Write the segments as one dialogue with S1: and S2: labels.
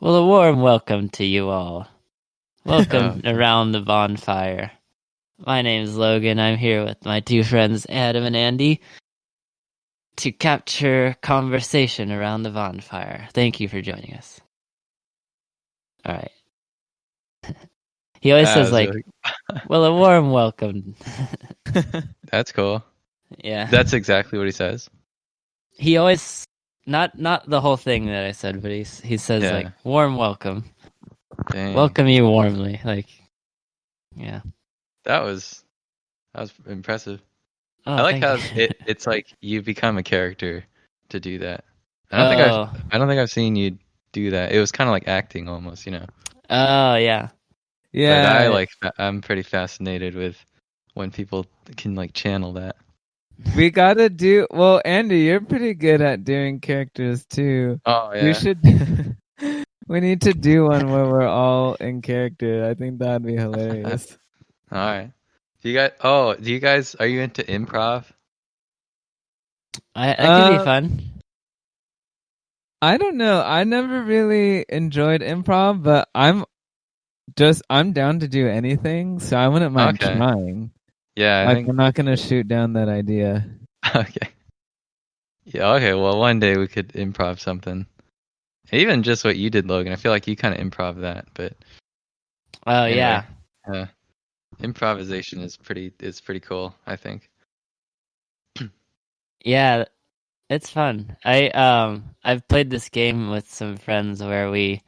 S1: Well, a warm welcome to you all. Welcome
S2: Oh,
S1: around the bonfire. My name's Logan. I'm here with my two friends, Adam and Andy, to capture conversation around the bonfire. Thank you for joining us. All right. He always
S2: that
S1: says,
S2: was really
S1: well, a warm welcome.
S2: that's cool.
S1: Yeah.
S2: That's exactly what he says.
S1: He always, not the whole thing that I said, but he says,
S2: Yeah.
S1: warm welcome.
S2: Dang.
S1: Welcome you warmly. Yeah.
S2: That was impressive.
S1: Oh,
S2: I like
S1: thank
S2: how
S1: you.
S2: it's like you become a character to do that.
S1: Oh.
S2: I don't think I've seen you do that. It was kind of like acting almost,
S1: Oh, yeah.
S2: But
S3: Yeah,
S2: I'm pretty fascinated with when people can like channel that.
S3: we gotta do. Well, Andy, you're pretty good at doing characters too.
S2: Oh
S3: We
S2: yeah.
S3: should. We need to do one where we're all in character. I think that'd be hilarious.
S2: All right. Do you guys are you into improv?
S1: That could be fun.
S3: I don't know. I never really enjoyed improv, but I'm down to do anything, so I wouldn't mind
S2: Okay.
S3: trying.
S2: Yeah, I think
S3: I'm not gonna shoot down that idea.
S2: okay. Yeah, okay. Well, one day we could improv something. Even just what you did, Logan. I feel like you kind of improv that, but
S1: Oh,
S2: anyway,
S1: yeah.
S2: improvisation is pretty cool, I think.
S1: Yeah, it's fun. I've played this game with some friends where we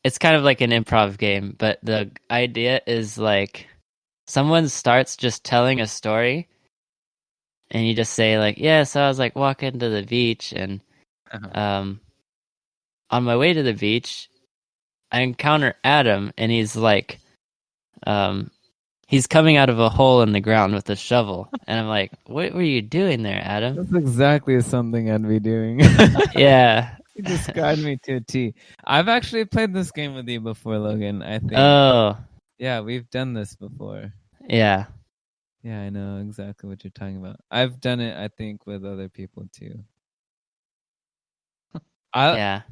S1: it's kind of like an improv game, but the idea is like someone starts just telling a story and you just say yeah, so I was walking to the beach and
S2: Uh-huh.
S1: on my way to the beach I encounter Adam and he's coming out of a hole in the ground with a shovel and I'm like, what were you doing there, Adam?
S3: That's exactly something I'd be doing.
S1: Yeah.
S3: You described me to a T. I've actually played this game with you before, Logan, I think.
S1: Oh.
S3: Yeah, we've done this before.
S1: Yeah.
S3: Yeah, I know exactly what you're talking about. I've done it, I think, with other people too.
S1: Yeah.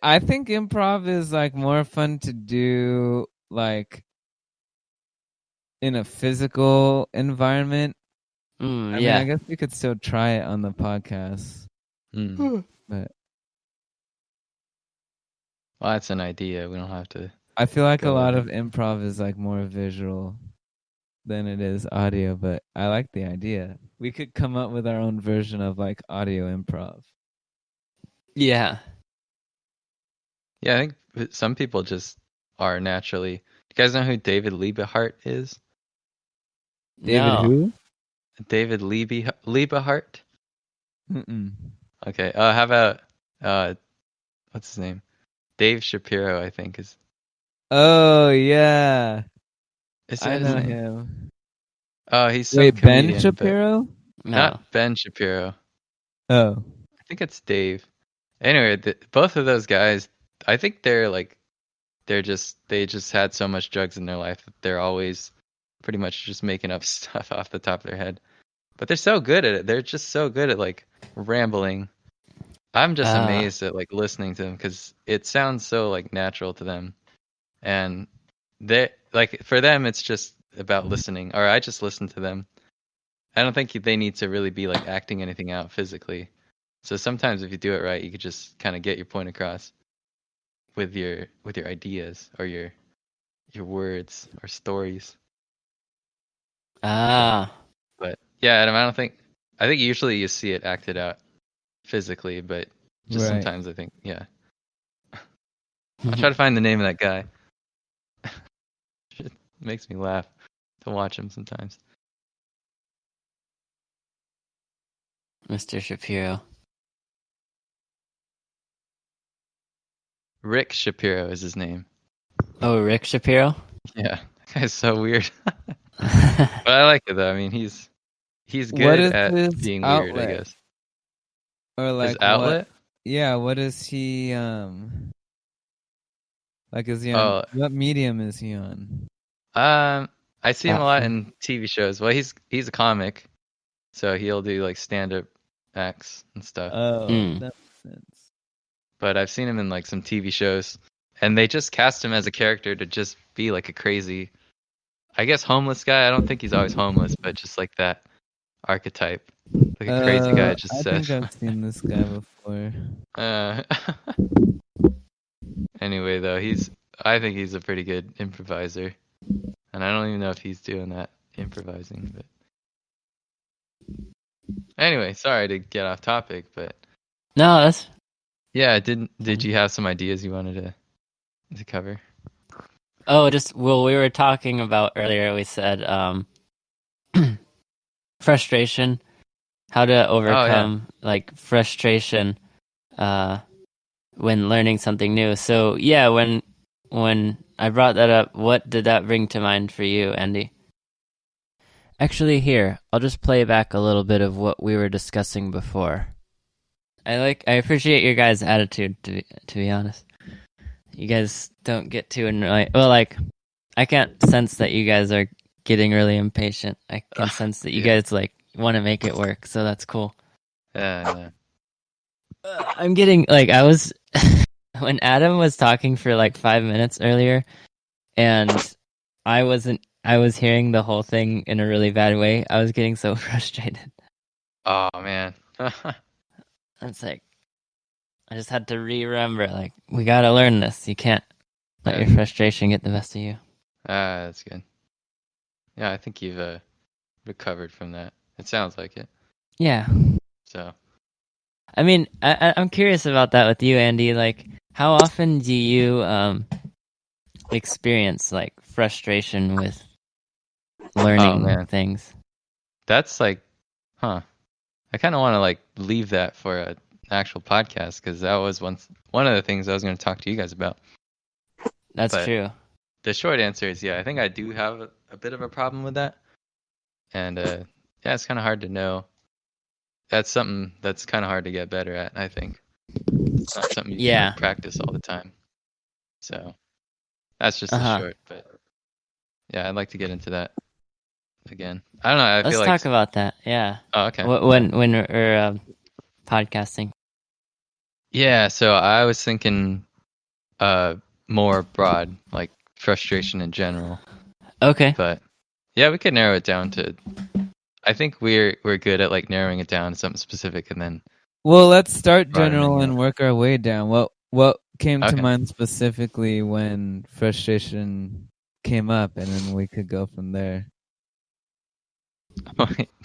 S3: I think improv is like more fun to do like in a physical environment. I mean, I guess we could still try it on the podcast. But
S2: well, that's an idea. We don't have to.
S3: I feel like a lot of improv is like more visual than it is audio, but I like the idea. We could come up with our own version of like audio improv.
S1: Yeah.
S2: Yeah, I think some people just are naturally. You guys know who David Liebehart is?
S3: David
S1: No.
S3: who?
S2: David Liebehart?
S3: Mm-mm.
S2: Okay. How about what's his name? Dave Shapiro, I think is.
S3: Oh yeah,
S2: Is
S3: I
S2: that his
S3: know
S2: name?
S3: him.
S2: Oh, he's some
S3: Wait,
S2: comedian,
S3: Ben Shapiro?
S1: No.
S2: Not Ben Shapiro.
S3: Oh,
S2: I think it's Dave. Anyway, both of those guys, I think they just had so much drugs in their life that they're always pretty much just making up stuff off the top of their head. But they're so good at it. They're just so good at like rambling. I'm just amazed at like listening to them because it sounds so like natural to them, and they like for them it's just about listening. Or I just listen to them. I don't think they need to really be like acting anything out physically. So sometimes if you do it right, you could just kind of get your point across with your ideas or your words or stories. But yeah, Adam, I think usually you see it acted out physically, but just sometimes I think, yeah. I'll try to find the name of that guy. It makes me laugh to watch him sometimes.
S1: Mr. Shapiro.
S2: Rick Shapiro is his name.
S1: Oh, Rick Shapiro?
S2: Yeah, that guy's so weird. But I like it though. I mean, he's good at being weird, I guess.
S3: Or like
S2: his outlet?
S3: What is he like is he on what medium is he on?
S2: I see him a lot in TV shows. Well, he's a comic, so he'll do like stand-up acts and stuff.
S3: Oh, that makes sense.
S2: but I've seen him in like some TV shows, and they just cast him as a character to just be like a crazy, I guess, homeless guy. I don't think he's always homeless, but just like that archetype, like a crazy guy. Just
S3: I
S2: said.
S3: think I've seen this guy before.
S2: Anyway, though, I think he's a pretty good improviser, and I don't even know if he's doing that improvising. But anyway, sorry to get off topic, but
S1: no, that's
S2: yeah. Did you have some ideas you wanted to cover?
S1: oh, we were talking about earlier. We said frustration, how to overcome like frustration when learning something new. So yeah, when I brought that up, what did that bring to mind for you, Andy? Actually, here, I'll just play back a little bit of what we were discussing before. I appreciate your guys' attitude, to be honest. You guys don't get too annoyed. Well, like, I can't sense that you guys are getting really impatient. I can sense that you guys like want to make it work, so that's cool.
S2: Yeah.
S1: I'm getting like I was when Adam was talking for like 5 minutes earlier, and I was hearing the whole thing in a really bad way. I was getting so frustrated.
S2: Oh man.
S1: It's like I just had to remember, like, we gotta learn this. You can't let your frustration get the best of you.
S2: That's good. Yeah, I think you've recovered from that. It sounds like it.
S1: Yeah.
S2: So.
S1: I mean, I'm curious about that with you, Andy. Like, how often do you experience like frustration with learning things?
S2: That's like, I kind of want to like leave that for an actual podcast because that was one of the things I was going to talk to you guys about.
S1: That's true.
S2: The short answer is yeah. I think I do have a bit of a problem with that, and yeah, it's kind of hard to know. That's something that's kind of hard to get better at. I think it's not something you can like, practice all the time. So that's just a short, but yeah, I'd like to get into that again. I don't know.
S1: Let's talk about that. Yeah.
S2: Oh, okay.
S1: When we're podcasting.
S2: Yeah. So I was thinking, more broad, like frustration in general.
S1: Okay.
S2: But yeah, we could narrow it down to. I think we're good at like narrowing it down to something specific, and then.
S3: Well, let's start general and work our way down. What came to mind specifically when frustration came up, and then we could go from there.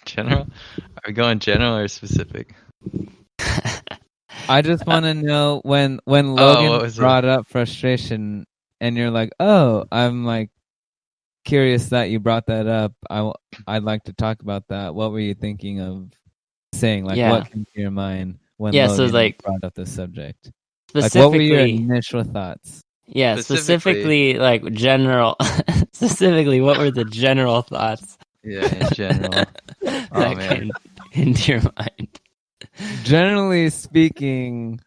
S2: General? Are we going general or specific?
S3: I just want to know when Logan brought up frustration, and you're like, "Oh, I'm like curious that you brought that up. I'd like to talk about that." What were you thinking of saying? Like, what came to your mind when Logan brought up the subject? Like, what were your initial thoughts?
S1: Yeah, specifically like general. Specifically, what were the general thoughts?
S2: Yeah, in general.
S1: That came into your mind.
S3: Generally speaking,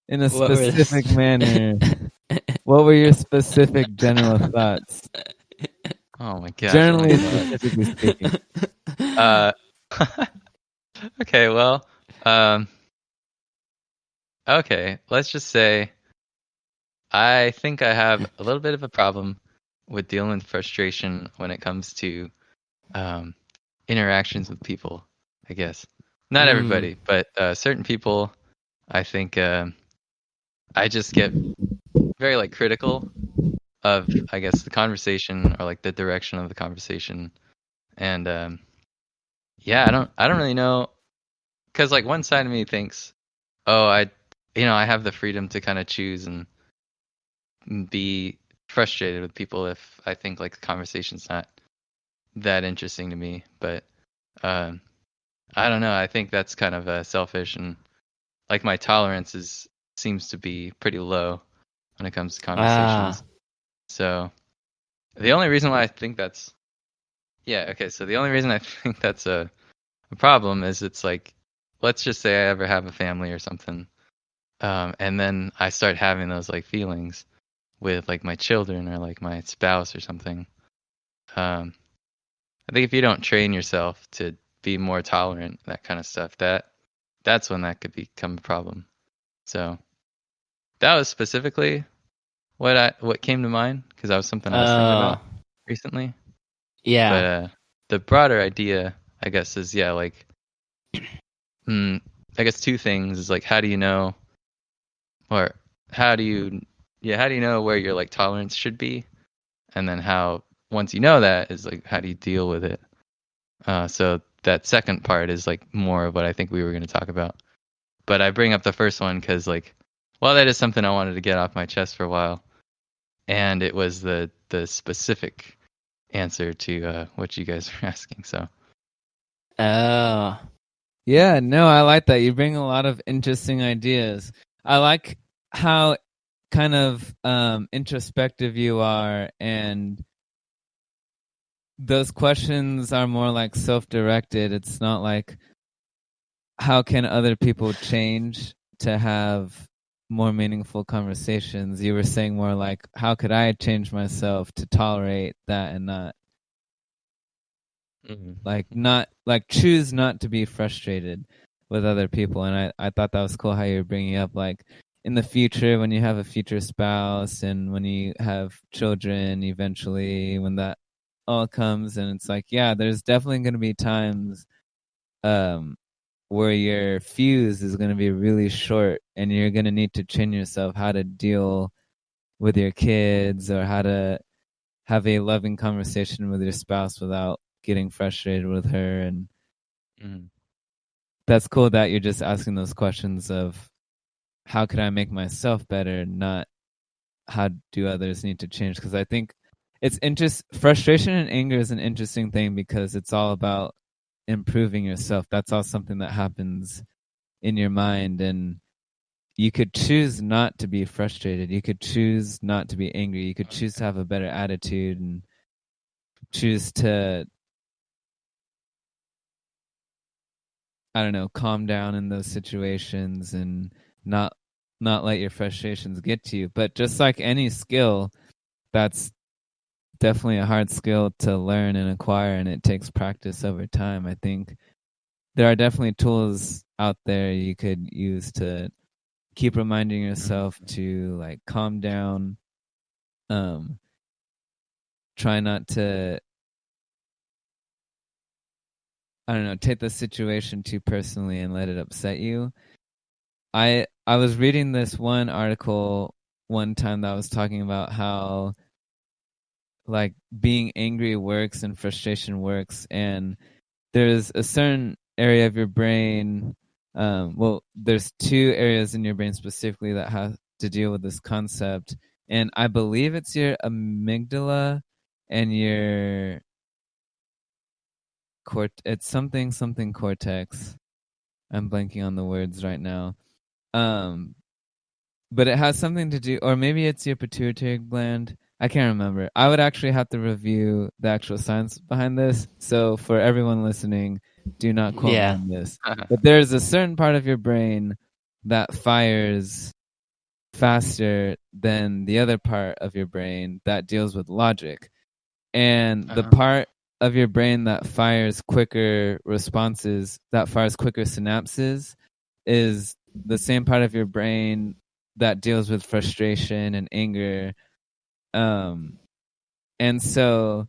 S3: in a specific manner, what were your specific general thoughts?
S2: Oh my god.
S3: Generally, specifically speaking.
S2: Okay, well, okay, let's just say I think I have a little bit of a problem with dealing with frustration when it comes to interactions with people, I guess. Not everybody, but certain people, I think I just get very like critical of, I guess, the conversation or like the direction of the conversation. And yeah, I don't really know, because like one side of me thinks, oh, I have the freedom to kind of choose and be frustrated with people if I think like the conversation's not that interesting to me. But I don't know. I think that's kind of selfish, and like my tolerance seems to be pretty low when it comes to conversations. So the only reason why I think that's so the only reason I think that's a problem is it's like, let's just say I ever have a family or something, and then I start having those like feelings with like my children or like my spouse or something. I think if you don't train yourself to be more tolerant, that kind of stuff, that's when that could become a problem. So that was specifically what came to mind, because that was something I was thinking about recently.
S1: Yeah.
S2: But the broader idea, I guess, is like, I guess two things is like, how do you know, or how do you know where your like tolerance should be, and then how, once you know that, is like, how do you deal with it? So that second part is like more of what I think we were going to talk about. But I bring up the first one because, like, well, that is something I wanted to get off my chest for a while, and it was the specific answer to what you guys were asking. So.
S1: Oh.
S3: Yeah, no, I like that. You bring a lot of interesting ideas. I like how kind of introspective you are, and those questions are more like self-directed. It's not like, how can other people change to have more meaningful conversations? You were saying more like, how could I change myself to tolerate that and not choose not to be frustrated with other people. And I thought that was cool how you were bringing up, like, in the future, when you have a future spouse and when you have children eventually, when that all comes, and it's like, yeah, there's definitely going to be times where your fuse is going to be really short, and you're going to need to train yourself how to deal with your kids, or how to have a loving conversation with your spouse without getting frustrated with her. And that's cool that you're just asking those questions of, how could I make myself better, not how do others need to change? Because I think it's frustration and anger is an interesting thing, because it's all about improving yourself. That's all something that happens in your mind, and you could choose not to be frustrated. You could choose not to be angry. You could choose to have a better attitude and choose to, I don't know, calm down in those situations and not let your frustrations get to you. But just like any skill, that's definitely a hard skill to learn and acquire, and it takes practice over time. I think there are definitely tools out there you could use to keep reminding yourself to, like, calm down, try not to, I don't know, take the situation too personally and let it upset you. I was reading this one article one time that was talking about how, like, being angry works and frustration works, and there's a certain area of your brain, well, there's two areas in your brain specifically that have to deal with this concept, and I believe it's your amygdala and your it's something cortex. I'm blanking on the words right now. But it has something to do, or maybe it's your pituitary gland. I can't remember. I would actually have to review the actual science behind this. So for everyone listening, do not quote me on this. But there's a certain part of your brain that fires faster than the other part of your brain that deals with logic. And the part of your brain that fires quicker responses, that fires quicker synapses, is the same part of your brain that deals with frustration and anger. And so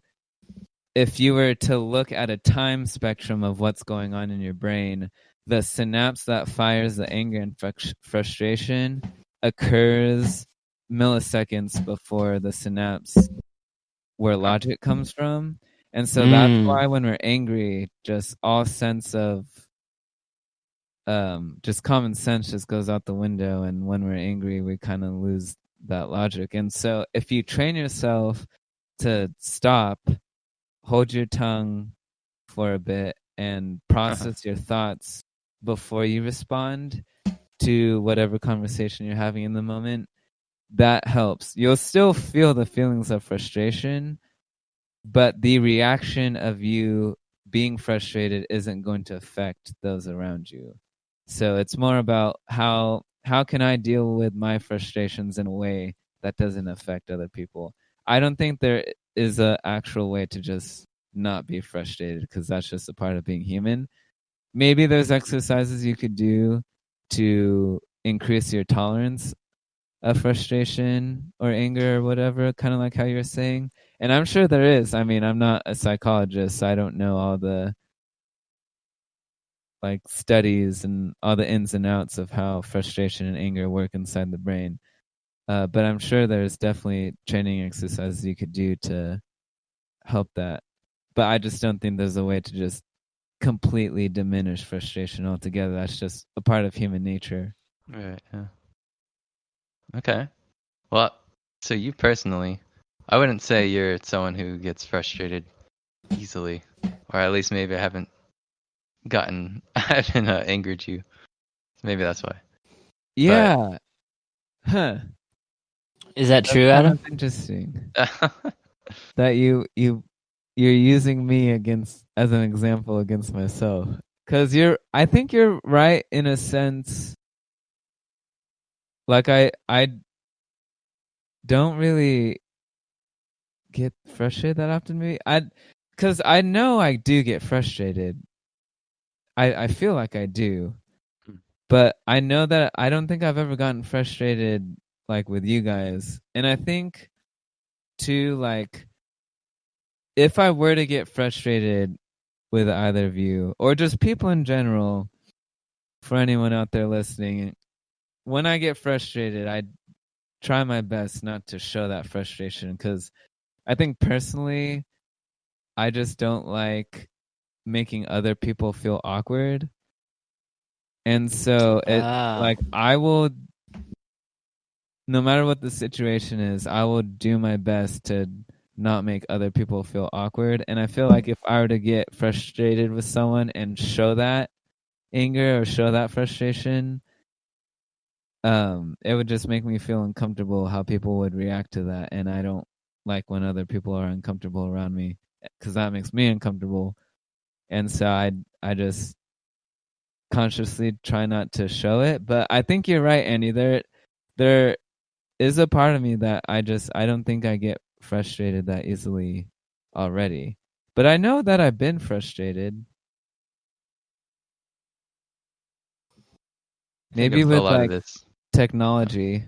S3: if you were to look at a time spectrum of what's going on in your brain, the synapse that fires the anger and frustration occurs milliseconds before the synapse where logic comes from. And so that's why when we're angry, just all sense of just common sense just goes out the window, and when we're angry we kind of lose that logic. And so if you train yourself to stop, hold your tongue for a bit, and process your thoughts before you respond to whatever conversation you're having in the moment, that helps. You'll still feel the feelings of frustration, but the reaction of you being frustrated isn't going to affect those around you. So it's more about how can I deal with my frustrations in a way that doesn't affect other people. I don't think there is an actual way to just not be frustrated, because that's just a part of being human. Maybe there's exercises you could do to increase your tolerance a frustration or anger or whatever, kind of like how you're saying. And I'm sure there is. I mean, I'm not a psychologist, so I don't know all the like studies and all the ins and outs of how frustration and anger work inside the brain. But I'm sure there's definitely training exercises you could do to help that. But I just don't think there's a way to just completely diminish frustration altogether. That's just a part of human nature.
S2: Right. Yeah. Okay. Well, so you personally, I wouldn't say you're someone who gets frustrated easily, or at least maybe I haven't angered you. Maybe that's why.
S3: Yeah. Huh.
S1: Is that
S3: That's
S1: true,
S3: kind
S1: Adam?
S3: of interesting. That you're using me as an example against myself. Cause I think you're right in a sense. Like I don't really get frustrated that often. Maybe cause I know I do get frustrated. I feel like I do, but I know that I don't think I've ever gotten frustrated like with you guys. And I think too, like if I were to get frustrated with either of you or just people in general, for anyone out there listening, when I get frustrated, I try my best not to show that frustration because I think personally, I just don't like making other people feel awkward. And so like I will, no matter what the situation is, I will do my best to not make other people feel awkward. And I feel like if I were to get frustrated with someone and show that anger or show that frustration, it would just make me feel uncomfortable how people would react to that. And I don't like when other people are uncomfortable around me because that makes me uncomfortable. And so I just consciously try not to show it. But I think you're right, Andy. There is a part of me that I don't think I get frustrated that easily already. But I know that I've been frustrated. Maybe with like technology.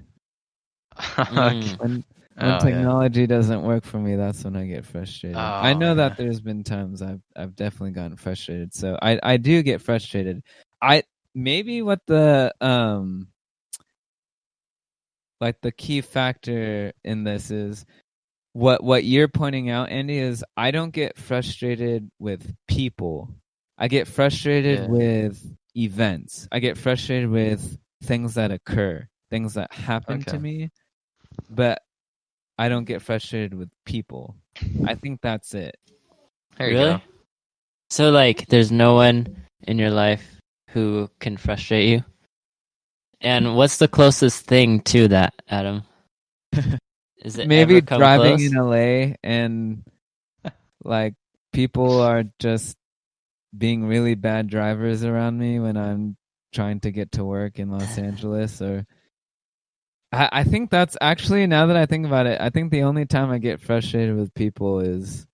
S3: When technology doesn't work for me, that's when I get frustrated. I know that there's been times I've definitely gotten frustrated. So I do get frustrated. Maybe what the like the key factor in this is what you're pointing out, Andy, is I don't get frustrated with people. I get frustrated with events. I get frustrated with things that occur, things that happen to me, but I don't get frustrated with people. I think that's it.
S2: There you go.
S1: So like there's no one in your life who can frustrate you? And what's the closest thing to that, Adam? Is it
S3: maybe driving
S1: close?
S3: in LA and like people are just being really bad drivers around me when I'm trying to get to work in Los Angeles? Or I think that's actually, now that I think about it, I think the only time I get frustrated with people is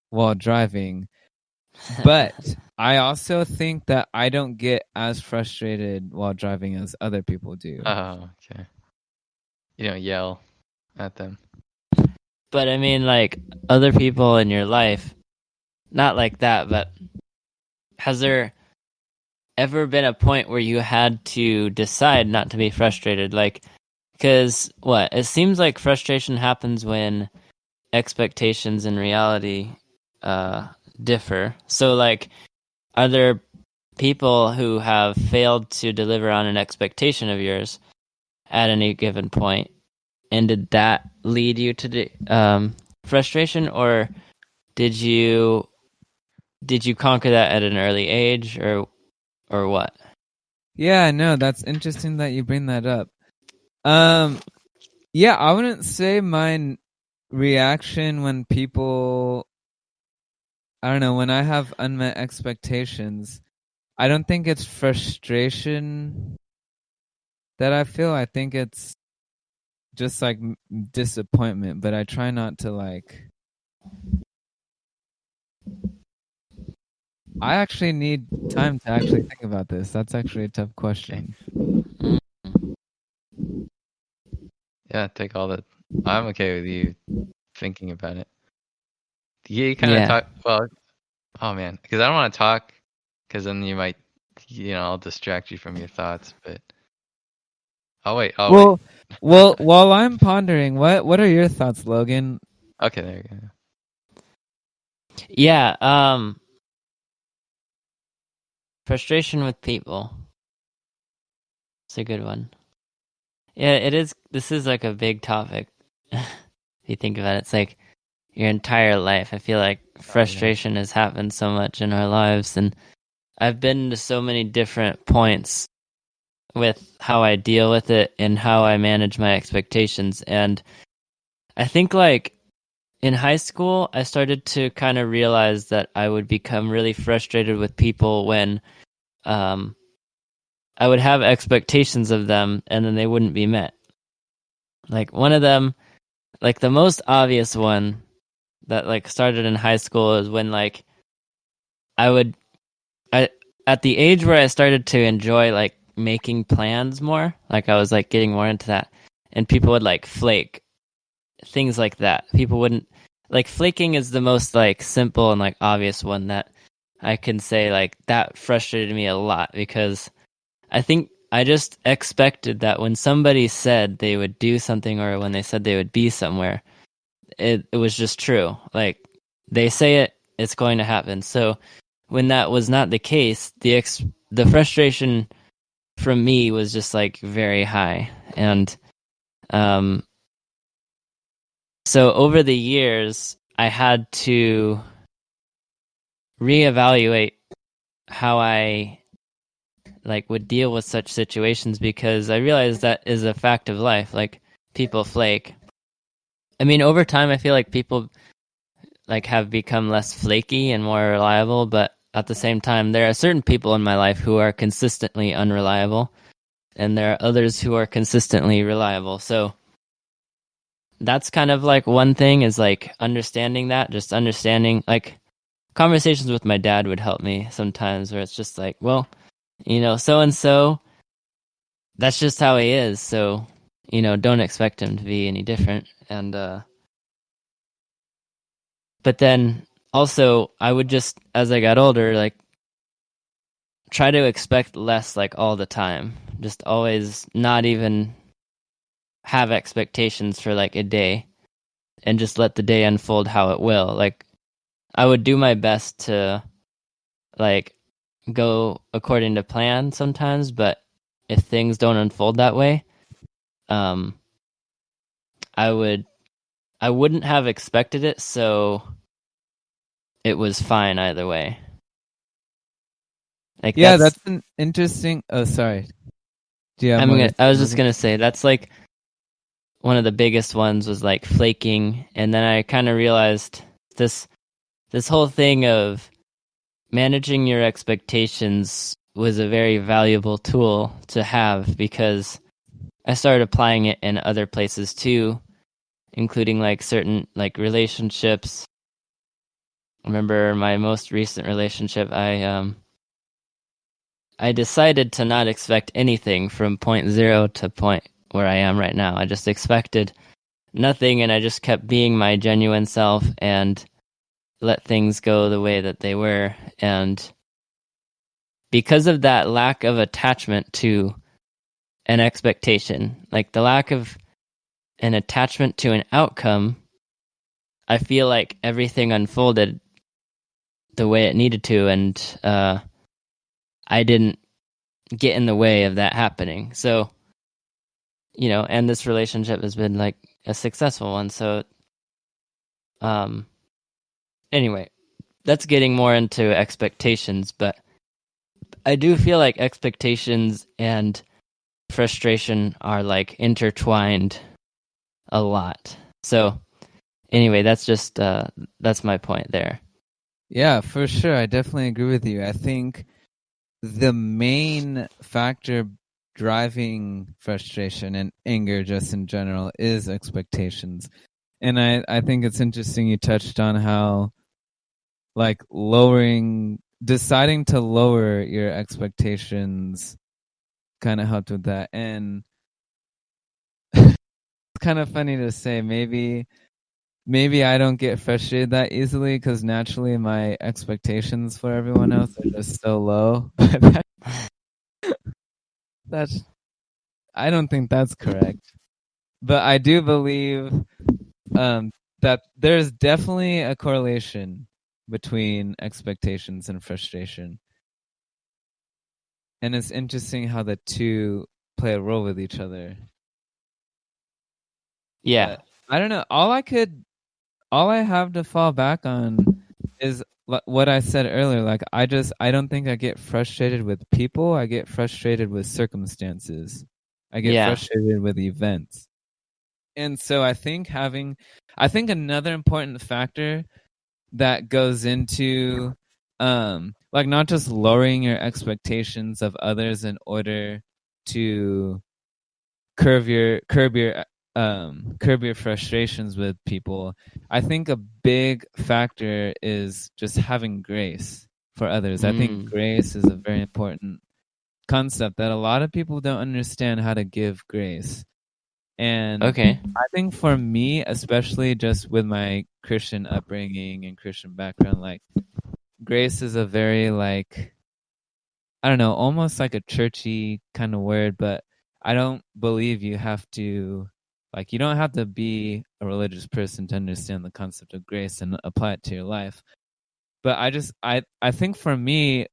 S3: while driving. But I also think that I don't get as frustrated while driving as other people do.
S2: Oh, okay. You don't yell at them.
S1: But I mean, like, other people in your life, not like that, but has there ever been a point where you had to decide not to be frustrated? Like, because it seems like frustration happens when expectations and reality differ. So, like, are there people who have failed to deliver on an expectation of yours at any given point? And did that lead you to frustration, or did you conquer that at an early age, or what?
S3: Yeah, no, that's interesting that you bring that up. Yeah, I wouldn't say my reaction when people, I don't know, when I have unmet expectations, I don't think it's frustration that I feel. I think it's just like disappointment, but I try not to like. I actually need time to actually think about this. That's actually a tough question.
S2: Yeah, take all the. I'm okay with you thinking about it. You kind of talk. Well, oh man, because I don't want to talk, because then you might, I'll distract you from your thoughts. But I'll wait.
S3: Well, while I'm pondering, what are your thoughts, Logan?
S2: Okay, there you go.
S1: Yeah, frustration with people. It's a good one. Yeah, it is. This is like a big topic. If you think about it, it's like your entire life. I feel like frustration has happened so much in our lives, and I've been to so many different points with how I deal with it and how I manage my expectations. And I think like in high school, I started to kind of realize that I would become really frustrated with people when I would have expectations of them and then they wouldn't be met. Like one of them, like the most obvious one that like started in high school is when like I at the age where I started to enjoy like making plans more, like I was like getting more into that, and people would like flake, things like that. People wouldn't like flaking is the most like simple and like obvious one that I can say like that frustrated me a lot because I think I just expected that when somebody said they would do something or when they said they would be somewhere, it was just true. Like they say it, it's going to happen. So when that was not the case, the frustration from me was just like very high. And so over the years, I had to reevaluate how I like would deal with such situations because I realized that is a fact of life. Like people flake. I mean, over time, I feel like people like have become less flaky and more reliable, but at the same time, there are certain people in my life who are consistently unreliable, and there are others who are consistently reliable. So that's kind of like one thing is like understanding that, just understanding like conversations with my dad would help me sometimes where it's just like, well, so and so, that's just how he is. So, don't expect him to be any different. And, but then also I would just, as I got older, like try to expect less like all the time. Just always not even have expectations for like a day and just let the day unfold how it will. Like I would do my best to like go according to plan sometimes, but if things don't unfold that way, um I wouldn't have expected it, so it was fine either way. Like
S3: that's an interesting. Oh, sorry. Do you have
S1: I was just gonna say that's like one of the biggest ones was like flaking, and then I kind of realized this whole thing of managing your expectations was a very valuable tool to have because I started applying it in other places too, including like certain like relationships. I remember my most recent relationship, I decided to not expect anything from point zero to point where I am right now. I just expected nothing, and I just kept being my genuine self and let things go the way that they were. And because of that lack of attachment to an expectation, like the lack of an attachment to an outcome, I feel like everything unfolded the way it needed to, and I didn't get in the way of that happening. So, and this relationship has been like a successful one. So, anyway, that's getting more into expectations, but I do feel like expectations and frustration are like intertwined a lot. So, anyway, that's just that's my point there.
S3: Yeah, for sure. I definitely agree with you. I think the main factor driving frustration and anger just in general is expectations. And I think it's interesting you touched on how like deciding to lower your expectations kind of helped with that. And kind of funny to say. Maybe I don't get frustrated that easily because naturally my expectations for everyone else are just so low. That's I don't think that's correct. But I do believe that there's definitely a correlation between expectations and frustration. And it's interesting how the two play a role with each other.
S1: Yeah.
S3: But I don't know. All I have to fall back on is what I said earlier. Like, I don't think I get frustrated with people. I get frustrated with circumstances. I get frustrated with events. And so I think another important factor that goes into like not just lowering your expectations of others in order to curb your frustrations with people. I think a big factor is just having grace for others. I think grace is a very important concept that a lot of people don't understand how to give grace. And
S1: okay.
S3: I think for me, especially just with my Christian upbringing and Christian background, like grace is a very like, I don't know, almost like a churchy kind of word, but I don't believe you have to, like, you don't have to be a religious person to understand the concept of grace and apply it to your life. But I think for me,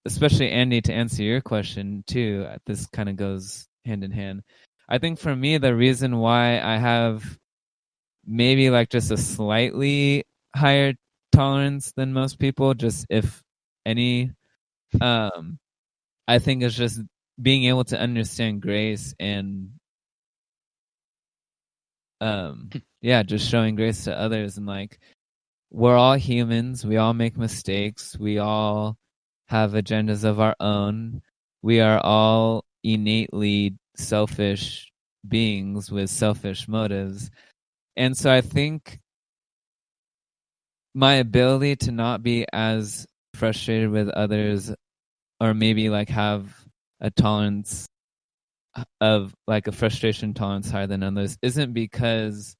S3: especially Andy, to answer your question too, this kind of goes hand in hand. I think for me, the reason why I have maybe like just a slightly higher tolerance than most people, just if any, I think it's just being able to understand grace and just showing grace to others. And like, we're all humans, we all make mistakes, we all have agendas of our own, we are all innately selfish beings with selfish motives. And so I think my ability to not be as frustrated with others, or maybe like have a tolerance of like a frustration tolerance higher than others, isn't because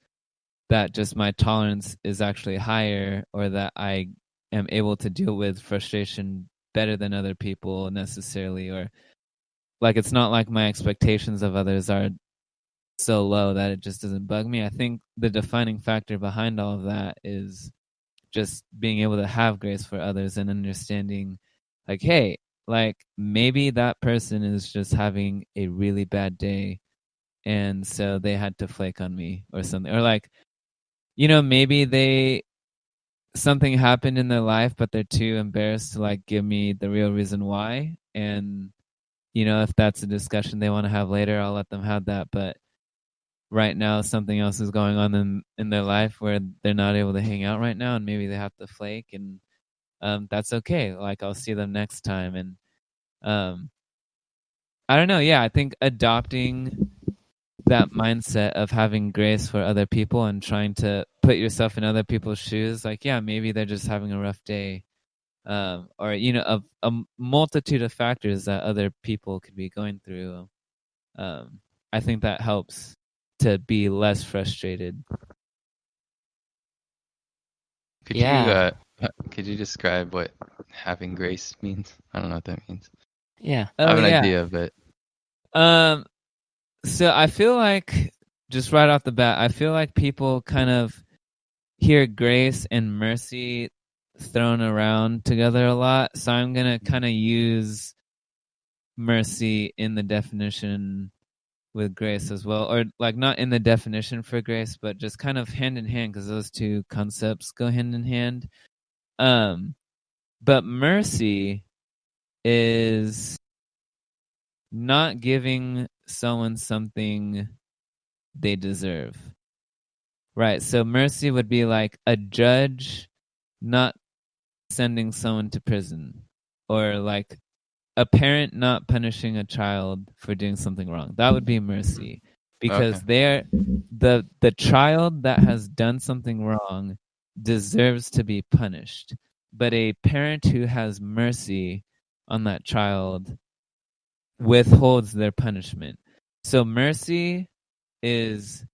S3: that just my tolerance is actually higher, or that I am able to deal with frustration better than other people necessarily, or like it's not like my expectations of others are so low that it just doesn't bug me. I think the defining factor behind all of that is just being able to have grace for others and understanding like, hey, like maybe that person is just having a really bad day and so they had to flake on me or something, or like, you know, maybe something happened in their life but they're too embarrassed to like give me the real reason why. And you know, if that's a discussion they want to have later, I'll let them have that. But right now something else is going on in their life where they're not able to hang out right now, and maybe they have to flake, and that's okay. Like, I'll see them next time. And I don't know. Yeah, I think adopting that mindset of having grace for other people and trying to put yourself in other people's shoes, like, yeah, maybe they're just having a rough day, or you know, a multitude of factors that other people could be going through. I think that helps to be less frustrated.
S2: Could you describe what having grace means? I don't know what that means.
S1: Yeah.
S2: I have an idea, but
S3: so I feel like, just right off the bat, I feel like people kind of hear grace and mercy thrown around together a lot. So I'm going to kind of use mercy in the definition with grace as well, or like not in the definition for grace, but just kind of hand in hand, because those two concepts go hand in hand. But mercy is not giving someone something they deserve. Right. So mercy would be like a judge not sending someone to prison, or like a parent not punishing a child for doing something wrong. That would be mercy, because they're the child that has done something wrong deserves to be punished. But a parent who has mercy on that child withholds their punishment. So mercy is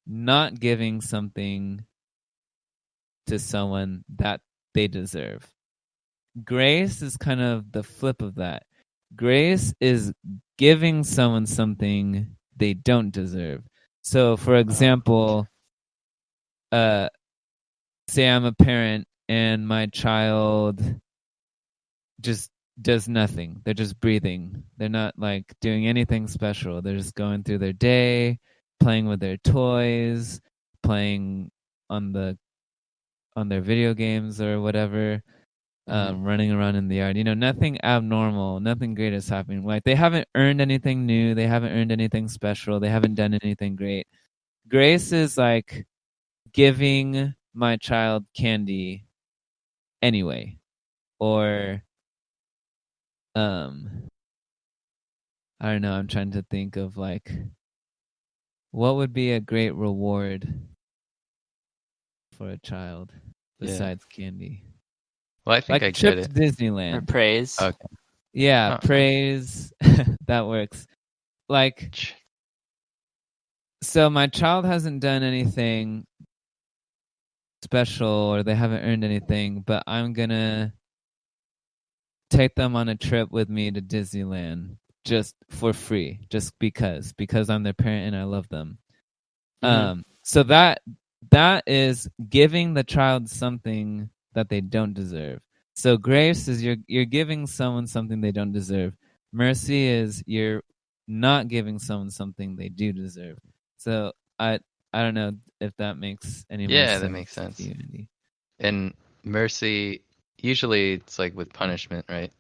S3: not giving something to someone that they deserve. Grace is kind of the flip of that. Grace is giving someone something they don't deserve. So, for example, say I'm a parent and my child just does nothing. They're just breathing. They're not like doing anything special. They're just going through their day, playing with their toys, playing on their video games or whatever, running around in the yard. Nothing abnormal, nothing great is happening. Like they haven't earned anything new. They haven't earned anything special. They haven't done anything great. Grace is like giving my child candy anyway, or I don't know, I'm trying to think of like what would be a great reward for a child besides candy.
S2: Well, I think
S3: like
S2: I
S3: a trip
S2: get it.
S3: to Disneyland.
S1: Or praise.
S2: Okay.
S3: Yeah, praise. That works. Like, so my child hasn't done anything special or they haven't earned anything, but I'm gonna take them on a trip with me to Disneyland just for free, just because I'm their parent and I love them. So that is giving the child something that they don't deserve. So grace is you're giving someone something they don't deserve. Mercy is you're not giving someone something they do deserve. So I don't know if that makes any more sense.
S2: Yeah, that makes sense.
S3: To you, Andy.
S2: And mercy, usually it's like with punishment, right?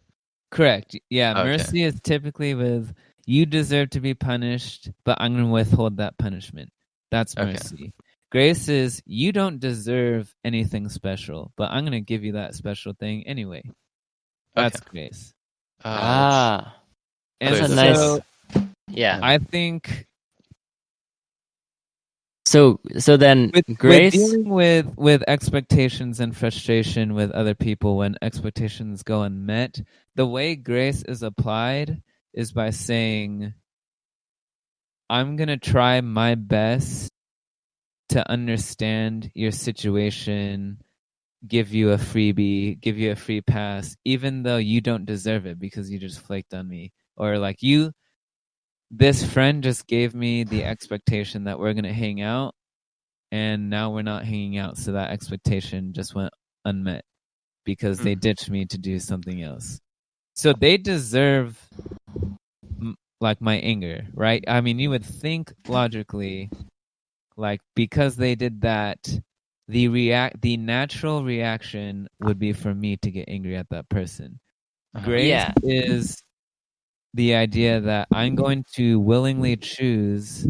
S3: Correct. Yeah,
S2: Okay.
S3: mercy is typically with you deserve to be punished, but I'm going to withhold that punishment. That's mercy. Okay. Grace is you don't deserve anything special, but I'm going to give you that special thing anyway. That's grace.
S1: And
S3: so
S1: nice. Yeah.
S3: I think.
S1: So then grace
S3: with dealing with expectations and frustration with other people when expectations go unmet, the way grace is applied is by saying, I'm going to try my best to understand your situation, give you a freebie, give you a free pass, even though you don't deserve it because you just flaked on me. Or like this friend just gave me the expectation that we're going to hang out, and now we're not hanging out, so that expectation just went unmet because they ditched me to do something else. So they deserve like my anger, right? I mean, you would think logically, like because they did that, the natural reaction would be for me to get angry at that person. Grace is the idea that I'm going to willingly choose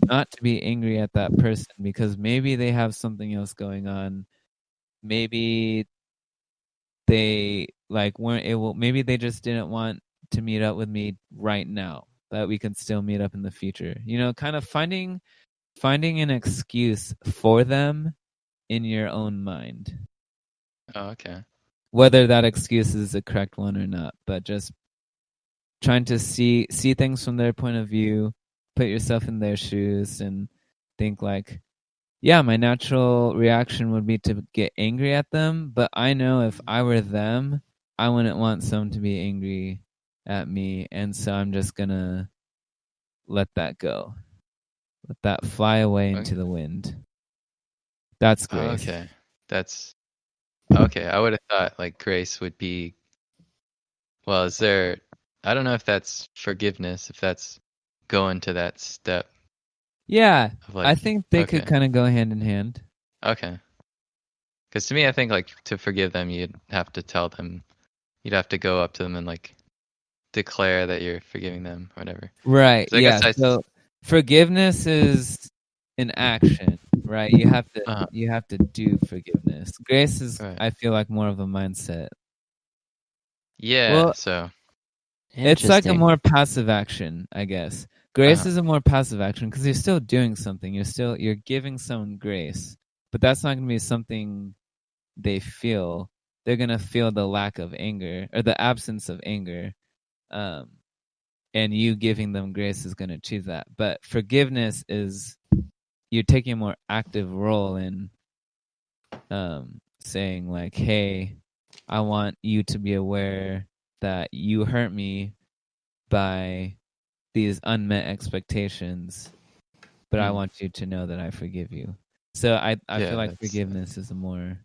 S3: not to be angry at that person because maybe they have something else going on. Maybe they weren't able, maybe they just didn't want to meet up with me right now, that we can still meet up in the future. Kind of finding an excuse for them in your own mind.
S2: Oh, okay.
S3: Whether that excuse is the correct one or not, but just trying to see things from their point of view, put yourself in their shoes and think like, yeah, my natural reaction would be to get angry at them, but I know if I were them, I wouldn't want someone to be angry at me, and so I'm just gonna let that go. Let that fly away into the wind. That's grace.
S2: Okay. That's okay. I would have thought like grace would be, well, I don't know if that's forgiveness, if that's going to that step.
S3: Yeah, I think they could kind of go hand in hand.
S2: Okay. Because to me, I think like to forgive them, you'd have to tell them, you'd have to go up to them and like declare that you're forgiving them or whatever.
S3: Right. So so forgiveness is an action, right? You have to do forgiveness. Grace is, I feel like, more of a mindset.
S2: Yeah.
S3: Well,
S2: so
S3: it's like a more passive action, I guess. Grace is a more passive action because you're still doing something. You're giving someone grace, but that's not going to be something they feel. They're going to feel the lack of anger or the absence of anger. and you giving them grace is going to achieve that. But forgiveness is you're taking a more active role in saying like, hey, I want you to be aware that you hurt me by these unmet expectations, but I want you to know that I forgive you. So I feel like forgiveness is a more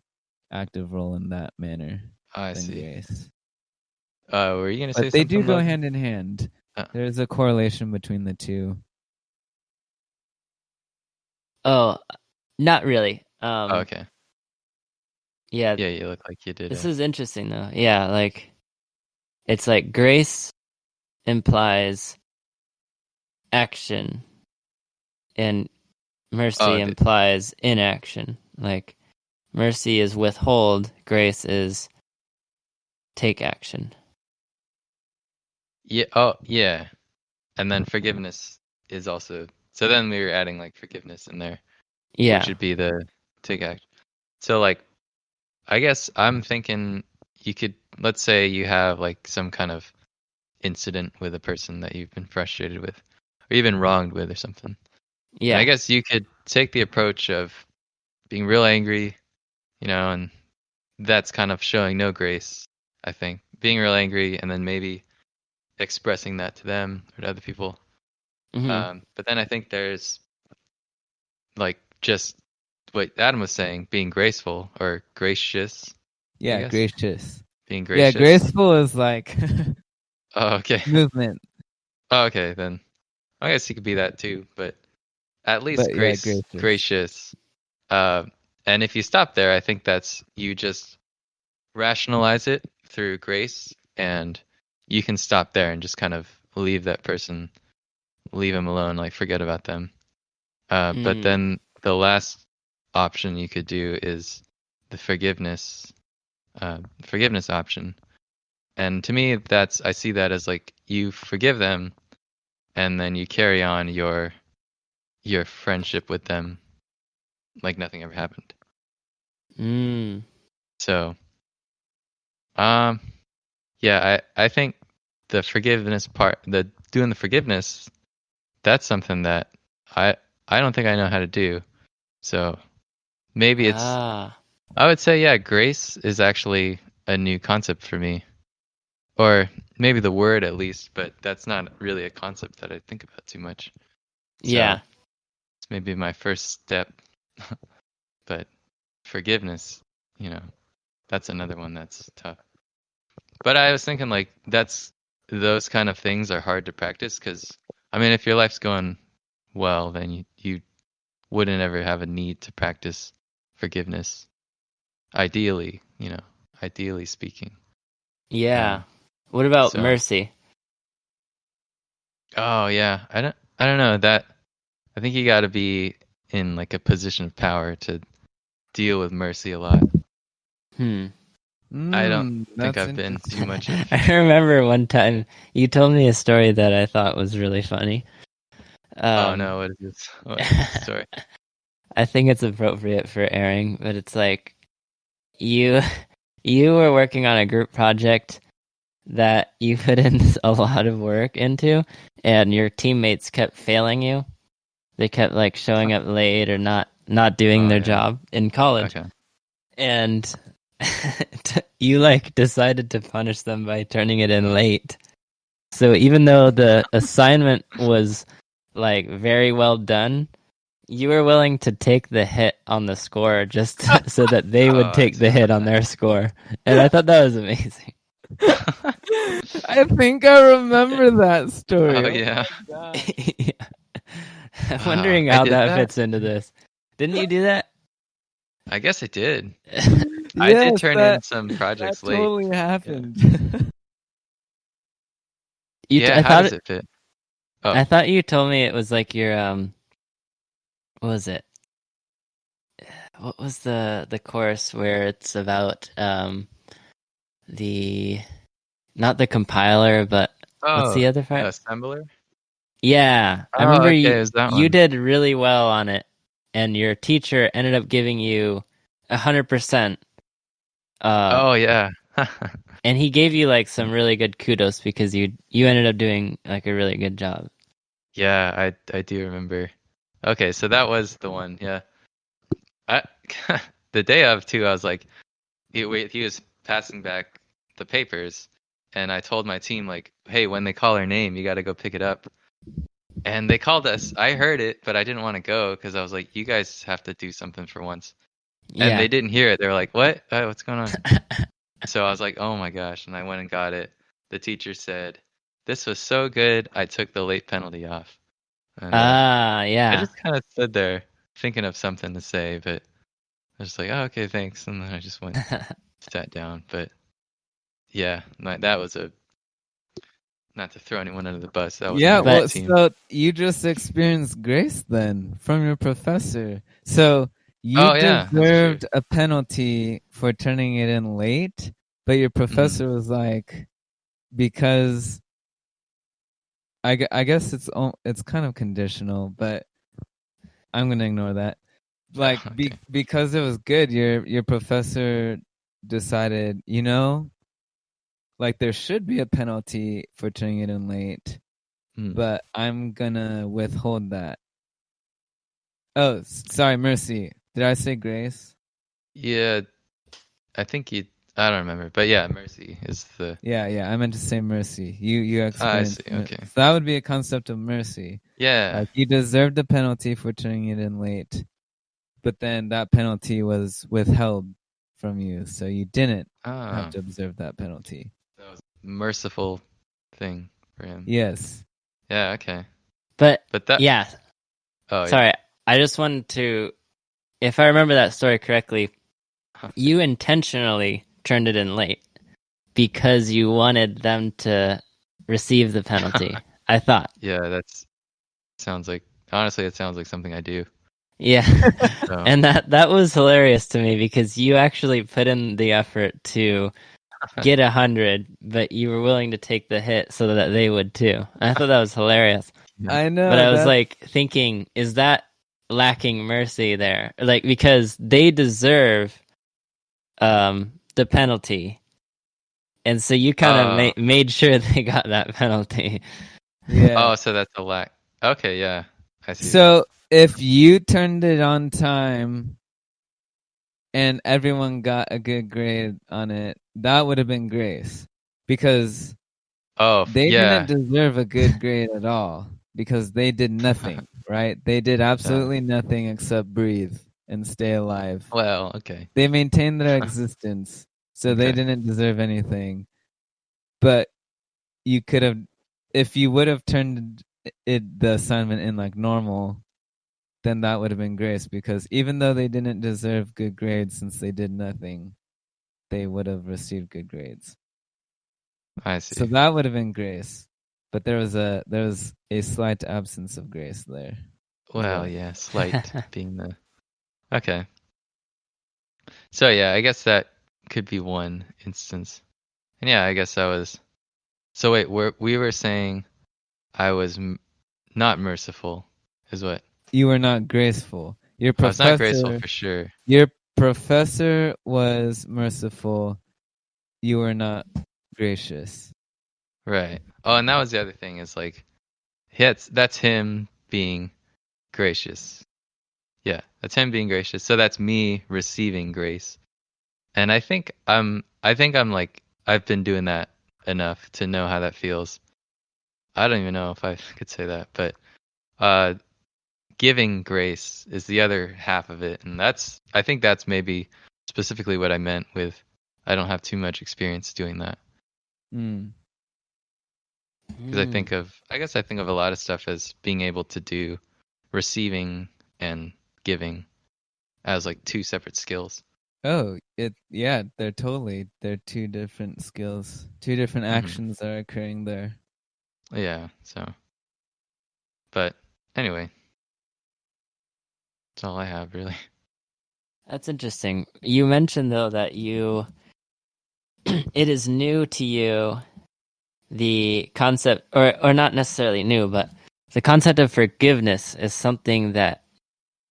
S3: active role in that manner than grace.
S2: Were you going to say something?
S3: They do go hand in hand. There's a correlation between the two.
S1: Oh, not really.
S2: Okay.
S1: Yeah.
S2: Yeah, you look like you did.
S1: This is interesting though. Yeah, like it's like grace implies action and mercy implies inaction. Like mercy is withhold, grace is take action.
S2: Yeah. Oh, yeah. And then forgiveness is also. So then we were adding like forgiveness in there.
S1: Yeah.
S2: Which would be the take action. So like, I guess I'm thinking you could, let's say you have like some kind of incident with a person that you've been frustrated with or even wronged with or something.
S1: Yeah.
S2: And I guess you could take the approach of being real angry, and that's kind of showing no grace, I think. Being real angry and then maybe expressing that to them or to other people.
S1: Mm-hmm.
S2: But then I think there's like just what Adam was saying, being graceful or gracious.
S3: Yeah, gracious.
S2: Being gracious.
S3: Yeah, graceful is like
S2: oh, okay.
S3: movement.
S2: Oh, okay, then I guess he could be that too, but at least gracious. And if you stop there, I think that's you just rationalize it through grace, and you can stop there and just kind of leave that person, leave them alone, like forget about them. But then the last option you could do is the forgiveness option. And to me, I see that as like you forgive them, and then you carry on your friendship with them like nothing ever happened. So, yeah, I think the forgiveness part, doing the forgiveness, that's something that I don't think I know how to do. So maybe it's, I would say, yeah, grace is actually a new concept for me, or maybe the word at least, but that's not really a concept that I think about too much. So
S1: yeah.
S2: It's maybe my first step, but forgiveness, that's another one that's tough. But I was thinking like those kind of things are hard to practice because, I mean, if your life's going well, then you wouldn't ever have a need to practice forgiveness. Ideally, ideally speaking.
S1: Yeah. What about mercy?
S2: Oh yeah, I don't know that. I think you got to be in like a position of power to deal with mercy a lot. I don't think I've been too much.
S1: I remember one time you told me a story that I thought was really funny.
S2: Oh no, what is this? What is this story?
S1: I think it's appropriate for airing, but it's like you were working on a group project that you put in a lot of work into, and your teammates kept failing you. They kept like showing up late or not doing their job in college.
S2: Okay.
S1: And you like decided to punish them by turning it in late. So even though the assignment was like very well done, you were willing to take the hit on the score just so that they would take the hit on their score. And I thought that was amazing.
S3: I think I remember that story.
S2: Oh yeah.
S1: Yeah. I'm wondering how that fits into this. Didn't you do that?
S2: I guess I did.
S3: Yes,
S2: I did turn in some projects late.
S3: That totally happened.
S2: How does it fit? Oh.
S1: I thought you told me it was like your what was it? What was the course where it's about the not the compiler, but what's the other part?
S2: Assembler?
S1: Yeah, I remember you
S2: one.
S1: did really well on it, and your teacher ended up giving you 100%.
S2: Oh yeah.
S1: And he gave you like some really good kudos because you ended up doing like a really good job.
S2: Yeah, I do remember. Okay, so that was the one. Yeah. I the day of too, I was like, he was passing back the papers, and I told my team like, hey, when they call our name, you got to go pick it up. And they called us. I heard it, but I didn't want to go because I was like, you guys have to do something for once. And
S1: Yeah.
S2: they didn't hear it. They were like, what? What's going on? So I was like, oh my gosh. And I went and got it. The teacher said, this was so good, I took the late penalty off. And I
S1: Yeah.
S2: just kind of stood there thinking of something to say, but I was like, oh, okay, thanks. And then I just went, sat down. But yeah, that was not to throw anyone under the bus. That was
S3: Yeah,
S2: my
S3: well,
S2: team.
S3: so you just experienced grace then from your professor. So you
S2: Oh, yeah, that's true.
S3: deserved a penalty for turning it in late, but your professor was like, because I guess it's kind of conditional, but I'm gonna ignore that. Like
S2: Okay.
S3: because it was good, your professor decided, like there should be a penalty for turning it in late, but I'm gonna withhold that. Oh, sorry, mercy. Did I say grace?
S2: Yeah, I think I don't remember, but yeah, mercy is the.
S3: Yeah, I meant to say mercy. You
S2: I
S3: experienced
S2: see. Okay.
S3: So that would be a concept of mercy.
S2: Yeah.
S3: Like you deserved a penalty for turning it in late, but then that penalty was withheld from you, so you didn't have to observe that penalty.
S2: That was a merciful thing for him.
S3: Yes.
S2: Yeah. Okay.
S1: But
S2: that.
S1: Yeah.
S2: Oh,
S1: sorry.
S2: Yeah.
S1: I just wanted to, if I remember that story correctly, you intentionally turned it in late because you wanted them to receive the penalty. I thought.
S2: Yeah, honestly, it sounds like something I do.
S1: Yeah.
S2: So.
S1: And that was hilarious to me because you actually put in the effort to get 100, but you were willing to take the hit so that they would too. I thought that was hilarious.
S2: Yeah.
S3: I know.
S1: But I was like thinking, is that lacking mercy there? Like, because they deserve the penalty. And so you kind of made sure they got that penalty.
S3: Yeah.
S2: Oh, so that's a lack. Okay, yeah. I see.
S3: So if you turned it on time and everyone got a good grade on it, that would have been grace. Because they didn't deserve a good grade at all. Because they did nothing, right? They did absolutely nothing except breathe and stay alive.
S2: Well, okay.
S3: They maintained their existence, so they didn't deserve anything. But you could have, if you would have turned the assignment in like normal, then that would have been grace, because even though they didn't deserve good grades since they did nothing, they would have received good grades.
S2: I see.
S3: So that would have been grace. But there was a slight absence of grace there.
S2: Well, yeah, slight being the. Okay. So yeah, I guess that could be one instance. And yeah, I guess that was. So wait, we were saying I was not merciful, is what?
S3: You were not graceful. Your professor,
S2: I was not graceful for sure.
S3: Your professor was merciful. You were not gracious.
S2: Right. Oh, and that was the other thing is like, that's him being gracious. Yeah, that's him being gracious. So that's me receiving grace. And I think I'm like, I've been doing that enough to know how that feels. I don't even know if I could say that, but giving grace is the other half of it. And I think that's maybe specifically what I meant with I don't have too much experience doing that. Because I guess I think of a lot of stuff as being able to do receiving and giving as like two separate skills.
S3: Oh, they're two different skills, two different actions that are occurring there.
S2: Yeah, so. But anyway, that's all I have really.
S1: That's interesting. You mentioned though that it is new to you, the concept, or not necessarily new, but the concept of forgiveness is something that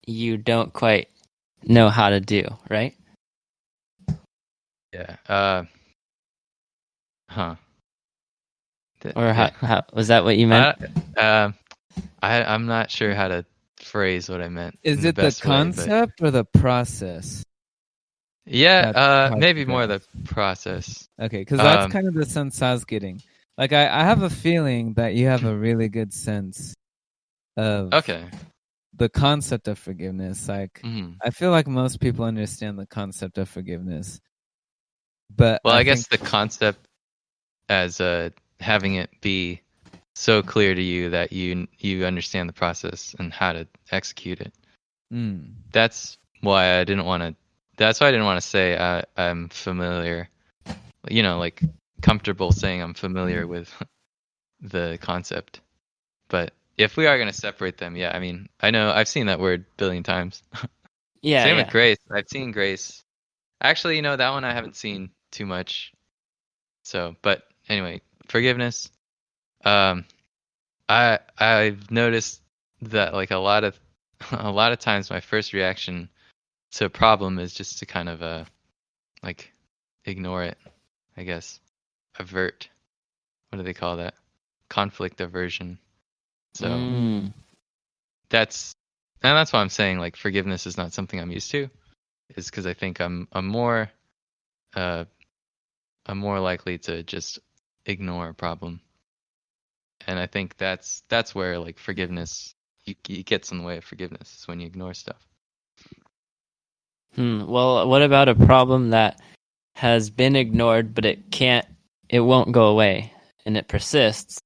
S1: you don't quite know how to do, right?
S2: Yeah. Huh.
S1: Or
S2: Yeah.
S1: how was that what you meant?
S2: I'm not sure how to phrase what I meant
S3: Is
S2: in the
S3: it the
S2: best way, but
S3: concept or the process?
S2: yeah,
S3: Hard to
S2: maybe more the
S3: grasp.
S2: process.
S3: Okay, because that's kind of the sense I was getting. Like, I have a feeling that you have a really good sense of the concept of forgiveness. Like, I feel like most people understand the concept of forgiveness, but
S2: well, I guess the concept as having it be so clear to you that you understand the process and how to execute it. That's why I didn't want to. That's why I didn't want to say I'm familiar. Like comfortable saying I'm familiar with the concept. But if we are going to separate them, yeah, I mean, I know I've seen that word a billion times.
S1: Yeah,
S2: Same with grace. I've seen grace. Actually, that one I haven't seen too much. So, but anyway, forgiveness. I've noticed that like a lot of times my first reaction to a problem is just to kind of like ignore it, I guess. Avert. What do they call that? Conflict aversion. So that's why I'm saying like forgiveness is not something I'm used to. Is because I think I'm more likely to just ignore a problem. And I think that's where like forgiveness it gets in the way of forgiveness is when you ignore stuff.
S1: Well, what about a problem that has been ignored, but it won't go away, and it persists,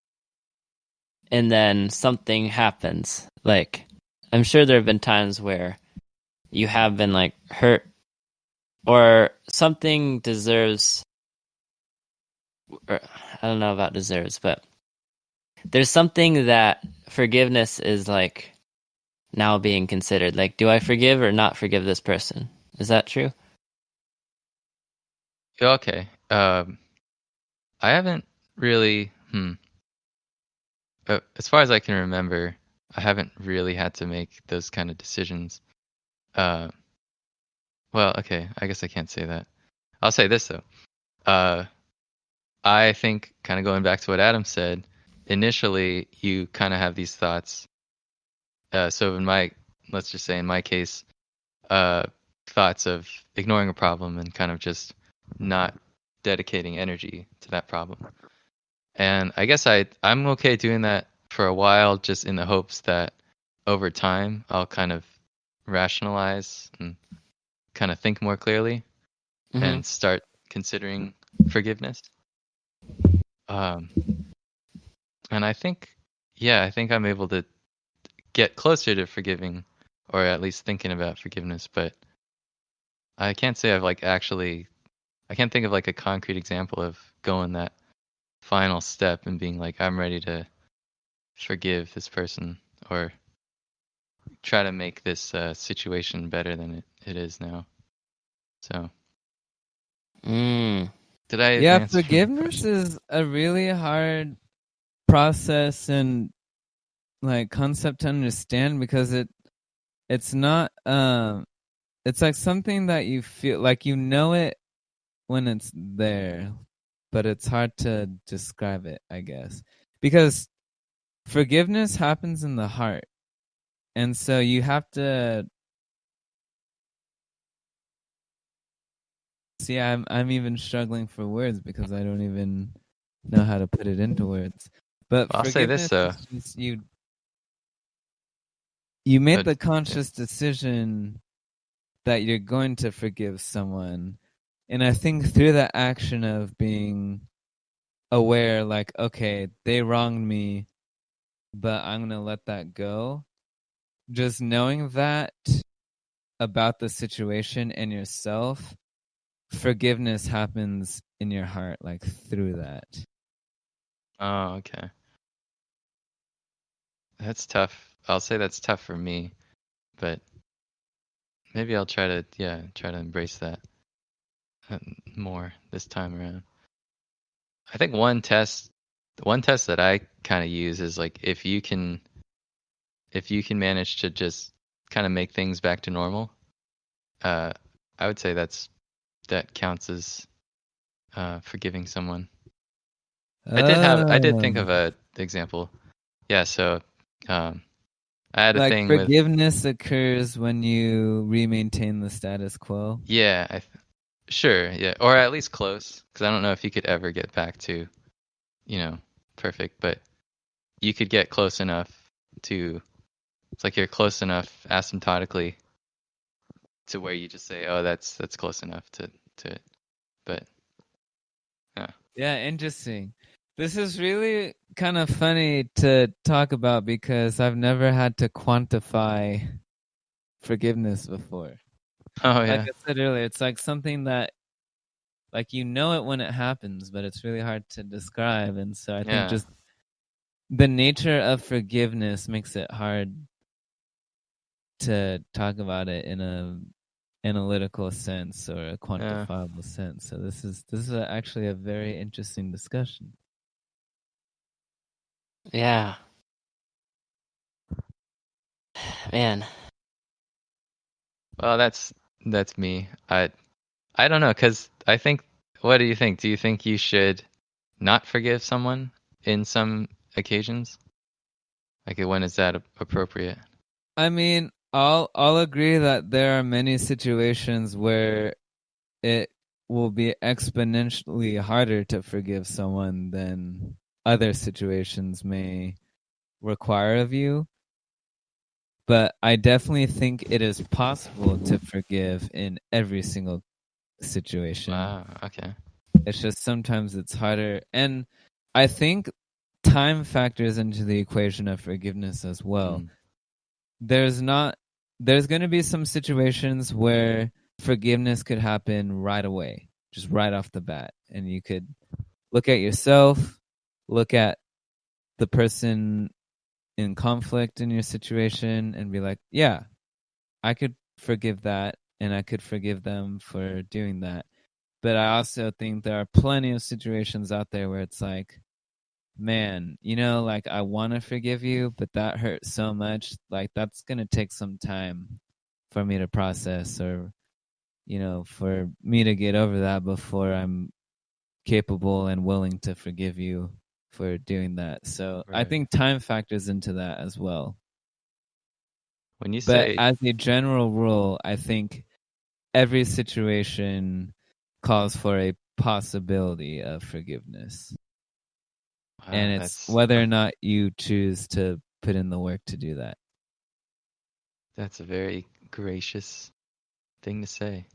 S1: and then something happens? Like, I'm sure there have been times where you have been like hurt, or something deserves, or I don't know about deserves, but there's something that forgiveness is like now being considered. Like, do I forgive or not forgive this person? Is that true?
S2: Okay. I haven't really. As far as I can remember, I haven't really had to make those kind of decisions. Well, okay. I guess I can't say that. I'll say this though. I think kind of going back to what Adam said, initially you kind of have these thoughts. So let's just say in my case, thoughts of ignoring a problem and kind of just not dedicating energy to that problem. And I guess I'm okay doing that for a while, just in the hopes that over time I'll kind of rationalize and kind of think more clearly and start considering forgiveness. And I think I'm able to get closer to forgiving, or at least thinking about forgiveness. But I can't say I've like actually. I can't think of like a concrete example of going that final step and being like, I'm ready to forgive this person or try to make this situation better than it is now. So, did I answer
S3: forgiveness is a really hard process and like concept to understand because it's not it's like something that you feel like you know it when it's there, but it's hard to describe it, I guess, because forgiveness happens in the heart, and so you have to see. I'm even struggling for words because I don't even know how to put it into words. But
S2: I'll say this though.
S3: is just you made the conscious decision that you're going to forgive someone. And I think through the action of being aware, like, okay, they wronged me, but I'm going to let that go. Just knowing that about the situation and yourself, forgiveness happens in your heart, like through that.
S2: Oh, okay. That's tough. I'll say that's tough for me, but maybe I'll try to embrace that more this time around. I think one test that I kind of use is like if you can manage to just kind of make things back to normal, I would say that counts as forgiving someone. I did think of a example. Yeah, so I had a
S3: like
S2: thing with
S3: forgiveness occurs when you maintain the status quo.
S2: yeah, sure, yeah, or at least close, because I don't know if you could ever get back to, perfect, but you could get close enough to. It's like you're close enough asymptotically to where you just say, "Oh, that's close enough to it." But
S3: yeah, interesting. This is really kind of funny to talk about because I've never had to quantify forgiveness before.
S2: oh
S3: Like
S2: yeah,
S3: I said earlier, it's like something that like you know it when it happens, but it's really hard to describe. And so I think just the nature of forgiveness makes it hard to talk about it in a analytical sense or a quantifiable sense. So this is actually a very interesting discussion.
S1: Yeah. Man.
S2: Well, that's me. I don't know, cause I think. What do you think? Do you think you should not forgive someone in some occasions? Like when is that appropriate?
S3: I mean, I'll agree that there are many situations where it will be exponentially harder to forgive someone than other situations may require of you. But I definitely think it is possible to forgive in every single situation.
S2: Wow, okay.
S3: It's just sometimes it's harder. And I think time factors into the equation of forgiveness as well. There's going to be some situations where forgiveness could happen right away, just right off the bat. And you could look at yourself, look at the person in conflict in your situation and be like, yeah, I could forgive that and I could forgive them for doing that. But I also think there are plenty of situations out there where it's like, man, like I want to forgive you, but that hurt so much. Like that's going to take some time for me to process or, for me to get over that before I'm capable and willing to forgive you for doing that. So I think time factors into that as well.
S2: When you
S3: But
S2: say,
S3: as a general rule, I think every situation calls for a possibility of forgiveness.
S2: wow,
S3: And it's whether or not you choose to put in the work to do that.
S2: That's a very gracious thing to say.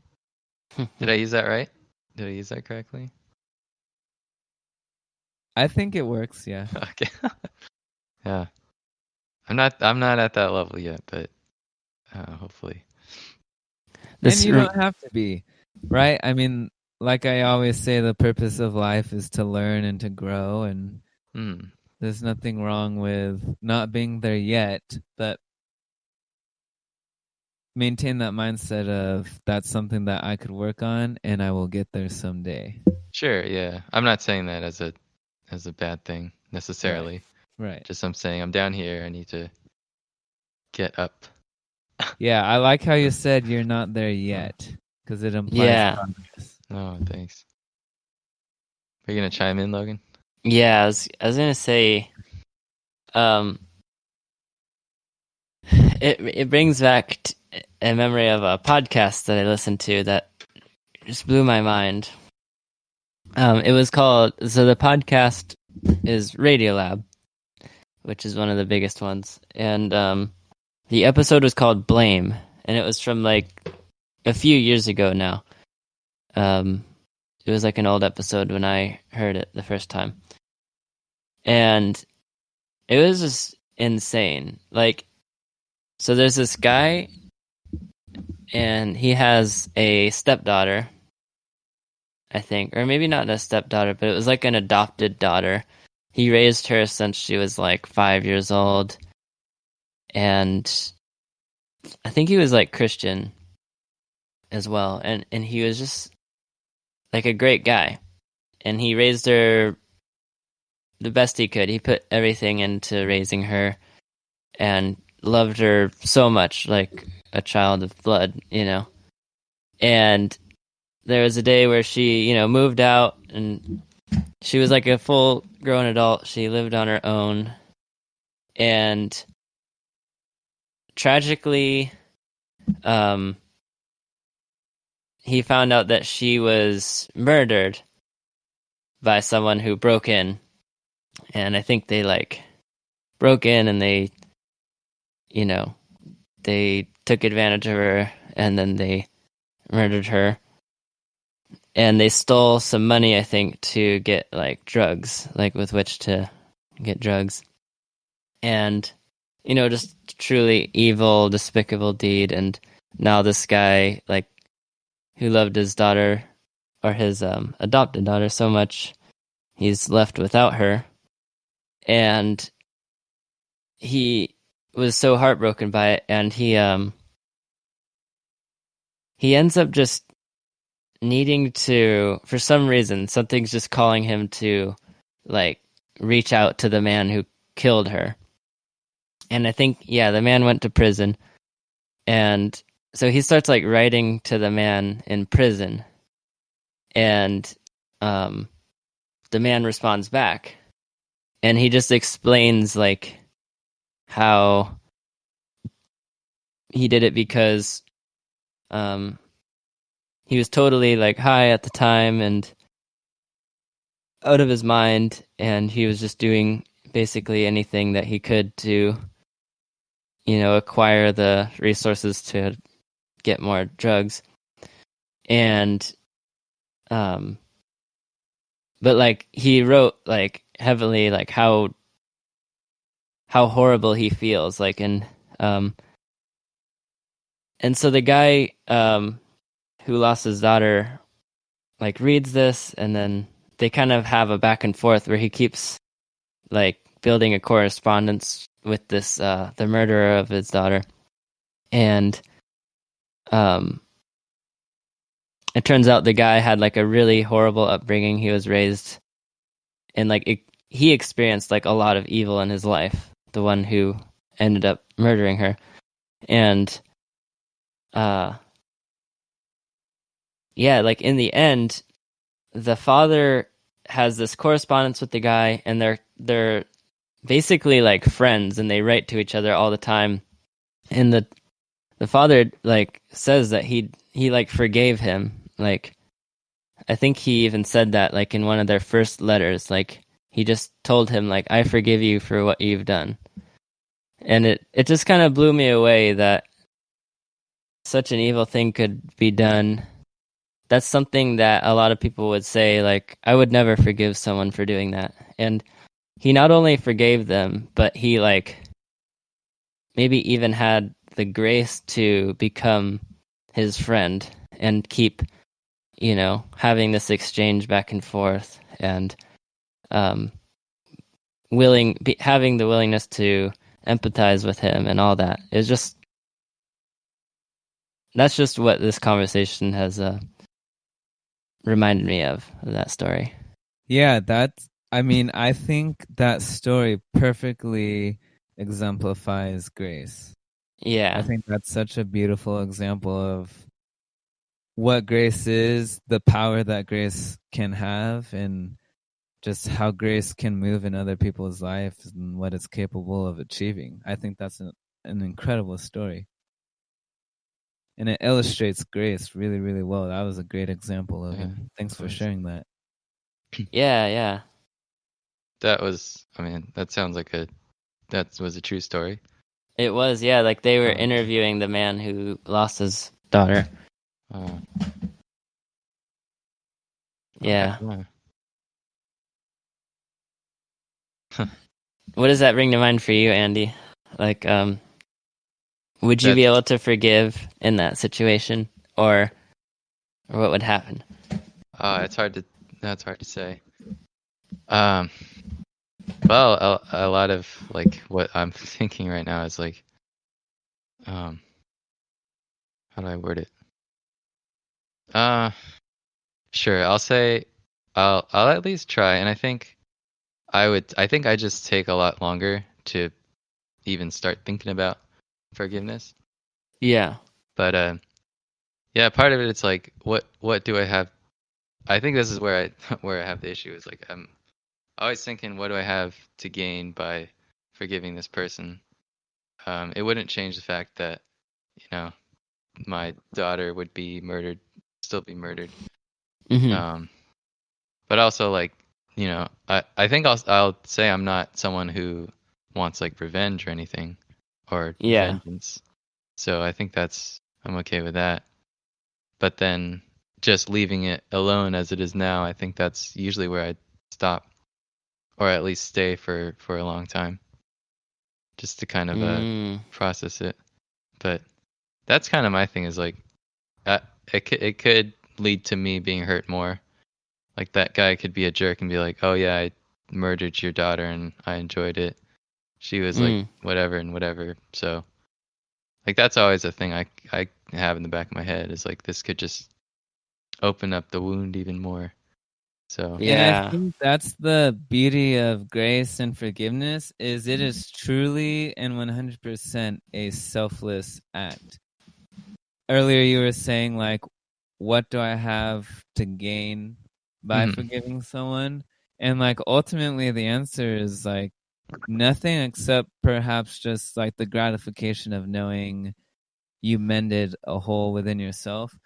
S2: Did I use that right? Did I use that correctly?
S3: I think it works, yeah.
S2: Okay. Yeah. I'm not at that level yet, but hopefully.
S3: And you don't have to be, right? I mean, like I always say, the purpose of life is to learn and to grow, and there's nothing wrong with not being there yet, but maintain that mindset of that's something that I could work on and I will get there someday.
S2: Sure, yeah. I'm not saying that as a bad thing necessarily.
S3: Right.
S2: Just I'm saying I'm down here, I need to get up.
S3: Yeah, I like how you said you're not there yet, because it implies progress.
S2: Oh, thanks. Are you gonna chime in, Logan?
S1: Yeah, I was gonna say, it brings back a memory of a podcast that I listened to that just blew my mind. It was called, so the podcast is Radiolab, which is one of the biggest ones, and the episode was called Blame, and it was from like a few years ago now. It was like an old episode when I heard it the first time, and it was just insane. Like, so there's this guy, and he has a stepdaughter, I think, or maybe not a stepdaughter, but it was like an adopted daughter. He raised her since she was like 5 years old, and I think he was like Christian as well, and he was just like a great guy, and he raised her the best he could. He put everything into raising her and loved her so much, like a child of blood, And there was a day where she, moved out and she was like a full grown adult. She lived on her own, and tragically, he found out that she was murdered by someone who broke in, and I think they like broke in and they, you know, they took advantage of her and then they murdered her. And they stole some money, I think, to get like drugs, like with which to get drugs. And, just truly evil, despicable deed. And now this guy, like, who loved his daughter or his adopted daughter so much, he's left without her. And he was so heartbroken by it, and he ends up just needing to, for some reason, something's just calling him to like reach out to the man who killed her. And I think, the man went to prison, and so he starts like writing to the man in prison, and the man responds back, and he just explains like how he did it because he was totally like high at the time and out of his mind, and he was just doing basically anything that he could to, acquire the resources to get more drugs. And, but like he wrote like heavily like how horrible he feels, like, and so the guy who lost his daughter like reads this, and then they kind of have a back and forth where he keeps like building a correspondence with this the murderer of his daughter. And it turns out the guy had like a really horrible upbringing. He was raised and like he experienced like a lot of evil in his life, the one who ended up murdering her. And like in the end, the father has this correspondence with the guy, and they're basically like friends, and they write to each other all the time. And the father like says that he like forgave him. Like I think he even said that like in one of their first letters, like he just told him like, I forgive you for what you've done. And it just kind of blew me away that such an evil thing could be done. That's something that a lot of people would say, like, I would never forgive someone for doing that. And he not only forgave them, but he, like, maybe even had the grace to become his friend and keep, having this exchange back and forth, and having the willingness to empathize with him and all that. That's just what this conversation has reminded me of that story.
S3: Yeah, I think that story perfectly exemplifies grace.
S1: Yeah.
S3: I think that's such a beautiful example of what grace is, the power that grace can have, and just how grace can move in other people's lives and what it's capable of achieving. I think that's an incredible story. And it illustrates grace really, really well. That was a great example of it. Thanks for sharing that.
S1: Yeah.
S2: That sounds like that was a true story.
S1: It was, yeah. Like they were interviewing the man who lost his daughter.
S2: Oh.
S1: Yeah.
S2: Okay.
S1: What does that bring to mind for you, Andy? Like, would you be able to forgive in that situation, or what would happen?
S2: That's hard to say. Well, a lot of like what I'm thinking right now is like, how do I word it? Sure. I'll say I'll at least try, and I think I just take a lot longer to even start thinking about forgiveness.
S1: Yeah.
S2: But yeah, part of it's like what do I have I think this is where I have the issue is like I'm always thinking, what do I have to gain by forgiving this person? It wouldn't change the fact that, my daughter would be murdered, still be murdered.
S1: Mm-hmm.
S2: But also like, I think I'll say I'm not someone who wants like revenge or anything or vengeance. So I think I'm okay with that. But then just leaving it alone as it is now, I think that's usually where I stop, or at least stay for a long time, just to kind of process it. But that's kind of my thing is like, it could lead to me being hurt more. Like that guy could be a jerk and be like, "Oh yeah, I murdered your daughter and I enjoyed it. She was like whatever and whatever." So, like that's always a thing I have in the back of my head is like this could just open up the wound even more. So
S3: yeah, and I think that's the beauty of grace and forgiveness is it is truly and 100% a selfless act. Earlier you were saying like, what do I have to gain by forgiving someone? And like ultimately the answer is like nothing except perhaps just like the gratification of knowing you mended a hole within yourself.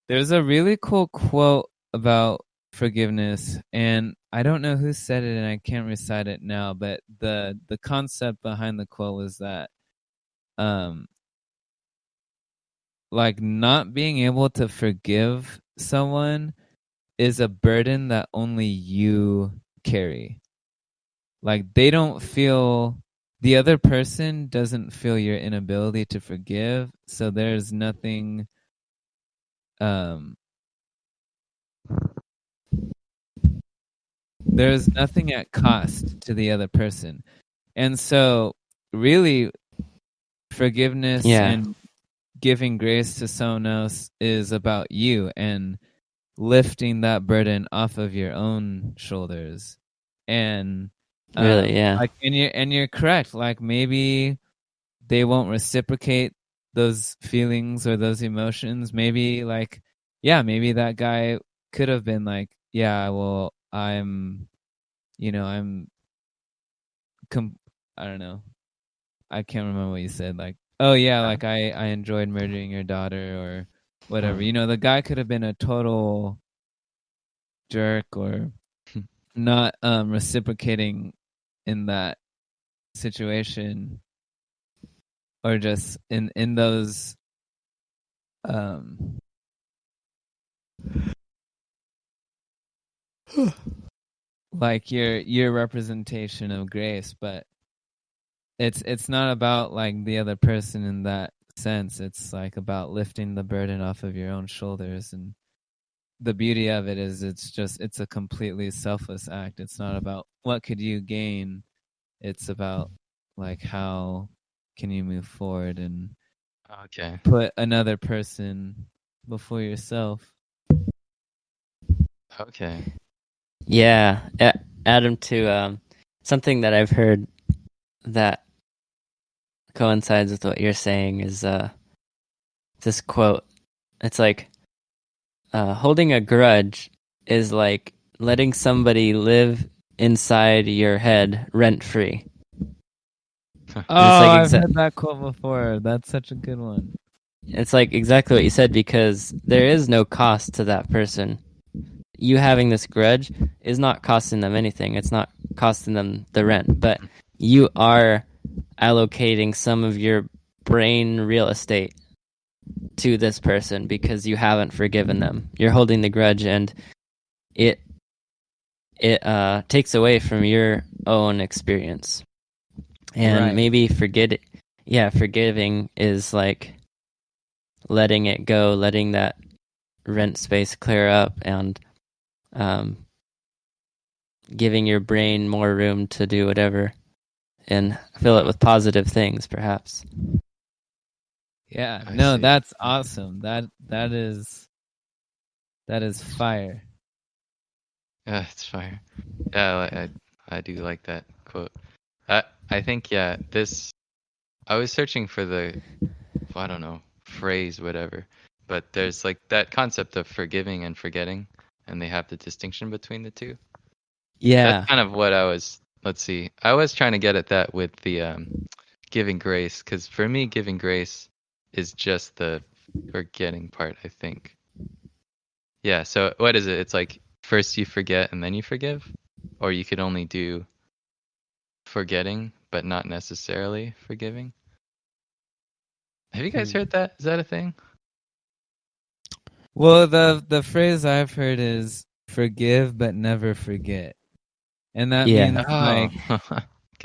S3: There's a really cool quote about forgiveness, and I don't know who said it and I can't recite it now, but the concept behind the quote was that like not being able to forgive someone is a burden that only you carry. Like they don't feel, the other person doesn't feel your inability to forgive, so there's nothing there's nothing at cost to the other person. And so really forgiveness and giving grace to someone else is about you and lifting that burden off of your own shoulders. And
S1: really,
S3: like and you're correct, like maybe they won't reciprocate those feelings or those emotions. Maybe like maybe that guy could have been like, yeah, well, I'm I don't know, I can't remember what you said, like, oh yeah, like I enjoyed murdering your daughter or whatever. The guy could have been a total jerk or not reciprocating in that situation, or just in those like your representation of grace. But it's not about like the other person in that sense. It's like about lifting the burden off of your own shoulders. And the beauty of it is it's a completely selfless act. It's not about what could you gain. It's about like how can you move forward and put another person before yourself.
S2: Okay.
S1: Yeah, Adam, to something that I've heard that coincides with what you're saying is this quote. It's like holding a grudge is like letting somebody live inside your head rent free.
S3: I've heard that quote before. That's such a good one.
S1: It's like exactly what you said, because there is no cost to that person. You having this grudge is not costing them anything. It's not costing them the rent, but you are allocating some of your brain real estate to this person because you haven't forgiven them. You're holding the grudge, and it takes away from your own experience. And maybe forgiving is like letting it go, letting that rent space clear up, and giving your brain more room to do whatever and fill it with positive things, perhaps.
S3: Yeah, no, that's awesome. That is fire.
S2: Yeah, it's fire. Yeah, I do like that quote. I think this. I was searching for the, I don't know, phrase, whatever. But there's like that concept of forgiving and forgetting, and they have the distinction between the two.
S1: Yeah.
S2: That's kind of what I was. Let's see. I was trying to get at that with the giving grace, because for me, giving grace is just the forgetting part, I think. Yeah. So what is it? It's like first you forget and then you forgive, or you could only do forgetting but not necessarily forgiving. Have you guys heard that? Is that a thing?
S3: Well, the phrase I've heard is forgive but never forget. And that means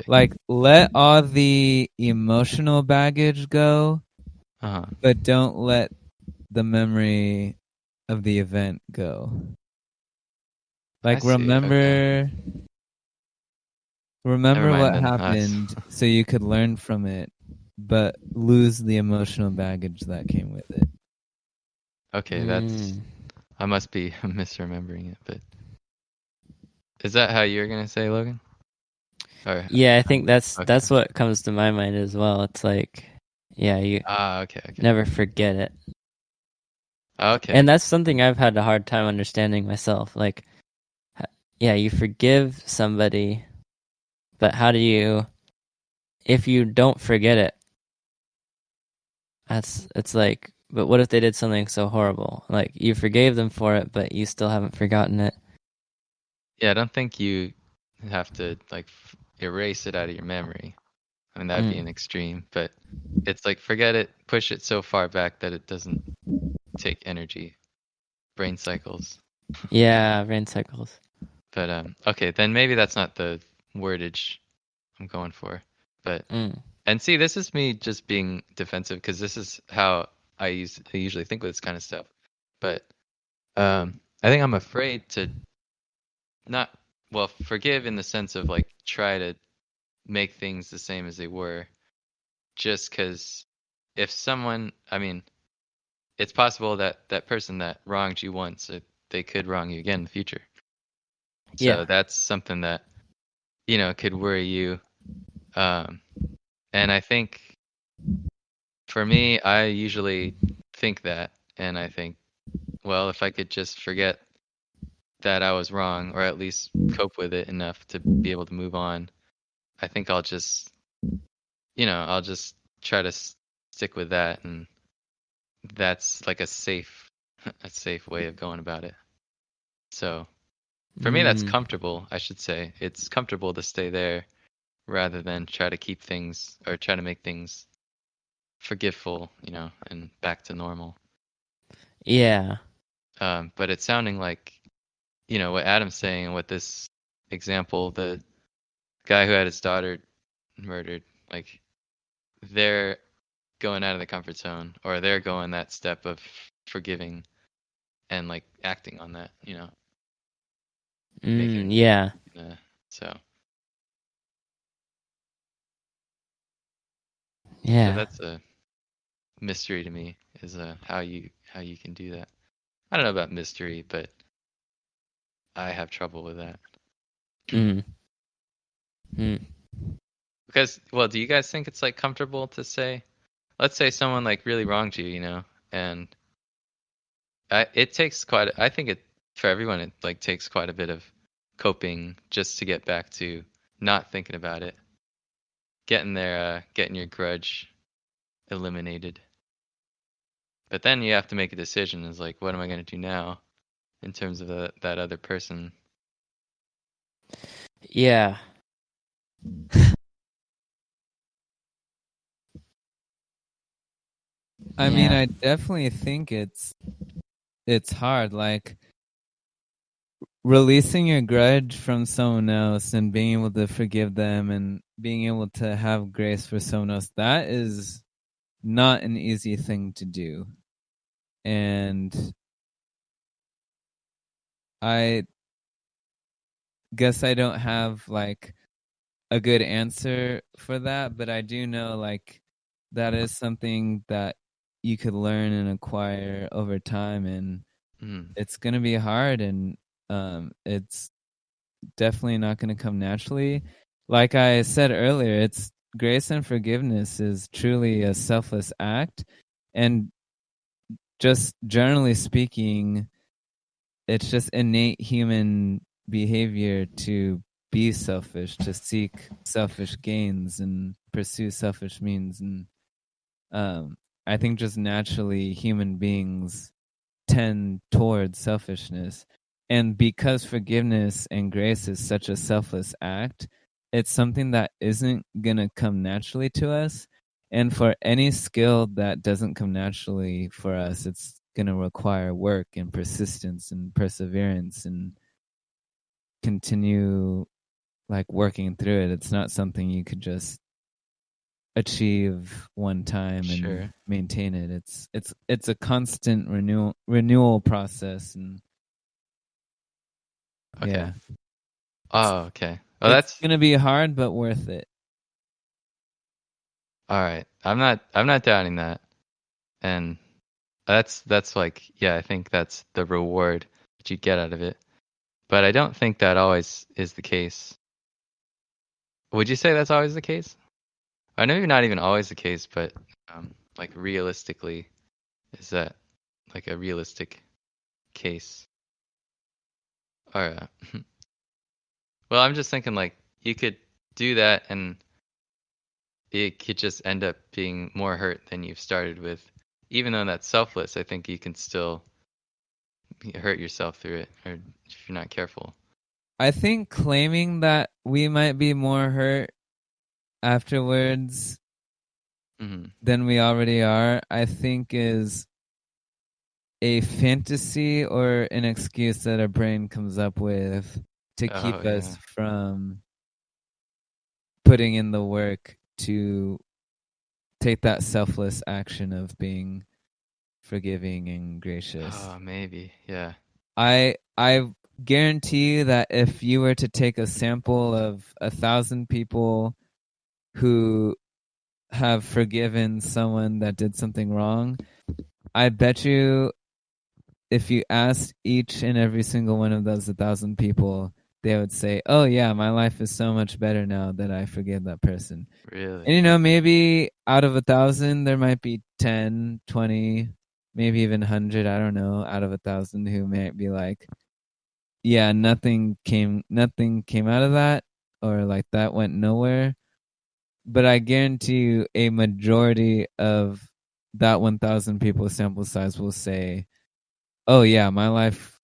S3: like let all the emotional baggage go, but don't let the memory of the event go. Like remember what happened so you could learn from it, but lose the emotional baggage that came with it.
S2: Okay, I must be misremembering it, but is that how you're gonna say, Logan? Or,
S1: yeah, I think that's what comes to my mind as well. It's like, yeah, you never forget it.
S2: Okay.
S1: And that's something I've had a hard time understanding myself. Like, yeah, you forgive somebody, but how do you, if you don't forget it, it's like, but what if they did something so horrible? Like, you forgave them for it, but you still haven't forgotten it.
S2: Yeah, I don't think you have to like erase it out of your memory. I mean, that'd be an extreme, but it's like forget it, push it so far back that it doesn't take energy. Brain cycles.
S1: Yeah, brain cycles.
S2: But okay, then maybe that's not the wordage I'm going for. But and see, this is me just being defensive because this is how I usually think with this kind of stuff. But I think I'm afraid to not forgive in the sense of like try to make things the same as they were, just because if someone, I mean, it's possible that that person that wronged you once, they could wrong you again in the future. So that's something that, could worry you. And I think for me, I usually think that, and I think, well, if I could just forget that I was wrong, or at least cope with it enough to be able to move on, I think I'll just, I'll just try to stick with that, and that's like a safe way of going about it. So for me, that's comfortable, I should say. It's comfortable to stay there rather than try to keep things or try to make things forgiveful, and back to normal.
S1: Yeah.
S2: But it's sounding like, what Adam's saying and what this example, the guy who had his daughter murdered, like they're going out of the comfort zone, or they're going that step of forgiving and like acting on that,
S1: yeah.
S2: So
S1: yeah.
S2: So that's a mystery to me, is how you can do that. I don't know about mystery, but I have trouble with that. Because, well, do you guys think it's like comfortable to say, let's say someone like really wronged you, and it takes I think it, for everyone, it like takes quite a bit of coping just to get back to not thinking about it, getting there, getting your grudge eliminated. But then you have to make a decision, is like, what am I going to do now in terms of that other person?
S1: Yeah.
S3: I mean, I definitely think it's hard. Like releasing your grudge from someone else and being able to forgive them and being able to have grace for someone else, that is not an easy thing to do. And I guess I don't have like a good answer for that, but I do know like that is something that you could learn and acquire over time, and it's going to be hard, and it's definitely not going to come naturally. Like I said earlier, it's grace and forgiveness is truly a selfless act, and just generally speaking, it's just innate human behavior to be selfish, to seek selfish gains and pursue selfish means. And I think just naturally human beings tend towards selfishness. And because forgiveness and grace is such a selfless act, it's something that isn't going to come naturally to us. And for any skill that doesn't come naturally for us, it's going to require work and persistence and perseverance and continue like working through it. It's not something you could just achieve one time and maintain it. It's a constant renewal process. And
S2: okay.
S3: Yeah.
S2: Oh, okay. Well,
S3: that's gonna be hard, but worth it.
S2: All right. I'm not doubting that, and that's like, yeah, I think that's the reward that you get out of it. But I don't think that always is the case. Would you say that's always the case? I know you're not even always the case, but like realistically, is that like a realistic case? Or well, I'm just thinking like you could do that and it could just end up being more hurt than you've started with. Even though that's selfless, I think you can still hurt yourself through it, or if you're not careful.
S3: I think claiming that we might be more hurt afterwards than we already are, I think is a fantasy or an excuse that our brain comes up with to keep us from putting in the work to take that selfless action of being forgiving and gracious.
S2: Oh, maybe, yeah.
S3: I guarantee you that if you were to take a sample of 1,000 people who have forgiven someone that did something wrong, I bet you if you asked each and every single one of those 1,000 people, they would say, oh yeah, my life is so much better now that I forgive that person.
S2: Really?
S3: And maybe out of 1,000 there might be 10, 20, maybe even 100, I don't know, out of 1,000 who might be like, yeah, nothing came out of that, or like that went nowhere. But I guarantee you a majority of that 1,000 people sample size will say, oh yeah, my life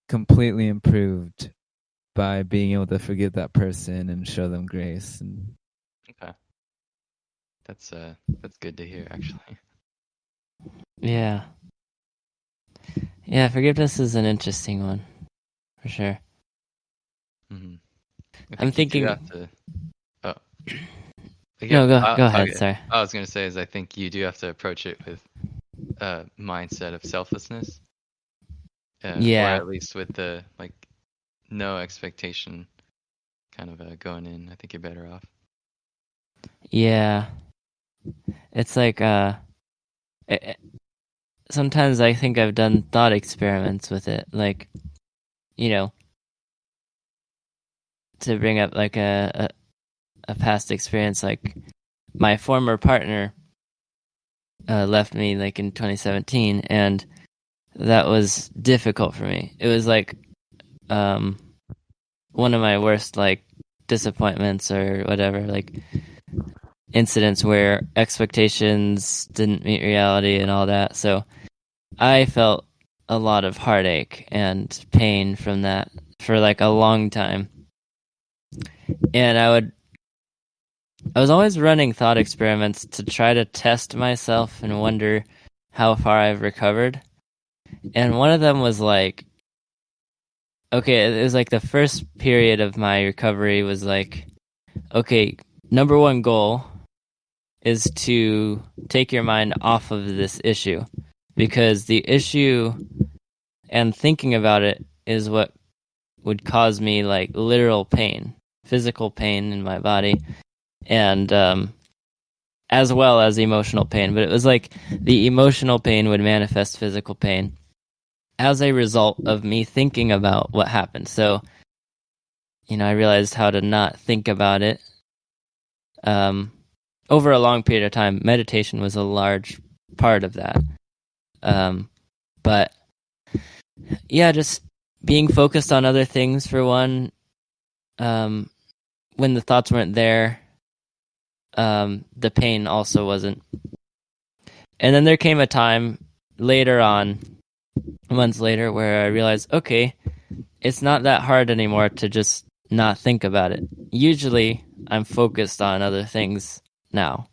S3: completely improved by being able to forgive that person and show them grace. And
S2: okay, that's good to hear, actually.
S1: Yeah, forgiveness is an interesting one, for sure. I'm thinking.
S2: Oh.
S1: No, go ahead. Okay. Sorry.
S2: I was gonna say is I think you do have to approach it with a mindset of selflessness.
S1: Yeah.
S2: Or at least with the like no expectation kind of going in. I think you're better off.
S1: Yeah. It's like sometimes I think I've done thought experiments with it, like, to bring up like a past experience. Like my former partner left me like in 2017, and that was difficult for me. It was like one of my worst like disappointments or whatever, like incidents where expectations didn't meet reality and all that. So I felt a lot of heartache and pain from that for like a long time. And I was always running thought experiments to try to test myself and wonder how far I've recovered. And one of them was like, okay, it was like the first period of my recovery was like, okay, number one goal is to take your mind off of this issue, because the issue and thinking about it is what would cause me like literal pain, physical pain in my body, and as well as emotional pain. But it was like the emotional pain would manifest physical pain as a result of me thinking about what happened. So, I realized how to not think about it. Over a long period of time, meditation was a large part of that. But yeah, just being focused on other things for one, when the thoughts weren't there, the pain also wasn't. And then there came a time later on, months later, where I realized, okay, it's not that hard anymore to just not think about it. Usually I'm focused on other things now.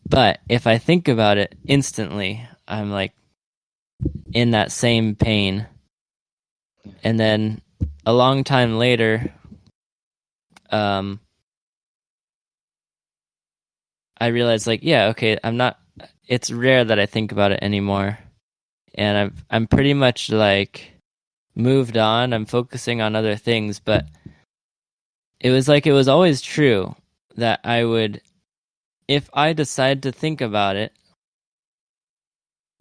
S1: But if I think about it instantly, I'm like in that same pain. And then a long time later, I realized like, yeah, okay, it's rare that I think about it anymore. And I'm pretty much like moved on. I'm focusing on other things, but it was like it was always true that I would, if I decide to think about it,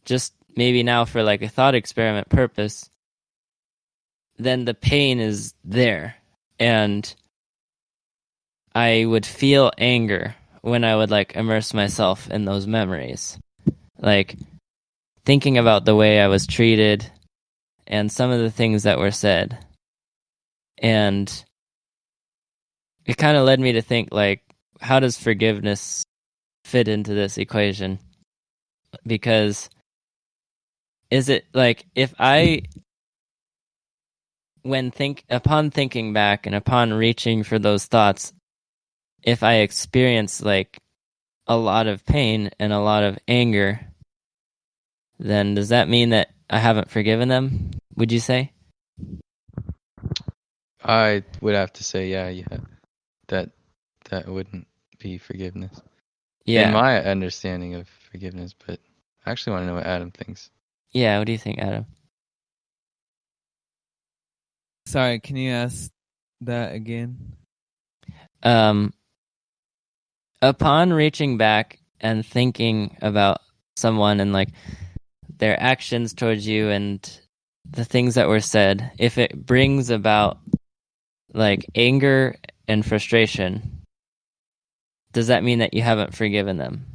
S1: just maybe now for like a thought experiment purpose, then the pain is there. And I would feel anger when I would like immerse myself in those memories. Like thinking about the way I was treated and some of the things that were said. And it kind of led me to think like, how does forgiveness fit into this equation? Because is it like if I upon thinking back and upon reaching for those thoughts, if I experience like a lot of pain and a lot of anger, then does that mean that I haven't forgiven them? Would you say?
S2: I would have to say, yeah, that wouldn't be forgiveness.
S1: Yeah.
S2: In my understanding of forgiveness, but I actually want to know what Adam thinks.
S1: Yeah, what do you think, Adam?
S3: Sorry, can you ask that again?
S1: Upon reaching back and thinking about someone and like their actions towards you and the things that were said, if it brings about like anger and frustration, does that mean that you haven't forgiven them?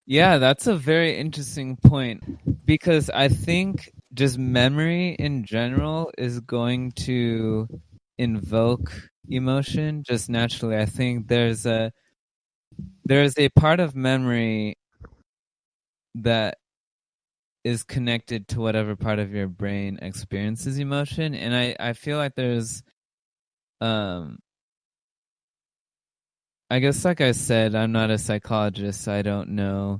S3: Yeah, that's a very interesting point, because I think just memory in general is going to invoke emotion just naturally. I think there's a part of memory that is connected to whatever part of your brain experiences emotion, and I feel like there's I guess, like I said, I'm not a psychologist, so I don't know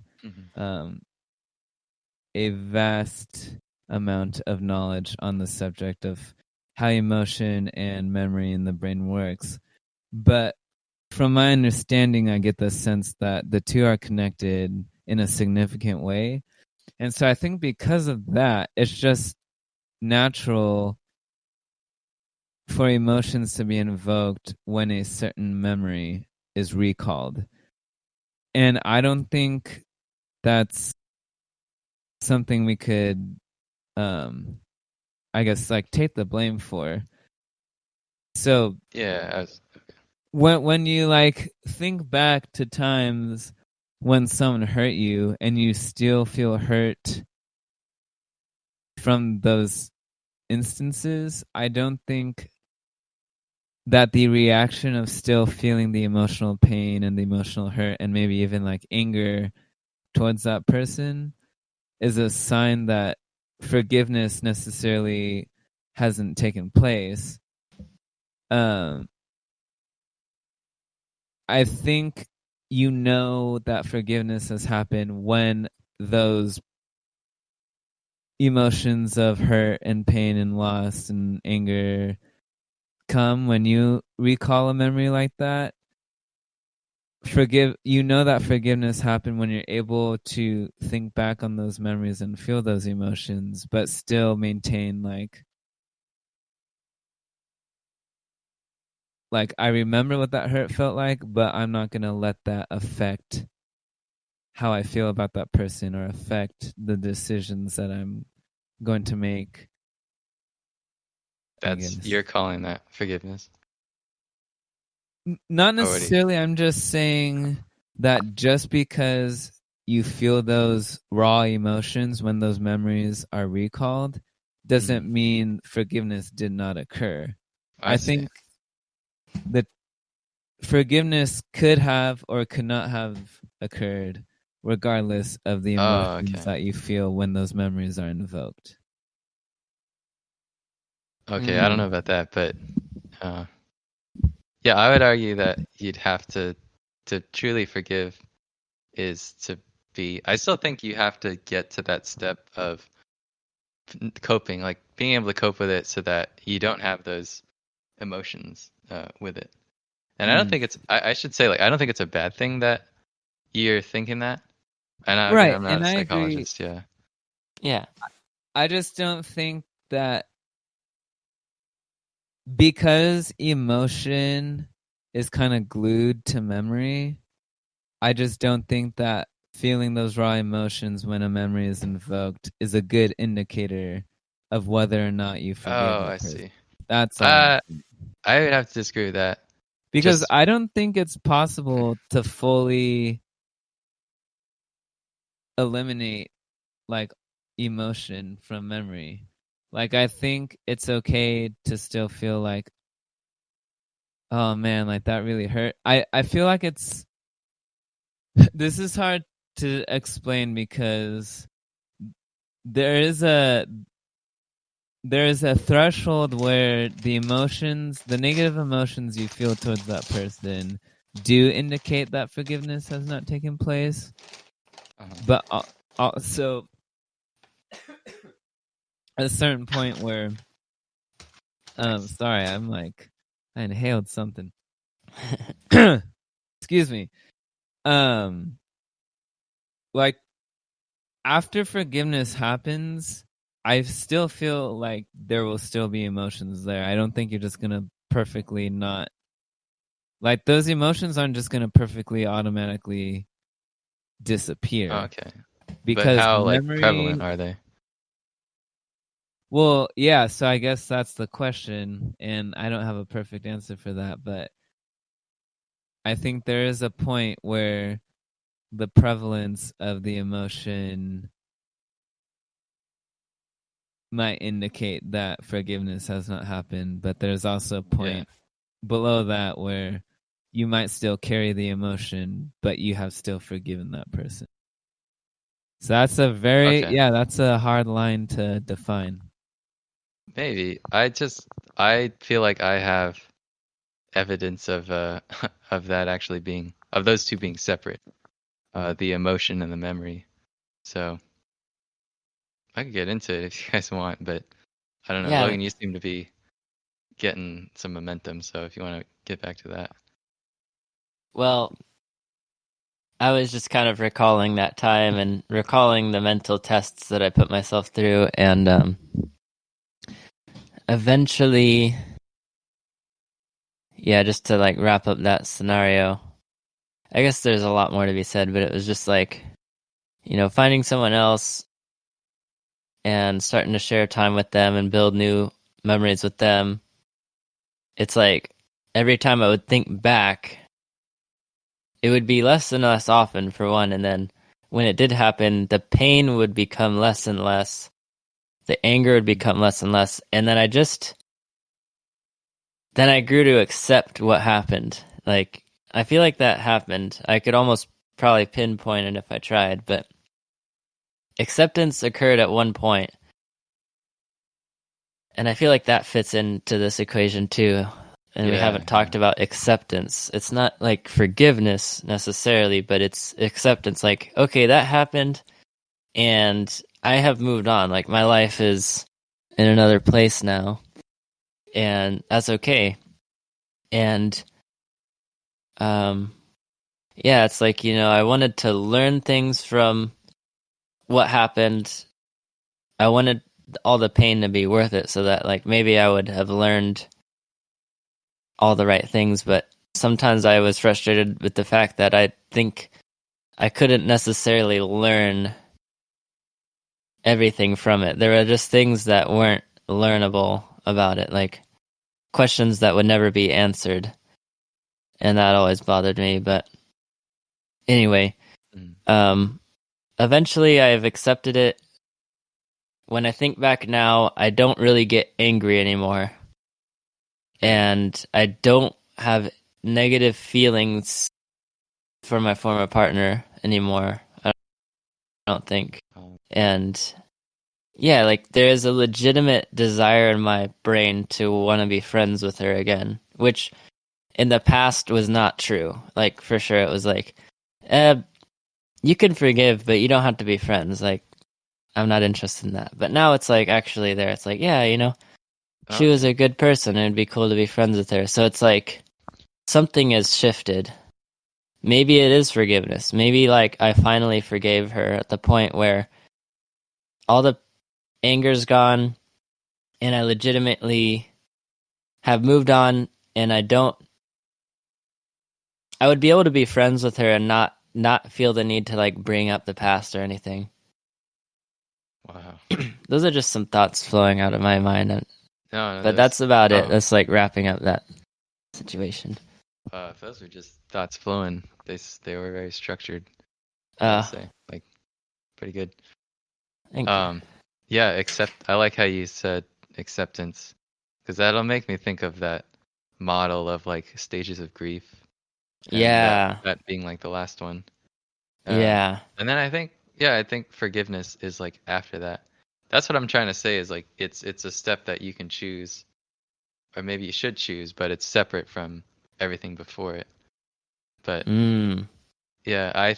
S3: a vast amount of knowledge on the subject of how emotion and memory in the brain works. But from my understanding, I get the sense that the two are connected in a significant way. And so I think because of that, it's just natural for emotions to be invoked when a certain memory is recalled. And I don't think that's something we could, I guess, like take the blame for. So
S2: yeah,
S3: when you like think back to times when someone hurt you and you still feel hurt from those instances, I don't think that the reaction of still feeling the emotional pain and the emotional hurt and maybe even like anger towards that person is a sign that forgiveness necessarily hasn't taken place. I think you know that forgiveness has happened when those emotions of hurt and pain and loss and anger come. When you recall a memory like that, you know that forgiveness happened when you're able to think back on those memories and feel those emotions, but still maintain like I remember what that hurt felt like, but I'm not going to let that affect how I feel about that person or affect the decisions that I'm going to make.
S2: You're calling that forgiveness?
S3: Not necessarily. I'm just saying that just because you feel those raw emotions when those memories are recalled doesn't mean forgiveness did not occur. I think that forgiveness could have or could not have occurred regardless of the emotions that you feel when those memories are invoked.
S2: Okay, I don't know about that, but yeah, I would argue that you'd have to truly forgive is to be. I still think you have to get to that step of coping, like being able to cope with it, so that you don't have those emotions with it. And I don't think it's. I should say, like, I don't think it's a bad thing that you're thinking that. And again, I'm not a psychologist.
S3: Agree.
S1: Yeah.
S3: I just don't think that because emotion is kind of glued to memory, I just don't think that feeling those raw emotions when a memory is invoked is a good indicator of whether or not you forgive that person.
S2: See.
S3: That's all.
S2: I would have to disagree with that.
S3: Because I don't think it's possible to fully eliminate like emotion from memory. Like, I think it's okay to still feel like, oh man, like that really hurt. I feel like it's this is hard to explain because there is a threshold where the negative emotions you feel towards that person do indicate that forgiveness has not taken place. But also at a certain point where sorry, I inhaled something. Excuse me. Like, after forgiveness happens, I still feel like there will still be emotions there. I don't think you're just gonna perfectly not, like, those emotions aren't just gonna perfectly automatically disappear.
S2: Okay.
S3: Because
S2: but how prevalent are they?
S3: Well, yeah, so I guess that's the question, and I don't have a perfect answer for that, but I think there is a point where the prevalence of the emotion might indicate that forgiveness has not happened, but there's also a point below that where you might still carry the emotion, but you have still forgiven that person. So that's that's a hard line to define.
S2: Maybe. I feel like I have evidence of of that actually being, of those two being separate, the emotion and the memory. So I could get into it if you guys want, but I don't know.
S1: Yeah.
S2: Logan, you seem to be getting some momentum, so if you want to get back to that.
S1: Well, I was just kind of recalling that time and recalling the mental tests that I put myself through, and eventually, yeah, just to like wrap up that scenario, I guess there's a lot more to be said, but it was just like, finding someone else and starting to share time with them and build new memories with them. It's like every time I would think back, it would be less and less often, for one, and then when it did happen, the pain would become less and less. The anger would become less and less, and then I grew to accept what happened. Like, I feel like that happened. I could almost probably pinpoint it if I tried, but acceptance occurred at one point. And I feel like that fits into this equation too. And we haven't talked about acceptance. It's not like forgiveness necessarily, but it's acceptance. Like, okay, that happened, and I have moved on. Like, my life is in another place now, and that's okay. And yeah, it's like, I wanted to learn things from what happened. I wanted all the pain to be worth it, so that like maybe I would have learned all the right things, but sometimes I was frustrated with the fact that I think I couldn't necessarily learn everything from it. There were just things that weren't learnable about it, like questions that would never be answered. And that always bothered me, but anyway, eventually I've accepted it when I think back now, I don't really get angry anymore. And I don't have negative feelings for my former partner anymore. I don't think. And yeah, like there is a legitimate desire in my brain to want to be friends with her again, which in the past was not true. Like for sure it was like, you can forgive, but you don't have to be friends. Like I'm not interested in that. But now it's like actually there. It's like, yeah, she was a good person and it'd be cool to be friends with her. So it's like something has shifted. Maybe it is forgiveness. Maybe like I finally forgave her at the point where all the anger's gone and I legitimately have moved on, and I would be able to be friends with her and not feel the need to like bring up the past or anything.
S2: Wow.
S1: Those are just some thoughts flowing out of my mind.
S2: No,
S1: but that's about it. That's like wrapping up that situation.
S2: If those were just thoughts flowing, they were very structured. Say like pretty good.
S1: Thank you.
S2: Yeah, I like how you said acceptance, because that'll make me think of that model of like stages of grief.
S1: Yeah.
S2: That being like the last one.
S1: Yeah.
S2: And then I think forgiveness is like after that. That's what I'm trying to say is like it's a step that you can choose, or maybe you should choose, but it's separate from everything before it. But yeah,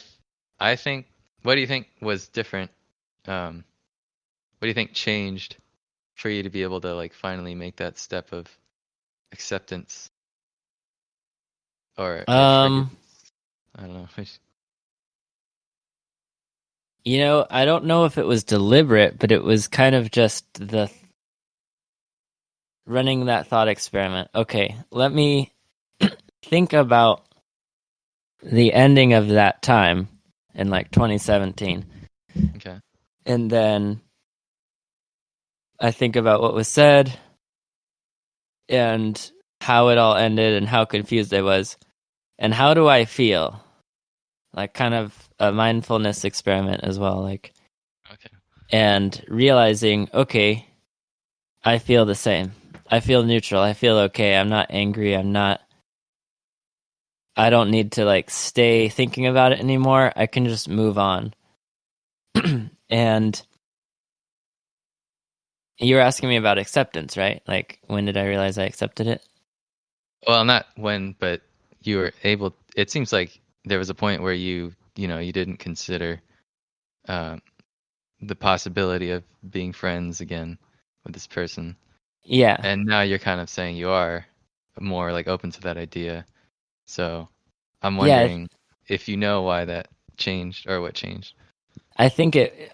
S2: I think, what do you think was different? What do you think changed for you to be able to like finally make that step of acceptance or forgiveness? I don't know.
S1: I don't know if it was deliberate, but it was kind of just the running that thought experiment. Okay, let me think about the ending of that time in like 2017.
S2: Okay.
S1: And then I think about what was said and how it all ended and how confused I was. And how do I feel? Like kind of a mindfulness experiment as well. Like,
S2: okay.
S1: And realizing, okay, I feel the same. I feel neutral. I feel okay. I'm not angry. I don't need to like stay thinking about it anymore. I can just move on. And you were asking me about acceptance, right? Like, when did I realize I accepted it?
S2: Well, not when, but you were able. It seems like there was a point where you didn't consider the possibility of being friends again with this person.
S1: Yeah.
S2: And now you're kind of saying you are more like open to that idea. So I'm wondering if you know why that changed or what changed.
S1: I think it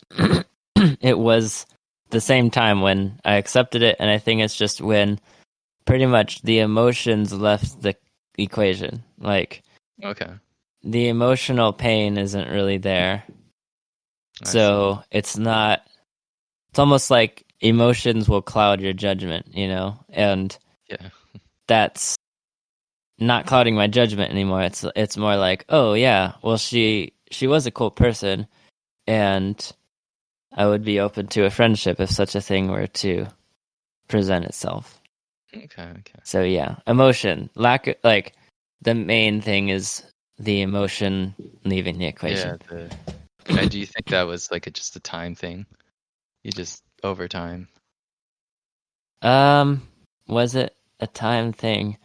S1: it was the same time when I accepted it, and I think it's just when pretty much the emotions left the equation. Like,
S2: okay,
S1: the emotional pain isn't really there. So it's not, it's almost like emotions will cloud your judgment, and that's not clouding my judgment anymore. It's more like, oh yeah, well she was a cool person, and I would be open to a friendship if such a thing were to present itself.
S2: Okay.
S1: So yeah, emotion, the main thing is the emotion leaving the equation.
S2: Yeah. Do you think that was like just a time thing? You just over time?
S1: Was it a time thing?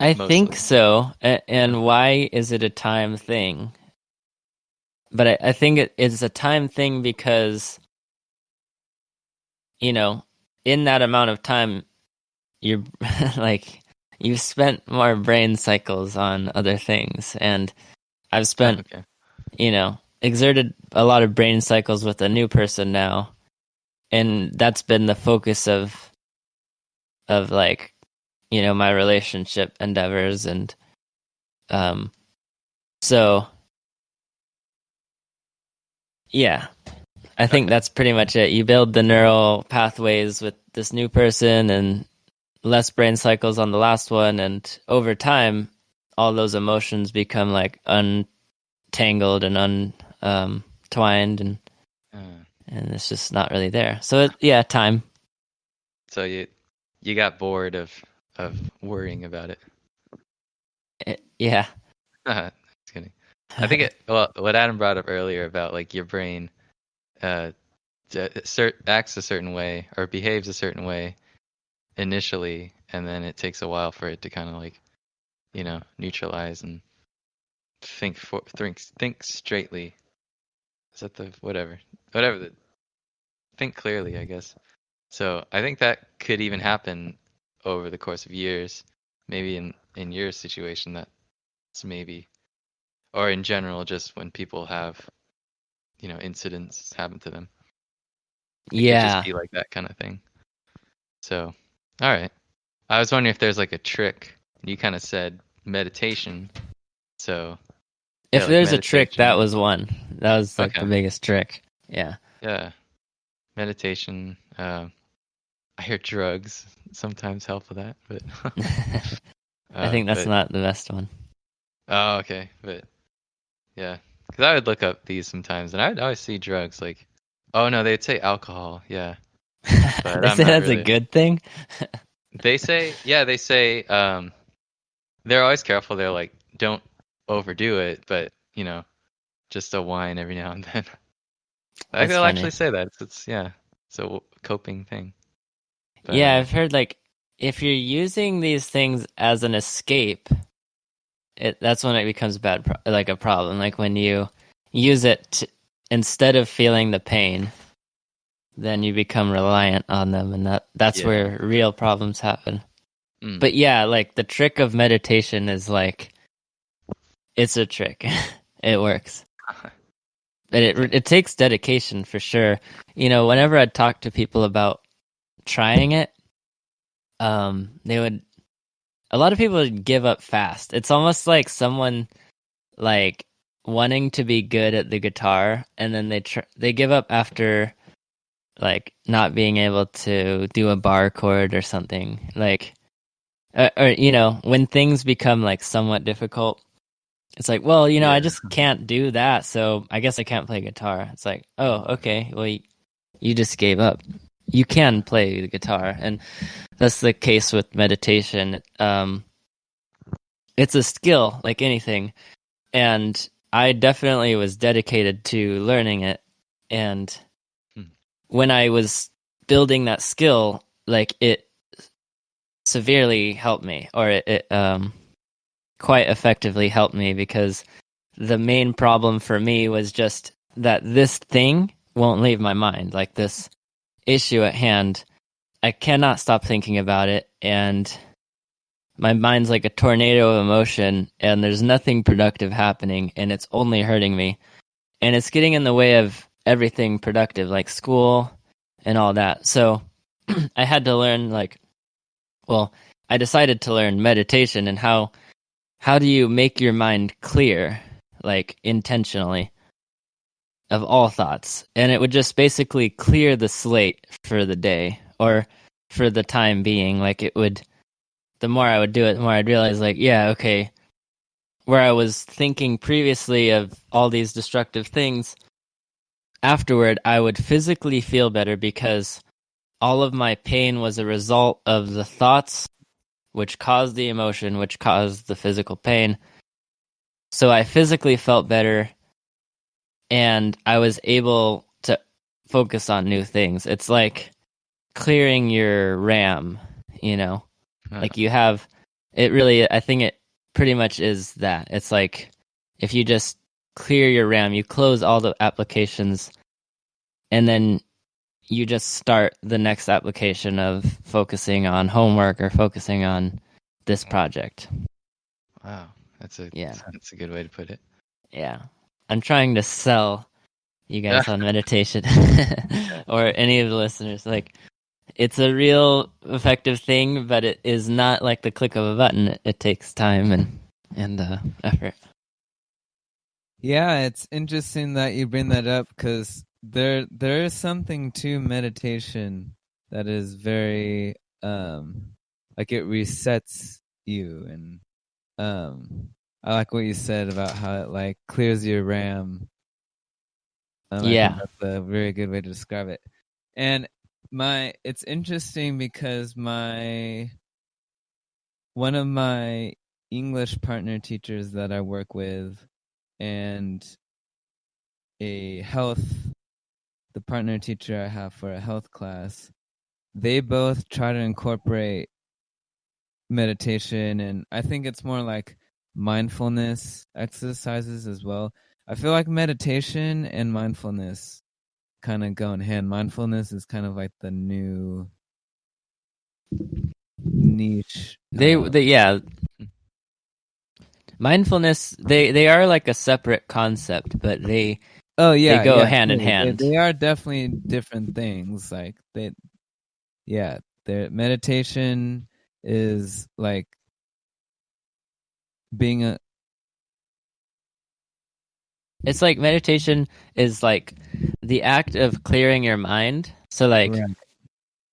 S1: I think so. And why is it a time thing? But I think it's a time thing because, in that amount of time, you're like, you've spent more brain cycles on other things. And I've spent, exerted a lot of brain cycles with a new person now. And that's been the focus of like, my relationship endeavors. And so yeah, I think that's pretty much it. You build the neural pathways with this new person and less brain cycles on the last one, and over time all those emotions become like untangled and untwined, and and it's just not really there. So time.
S2: So you got bored of worrying about it.
S1: Yeah.
S2: Just kidding. I think what Adam brought up earlier about like your brain acts a certain way or behaves a certain way initially, and then it takes a while for it to kind of like, neutralize and think straightly. Is that the whatever the think clearly, I guess. So I think that could even happen over the course of years. Maybe in your situation, that's maybe, or in general, just when people have, incidents happen to them. It could just be like that kind of thing. So, all right. I was wondering if there's like a trick. You kind of said meditation. So,
S1: if there's a trick, that was one. That was like the biggest trick. Yeah.
S2: Yeah. Meditation. I hear drugs sometimes help with that, but
S1: I think that's not the best one.
S2: Oh, okay. But yeah, because I would look up these sometimes, and I would always see drugs like, oh no, they'd say alcohol. Yeah.
S1: But they say that's a good thing.
S2: They say, they're always careful. They're like, don't overdo it, but just a wine every now and then. They'll actually say that. It's a coping thing.
S1: But, yeah, I've heard like if you're using these things as an escape, that's when it becomes like a problem. Like when you use it instead of feeling the pain, then you become reliant on them, and that's where real problems happen. But yeah, like the trick of meditation is like, it's a trick. It works. But it takes dedication for sure. Whenever I talk to people about trying it, a lot of people would give up fast. It's almost like someone like wanting to be good at the guitar, and then they give up after like not being able to do a bar chord or something. Like, or when things become like somewhat difficult, it's like, well, I just can't do that, so I guess I can't play guitar. It's like, oh, okay, well, you just gave up. You can play the guitar, and that's the case with meditation. It's a skill like anything, and I definitely was dedicated to learning it. And when I was building that skill, like it severely helped me, or it quite effectively helped me, because the main problem for me was just that this thing won't leave my mind. Like this issue at hand, I cannot stop thinking about it, and my mind's like a tornado of emotion, and there's nothing productive happening, and it's only hurting me. And it's getting in the way of everything productive, like school and all that. So I had to learn, I decided to learn meditation and how do you make your mind clear, like intentionally, of all thoughts. And it would just basically clear the slate for the day, or for the time being. Like it would, the more I would do it, the more I'd realize, like, yeah, okay, where I was thinking previously of all these destructive things, afterward I would physically feel better, because all of my pain was a result of the thoughts which caused the emotion, which caused the physical pain. So I physically felt better, and I was able to focus on new things. It's like clearing your RAM, like you have it. Really, I think it pretty much is that. It's like if you just clear your RAM, you close all the applications, and then you just start the next application of focusing on homework or focusing on this project.
S2: Wow, that's a good way to put it.
S1: Yeah, I'm trying to sell you guys on meditation, or any of the listeners. Like, it's a real effective thing, but it is not like the click of a button. It takes time and effort.
S3: Yeah, it's interesting that you bring that up, because there is something to meditation that is very like it resets you, and I like what you said about how it like clears your RAM. I think that's a very good way to describe it. And it's interesting because one of my English partner teachers that I work with and the partner teacher I have for a health class, they both try to incorporate meditation, and I think it's more like mindfulness exercises as well. I feel like meditation and mindfulness kind of go in hand. Mindfulness is kind of like the new niche.
S1: Mindfulness, they are like a separate concept, but they go hand in hand.
S3: They are definitely different things. Like their meditation is like being
S1: it's like meditation is like the act of clearing your mind. So like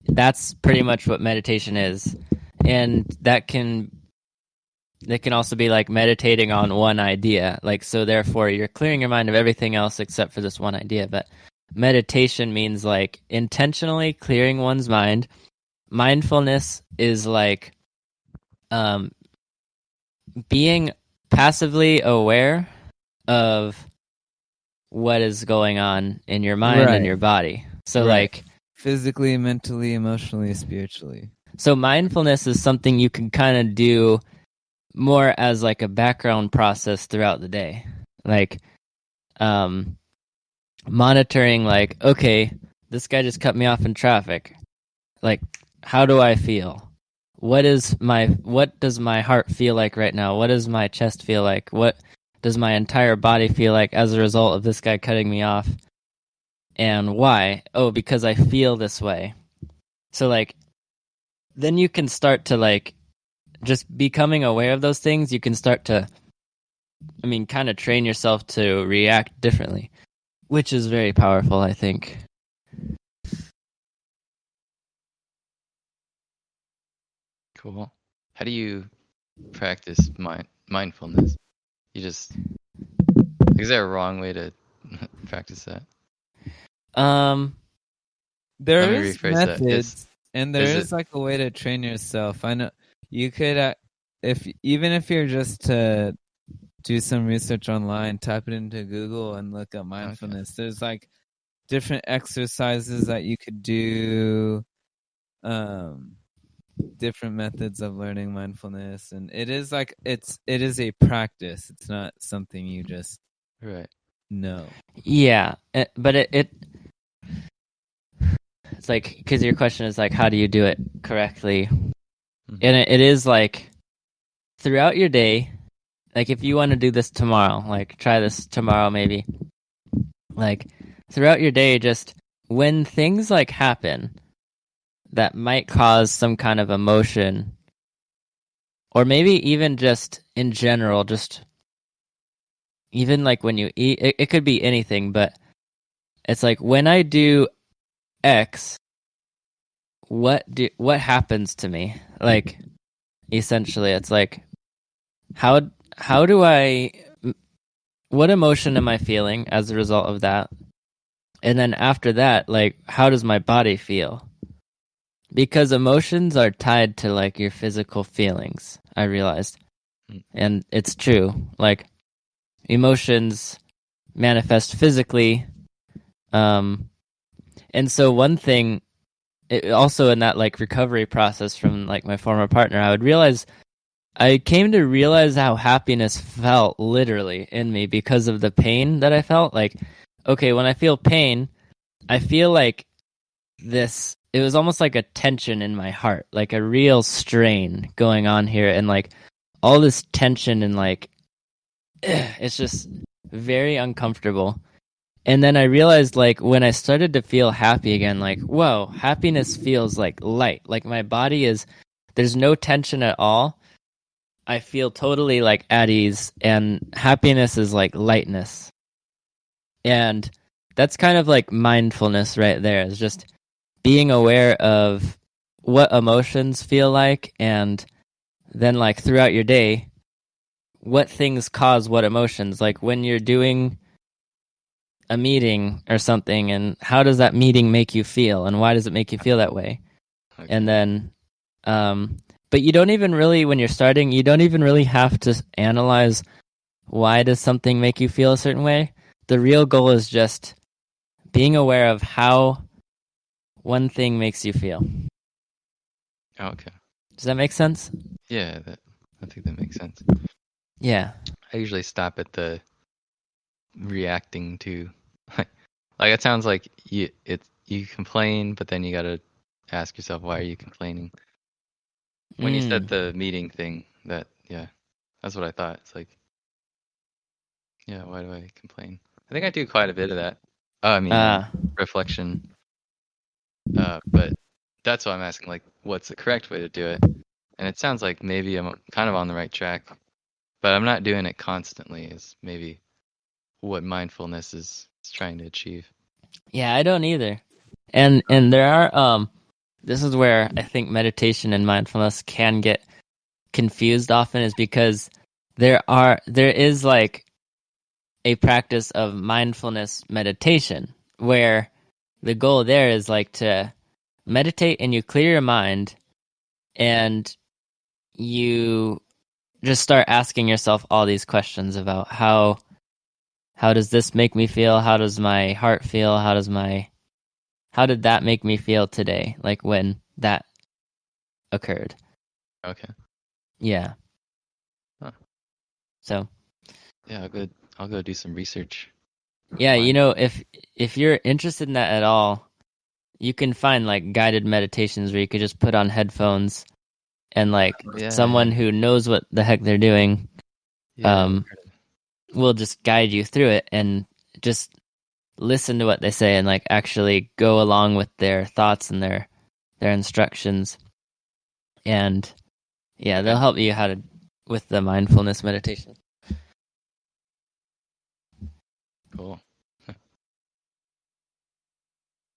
S1: that's pretty much what meditation is. And that can also be like meditating on one idea. Like, so therefore you're clearing your mind of everything else except for this one idea. But meditation means like intentionally clearing one's mind. Mindfulness is like being passively aware of what is going on in your mind and your body. So like
S3: physically, mentally, emotionally, spiritually.
S1: So mindfulness is something you can kind of do more as like a background process throughout the day. Like monitoring like, okay, this guy just cut me off in traffic. Like, how do I feel? What does my heart feel like right now? What does my chest feel like? What does my entire body feel like as a result of this guy cutting me off? And why? Oh, because I feel this way. So like, then you can start to like, just becoming aware of those things, you can start to, kind of train yourself to react differently, which is very powerful, I think.
S2: Cool. How do you practice mindfulness? Is there a wrong way to practice that?
S3: There is methods, and there is like a way to train yourself. I know you could, even if you're just to do some research online, type it into Google and look up mindfulness. Okay. There's like different exercises that you could do, different methods of learning mindfulness, and it is a practice. It's not something you just know.
S1: Yeah, but it's like, because your question is like, how do you do it correctly? Mm-hmm. And it is like throughout your day. Like, if you want to do this tomorrow, like, try this tomorrow maybe. Like, throughout your day, just when things, like, happen that might cause some kind of emotion, or maybe even just in general, just even, like, when you eat, it could be anything, but it's like, when I do X, what happens to me? Like, essentially, it's like, what emotion am I feeling as a result of that? And then after that, like, how does my body feel? Because emotions are tied to like your physical feelings, I realized. And it's true. Like, emotions manifest physically. And so one thing, also in that like recovery process from like my former partner, I came to realize how happiness felt literally in me because of the pain that I felt. Like, okay, when I feel pain, I feel like this, it was almost like a tension in my heart, like a real strain going on here. And like all this tension and like, it's just very uncomfortable. And then I realized like when I started to feel happy again, like, whoa, happiness feels like light. Like my body there's no tension at all. I feel totally like at ease, and happiness is like lightness. And that's kind of like mindfulness right there. It's just being aware of what emotions feel like, and then like throughout your day, what things cause what emotions. Like when you're doing a meeting or something, and how does that meeting make you feel, and why does it make you feel that way? Okay. And then, but you don't even really, when you're starting, you don't even really have to analyze why does something make you feel a certain way. The real goal is just being aware of how one thing makes you feel.
S2: Okay.
S1: Does that make sense?
S2: Yeah, I think that makes sense.
S1: Yeah.
S2: I usually stop at the reacting to, like it sounds like you complain, but then you gotta ask yourself, why are you complaining? When you said the meeting thing, that's what I thought. It's like, yeah, why do I complain? I think I do quite a bit of that. Reflection. But that's why I'm asking, like, what's the correct way to do it? And it sounds like maybe I'm kind of on the right track, but I'm not doing it constantly, is maybe what mindfulness is trying to achieve.
S1: Yeah, I don't either. And there are this is where I think meditation and mindfulness can get confused often, is because there is like a practice of mindfulness meditation where the goal there is like to meditate and you clear your mind and you just start asking yourself all these questions about how does this make me feel? How does my heart feel? How did that make me feel today? Like when that occurred.
S2: Okay.
S1: Yeah.
S2: Huh.
S1: So.
S2: Yeah, I'll go do some research.
S1: Yeah, if you're interested in that at all, you can find like guided meditations where you could just put on headphones and like someone who knows what the heck they're doing will just guide you through it and just listen to what they say and like actually go along with their thoughts and their instructions. And yeah, they'll help you with the mindfulness meditation.
S2: Cool.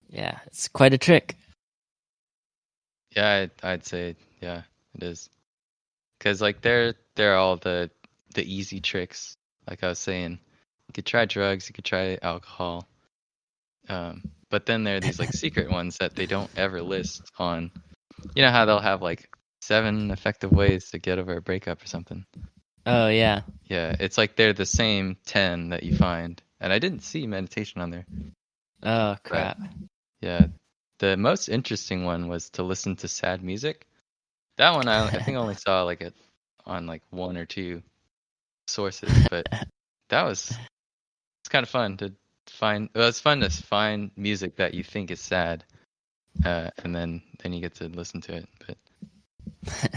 S1: Yeah, it's quite a trick.
S2: Yeah, I'd say, yeah, it is. Because like they're all the easy tricks. Like I was saying, you could try drugs, you could try alcohol, but then there are these like secret ones that they don't ever list on. You know how they'll have like 7 effective ways to get over a breakup or something.
S1: Oh yeah.
S2: Yeah, it's like they're the same 10 that you find, and I didn't see meditation on there.
S1: Oh crap.
S2: But, yeah, the most interesting one was to listen to sad music. That one I think I only saw like it on like 1 or 2 sources, but it's kind of fun to find. Well, it's fun to find music that you think is sad, and then you get to listen to it. But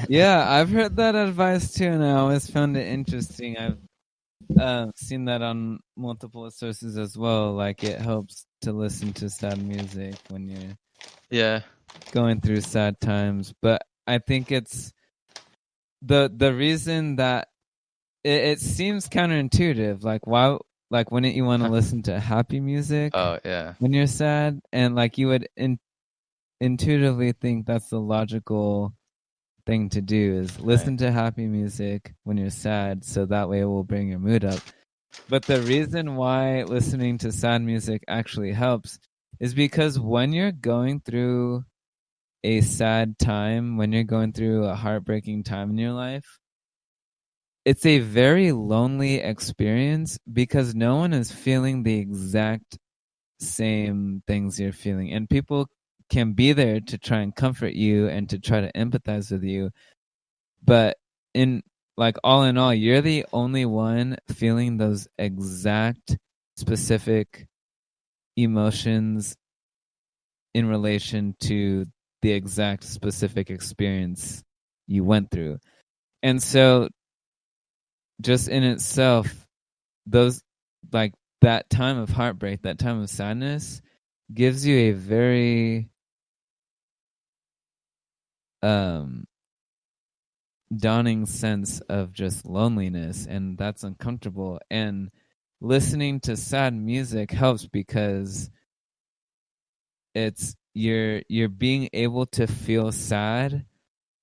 S3: yeah, I've heard that advice too, and I always found it interesting. I've seen that on multiple sources as well. Like it helps to listen to sad music when you're going through sad times. But I think it's the reason that it seems counterintuitive. Like why? Like wouldn't you want to listen to happy music?
S2: Oh yeah.
S3: When you're sad, and like you would intuitively think that's the logical thing to do is listen to happy music when you're sad, so that way it will bring your mood up. But the reason why listening to sad music actually helps is because when you're going through a sad time, when you're going through a heartbreaking time in your life, it's a very lonely experience because no one is feeling the exact same things you're feeling. And people can be there to try and comfort you and to try to empathize with you. But in all in all, you're the only one feeling those exact specific emotions in relation to the exact specific experience you went through. And so just in itself, those like that time of heartbreak, that time of sadness gives you a very dawning sense of just loneliness, and that's uncomfortable. And listening to sad music helps because it's you're being able to feel sad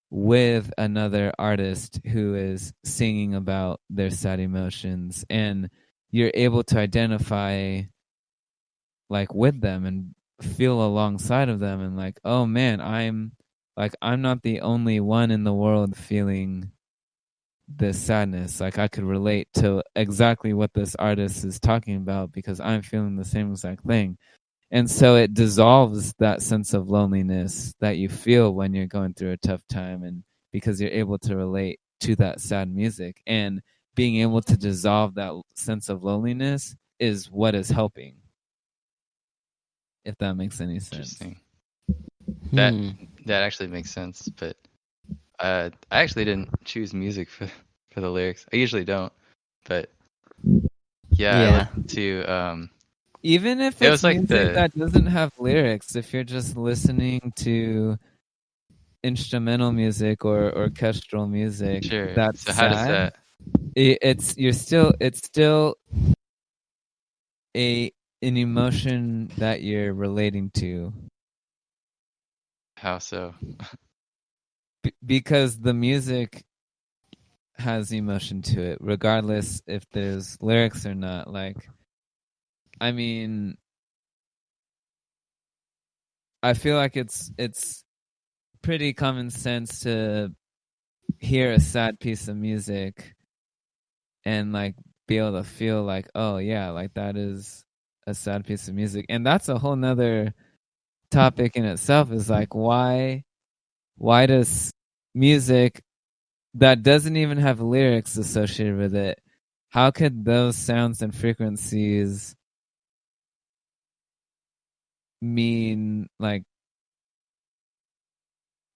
S3: with another artist who is singing about their sad emotions, and you're able to identify like with them and feel alongside of them, and like, oh man, I'm not the only one in the world feeling this sadness. Like I could relate to exactly what this artist is talking about because I'm feeling the same exact thing. And so it dissolves that sense of loneliness that you feel when you're going through a tough time, and because you're able to relate to that sad music, and being able to dissolve that sense of loneliness is what is helping, if that makes any sense.
S2: Interesting. That actually makes sense, but I actually didn't choose music for the lyrics. I usually don't, but I listened to
S3: even if
S2: it
S3: it's
S2: was
S3: music
S2: like
S3: that doesn't have lyrics, if you're just listening to instrumental music or orchestral music,
S2: sure.
S3: that's
S2: so how
S3: sad.
S2: does that?
S3: It's still an emotion that you're relating to.
S2: How so?
S3: Because the music has emotion to it, regardless if there's lyrics or not. Like, I mean, I feel like it's pretty common sense to hear a sad piece of music and like be able to feel like, oh yeah, like that is a sad piece of music. And that's a whole nother topic in itself, is like, why does music that doesn't even have lyrics associated with it, how could those sounds and frequencies mean like,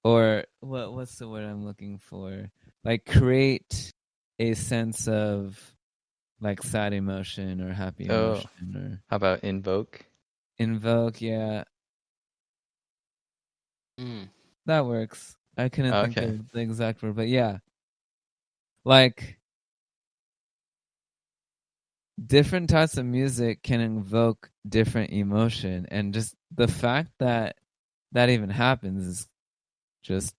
S3: or what's the word I'm looking for? Like create a sense of like sad emotion or happy emotion, or
S2: how about invoke?
S3: Invoke, yeah. That works. I couldn't think of the exact word, but yeah. Like different types of music can invoke different emotion, and just the fact that that even happens is just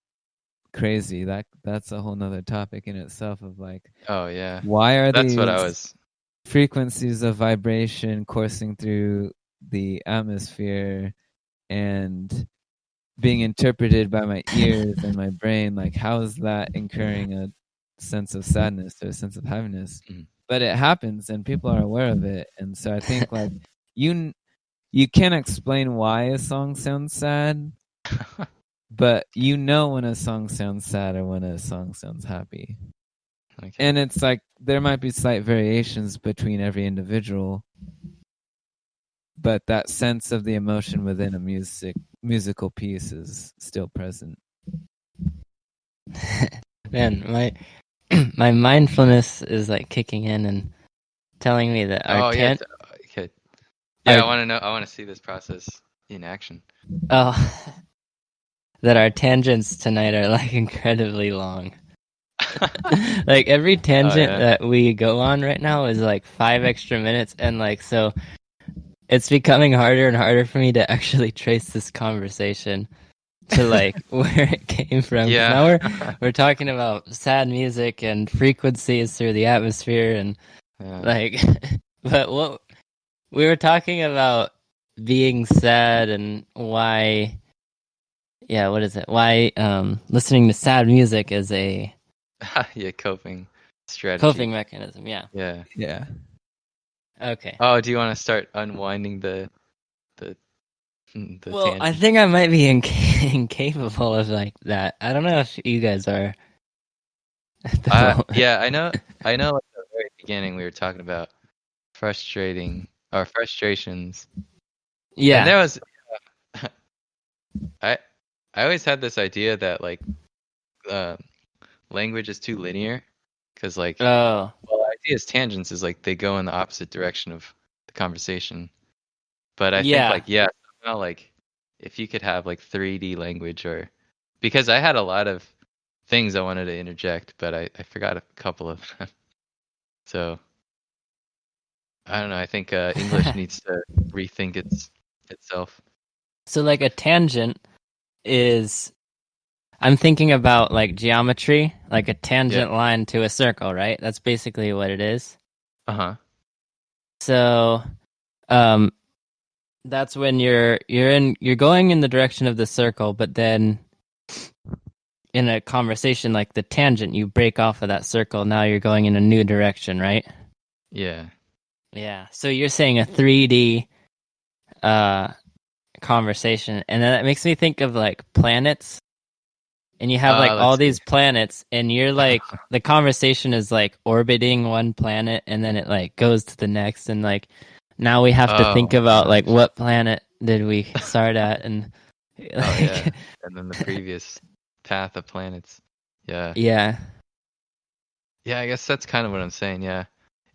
S3: crazy. That's a whole nother topic in itself, of like,
S2: why are
S3: these
S2: what I was
S3: frequencies of vibration coursing through the atmosphere and being interpreted by my ears and my brain? Like, how is that incurring a sense of sadness or a sense of happiness? But it happens and people are aware of it. And so I think like you can't explain why a song sounds sad, but you know when a song sounds sad or when a song sounds happy. Okay. And it's like there might be slight variations between every individual, but that sense of the emotion within a musical piece is still present.
S1: Man, my mindfulness is like kicking in and telling me that our
S2: I want to know. I want to see this process in action.
S1: Oh, that our tangents tonight are like incredibly long. Like every tangent that we go on right now is like 5 extra minutes, and like so it's becoming harder and harder for me to actually trace this conversation to like where it came from.
S2: Yeah.
S1: Now we're talking about sad music and frequencies through the atmosphere and like but what we were talking about being sad and why what is it? Why listening to sad music is a
S2: coping strategy.
S1: Coping mechanism, yeah.
S3: Yeah.
S1: Okay.
S2: Oh, do you want to start unwinding the
S1: well,
S2: tangent?
S1: I think I might be incapable of like that. I don't know if you guys are.
S2: I know. Like at the very beginning, we were talking about frustrations. Yeah. And there was. I always had this idea that like, language is too linear, because like, ideas tangents is like they go in the opposite direction of the conversation. But I think like somehow like if you could have like 3D language, or because I had a lot of things I wanted to interject, but I forgot a couple of them. So I don't know. I think English needs to rethink itself.
S1: So like a tangent is, I'm thinking about like geometry, like a tangent line to a circle, right? That's basically what it is.
S2: Uh-huh.
S1: So That's when you're going in the direction of the circle, but then in a conversation like the tangent, you break off of that circle. Now you're going in a new direction, right?
S2: Yeah.
S1: Yeah. So you're saying a 3D conversation, and then that makes me think of like planets. And you have like all
S2: Let's see.
S1: these planets, and you're like the conversation is like orbiting one planet, and then it like goes to the next, and like now we have to think about like what planet did we start at, and like,
S2: yeah, and then the previous path of planets. Yeah.
S1: Yeah.
S2: Yeah, I guess that's kind of what I'm saying. Yeah,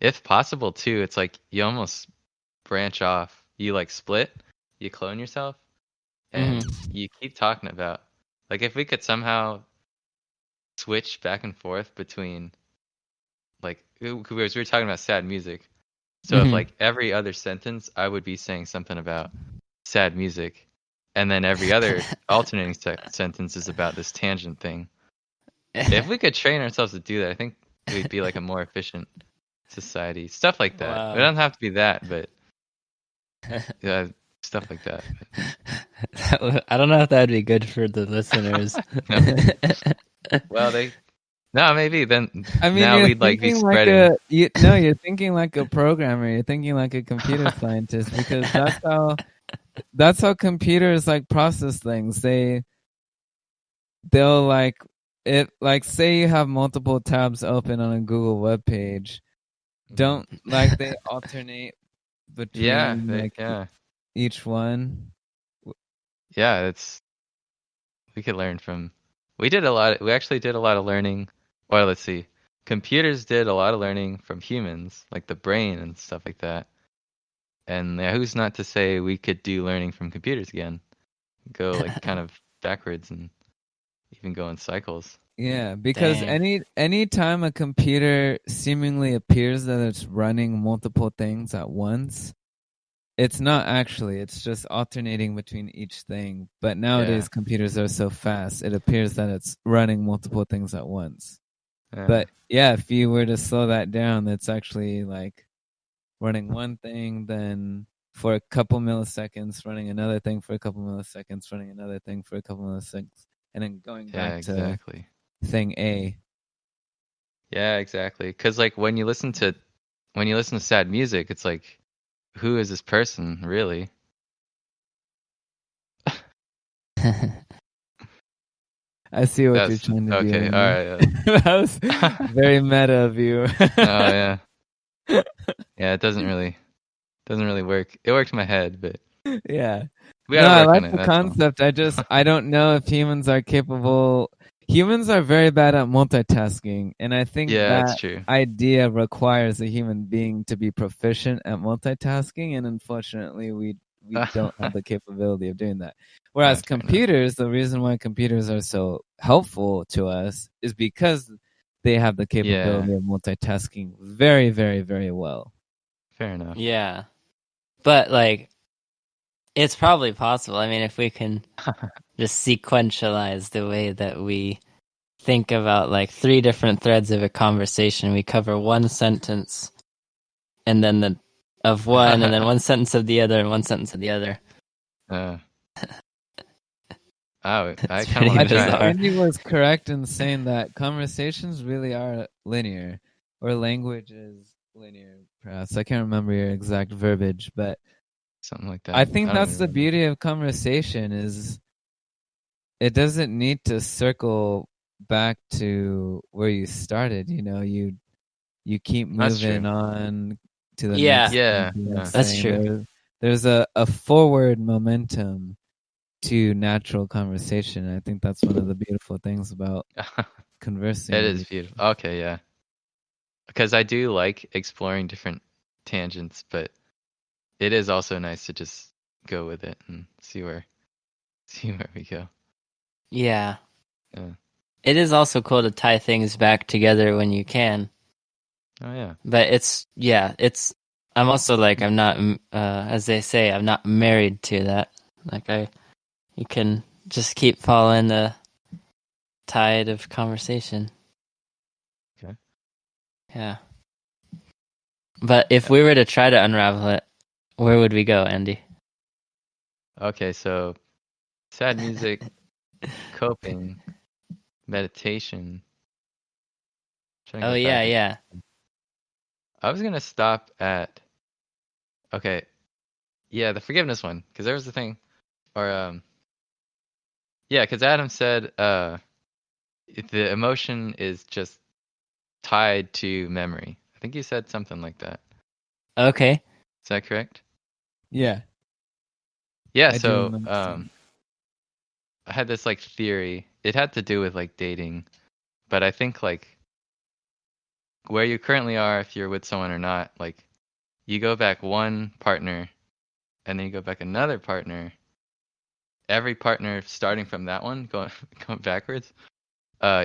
S2: if possible too, it's like you almost branch off. You like split, you clone yourself, and you keep talking about like if we could somehow switch back and forth between like we were talking about sad music. So if like every other sentence I would be saying something about sad music, and then every other alternating sentence is about this tangent thing. If we could train ourselves to do that, I think we'd be like a more efficient society. Stuff like that.
S1: Wow.
S2: It doesn't have to be that, but yeah, stuff like that.
S1: I don't know if that would be good for the listeners.
S2: Well, maybe then.
S3: I mean,
S2: now we'd like be spreading.
S3: You're thinking like a programmer. You're thinking like a computer scientist, because that's how computers like process things. They'll like it. Like, say you have multiple tabs open on a Google web page. Don't like they alternate between each one.
S2: Yeah, we could learn from. We actually did a lot of learning. Or let's see, computers did a lot of learning from humans, like the brain and stuff like that. And who's not to say we could do learning from computers again? Go like kind of backwards and even go in cycles.
S3: Yeah, because any time a computer seemingly appears that it's running multiple things at once, it's not actually. It's just alternating between each thing. But nowadays, computers are so fast, it appears that it's running multiple things at once. But yeah, if you were to slow that down, that's actually like running one thing, then for a couple milliseconds, running another thing for a couple milliseconds, running another thing for a couple milliseconds, and then going back to thing A.
S2: Yeah, exactly. Because like when you listen to sad music, it's like, who is this person really?
S3: I see what you're trying to do.
S2: Okay, all right. Yeah.
S3: That was very meta of you.
S2: Oh yeah. Yeah, it doesn't really work. It worked in my head, but
S3: yeah.
S2: I
S3: like the concept. I don't know if humans are capable. Humans are very bad at multitasking, and I think
S2: that's true.
S3: idea requires a human being to be proficient at multitasking, and unfortunately, we don't have the capability of doing that. Whereas computers, the reason why computers are so helpful to us is because they have the capability of multitasking very, very, very well.
S2: Fair enough.
S1: Yeah. But like, it's probably possible. I mean, if we can just sequentialize the way that we think about like 3 different threads of a conversation, we cover one sentence and then of one, and then one sentence of the other, and one sentence of the other.
S2: I kind of want to try.
S3: Andy was correct in saying that conversations really are linear, or language is linear, perhaps. I can't remember your exact verbiage, but
S2: something like that.
S3: I think that's the beauty of conversation, is it doesn't need to circle back to where you started. You know, you keep moving on to the next.
S1: Yeah, that's true.
S3: There's a forward momentum to natural conversation. I think that's one of the beautiful things about conversing.
S2: It is beautiful. Okay, yeah. Because I do like exploring different tangents, but it is also nice to just go with it and see where we go.
S1: Yeah. It is also cool to tie things back together when you can.
S2: Oh yeah.
S1: But I'm also like, I'm not, as they say, I'm not married to that. Like you can just keep following the tide of conversation.
S2: Okay.
S1: Yeah. But if we were to try to unravel it, where would we go, Andy?
S2: Okay, so sad music, coping, meditation. Trying to
S1: Oh
S2: go
S1: yeah,
S2: back.
S1: yeah.
S2: I was gonna stop at okay, yeah, the forgiveness one, because there was the thing, or yeah, because Adam said the emotion is just tied to memory. I think you said something like that.
S1: Okay.
S2: Is that correct?
S3: Yeah,
S2: Yeah.
S3: I do
S2: So
S3: remember seeing.
S2: I had this like theory. It had to do with like dating, but I think like where you currently are, if you're with someone or not, like you go back one partner and then you go back another partner. Every partner starting from that one, going going backwards,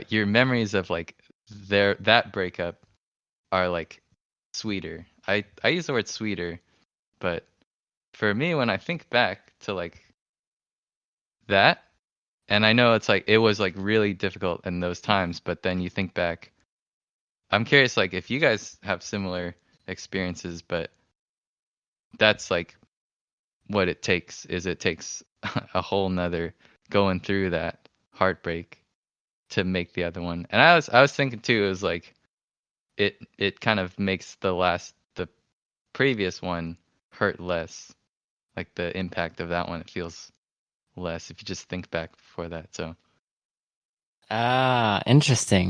S2: your memories of like that breakup are like sweeter. I use the word sweeter, but for me when I think back to like that, and I know it's like it was like really difficult in those times, but then you think back, I'm curious like if you guys have similar experiences, but that's like what it takes is it takes a whole nother going through that heartbreak to make the other one. And I was thinking too, it was like it kind of makes the previous one hurt less. Like the impact of that one, it feels less if you just think back before that. So
S1: Ah, interesting.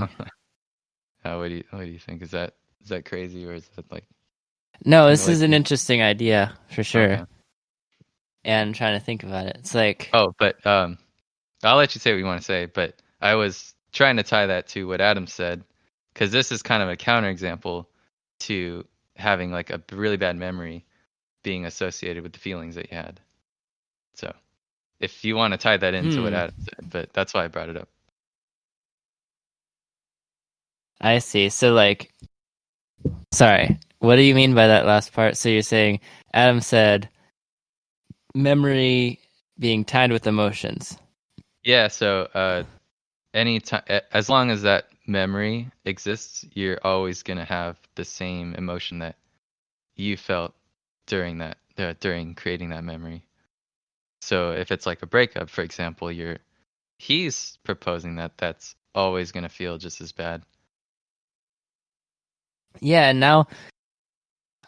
S2: what do you think? Is that crazy or is that like
S1: No,
S2: can you
S1: this
S2: relate
S1: is an
S2: to?
S1: interesting idea for sure.
S2: Okay.
S1: And I'm trying to think about it. It's like,
S2: Oh, but I'll let you say what you want to say, but I was trying to tie that to what Adam said because this is kind of a counterexample to having like a really bad memory being associated with the feelings that you had. So if you want to tie that into what Adam said, but that's why I brought it up.
S1: I see. So like, sorry, what do you mean by that last part? So you're saying Adam said memory being tied with emotions.
S2: Yeah, so any time as long as that memory exists, you're always going to have the same emotion that you felt during creating that memory. So if it's like a breakup, for example, he's proposing that that's always going to feel just as bad.
S1: Yeah, and now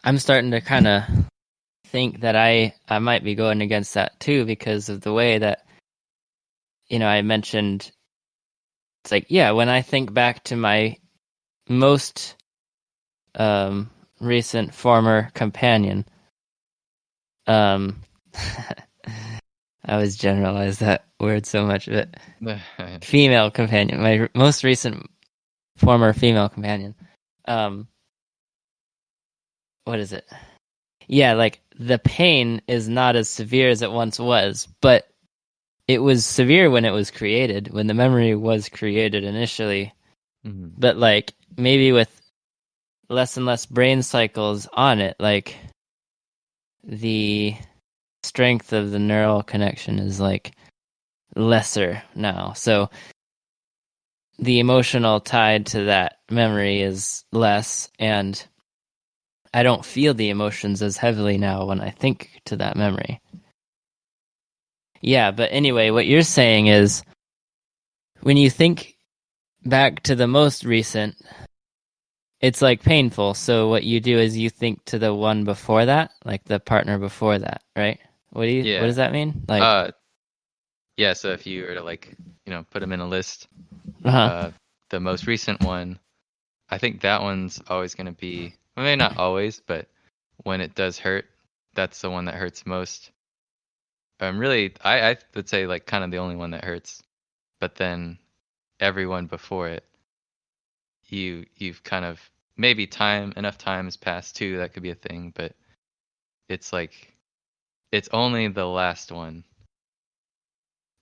S1: I'm starting to kind of think that I might be going against that too because of the way that I mentioned it's like yeah, when I think back to my most recent former companion, um I always generalize that word so much, but female companion, my most recent former female companion. Um, what is it? Yeah, like the pain is not as severe as it once was, but it was severe when it was created, when the memory was created initially.
S2: Mm-hmm.
S1: But like maybe with less and less brain cycles on it, like the strength of the neural connection is like lesser now. So the emotional tied to that memory is less, and I don't feel the emotions as heavily now when I think to that memory. Yeah, but anyway, what you're saying is when you think back to the most recent, it's like painful. So what you do is you think to the one before that, like the partner before that, right? What
S2: Yeah.
S1: does that mean? Like
S2: Yeah, so if you were to like, put them in a list,
S1: uh-huh.
S2: The most recent one, I think that one's always going to be, well, maybe not always, but when it does hurt, that's the one that hurts most. Really, I would say like kind of the only one that hurts, but then everyone before it, you've kind of maybe enough time has passed too. That could be a thing, but it's like it's only the last one,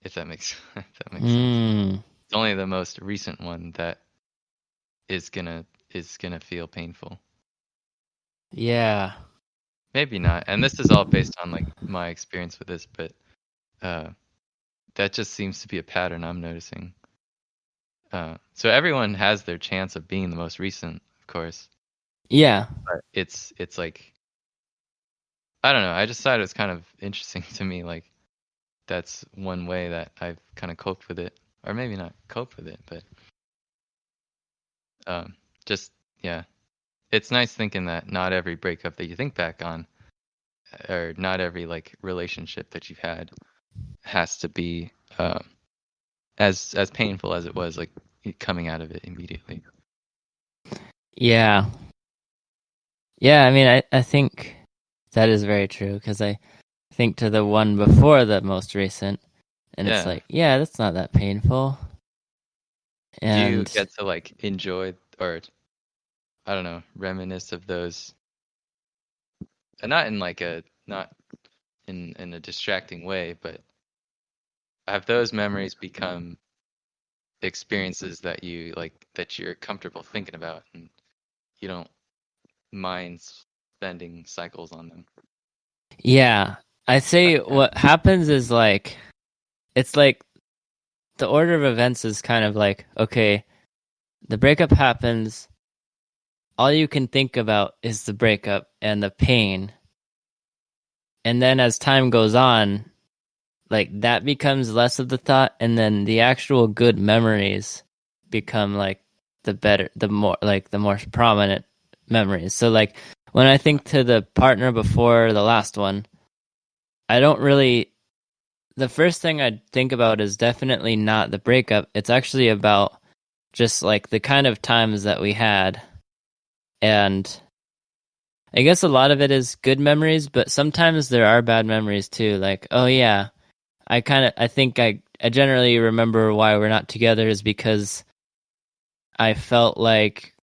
S2: if that makes if that makes sense. It's only the most recent one that is gonna feel painful.
S1: Yeah.
S2: Maybe not. And this is all based on like my experience with this, but that just seems to be a pattern I'm noticing. So everyone has their chance of being the most recent, of course.
S1: Yeah.
S2: But it's like I don't know. I just thought it was kind of interesting to me. Like that's one way that I've kind of coped with it, or maybe not coped with it, but just yeah, it's nice thinking that not every breakup that you think back on, or not every like relationship that you've had, has to be as painful as it was, like coming out of it immediately.
S1: Yeah. Yeah, I mean, I think that is very true, because I think to the one before the most recent, and it's like, yeah, that's not that painful. And
S2: do you get to like enjoy, or I don't know, reminisce of those, and not in like a not in a distracting way, but have those memories become experiences that you like, that you're comfortable thinking about, and you don't mind spending cycles on them?
S1: yeah, I'd say what happens is like, it's like the order of events is kind of like, okay, the breakup happens, all you can think about is the breakup and the pain. And then as time goes on, like that becomes less of the thought, and then the actual good memories become like the more prominent memories. So like when I think to the partner before the last one, I don't really, the first thing I'd think about is definitely not the breakup. It's actually about just like the kind of times that we had. And I guess a lot of it is good memories, but sometimes there are bad memories too. Like, oh yeah, I think I generally remember why we're not together is because I felt like,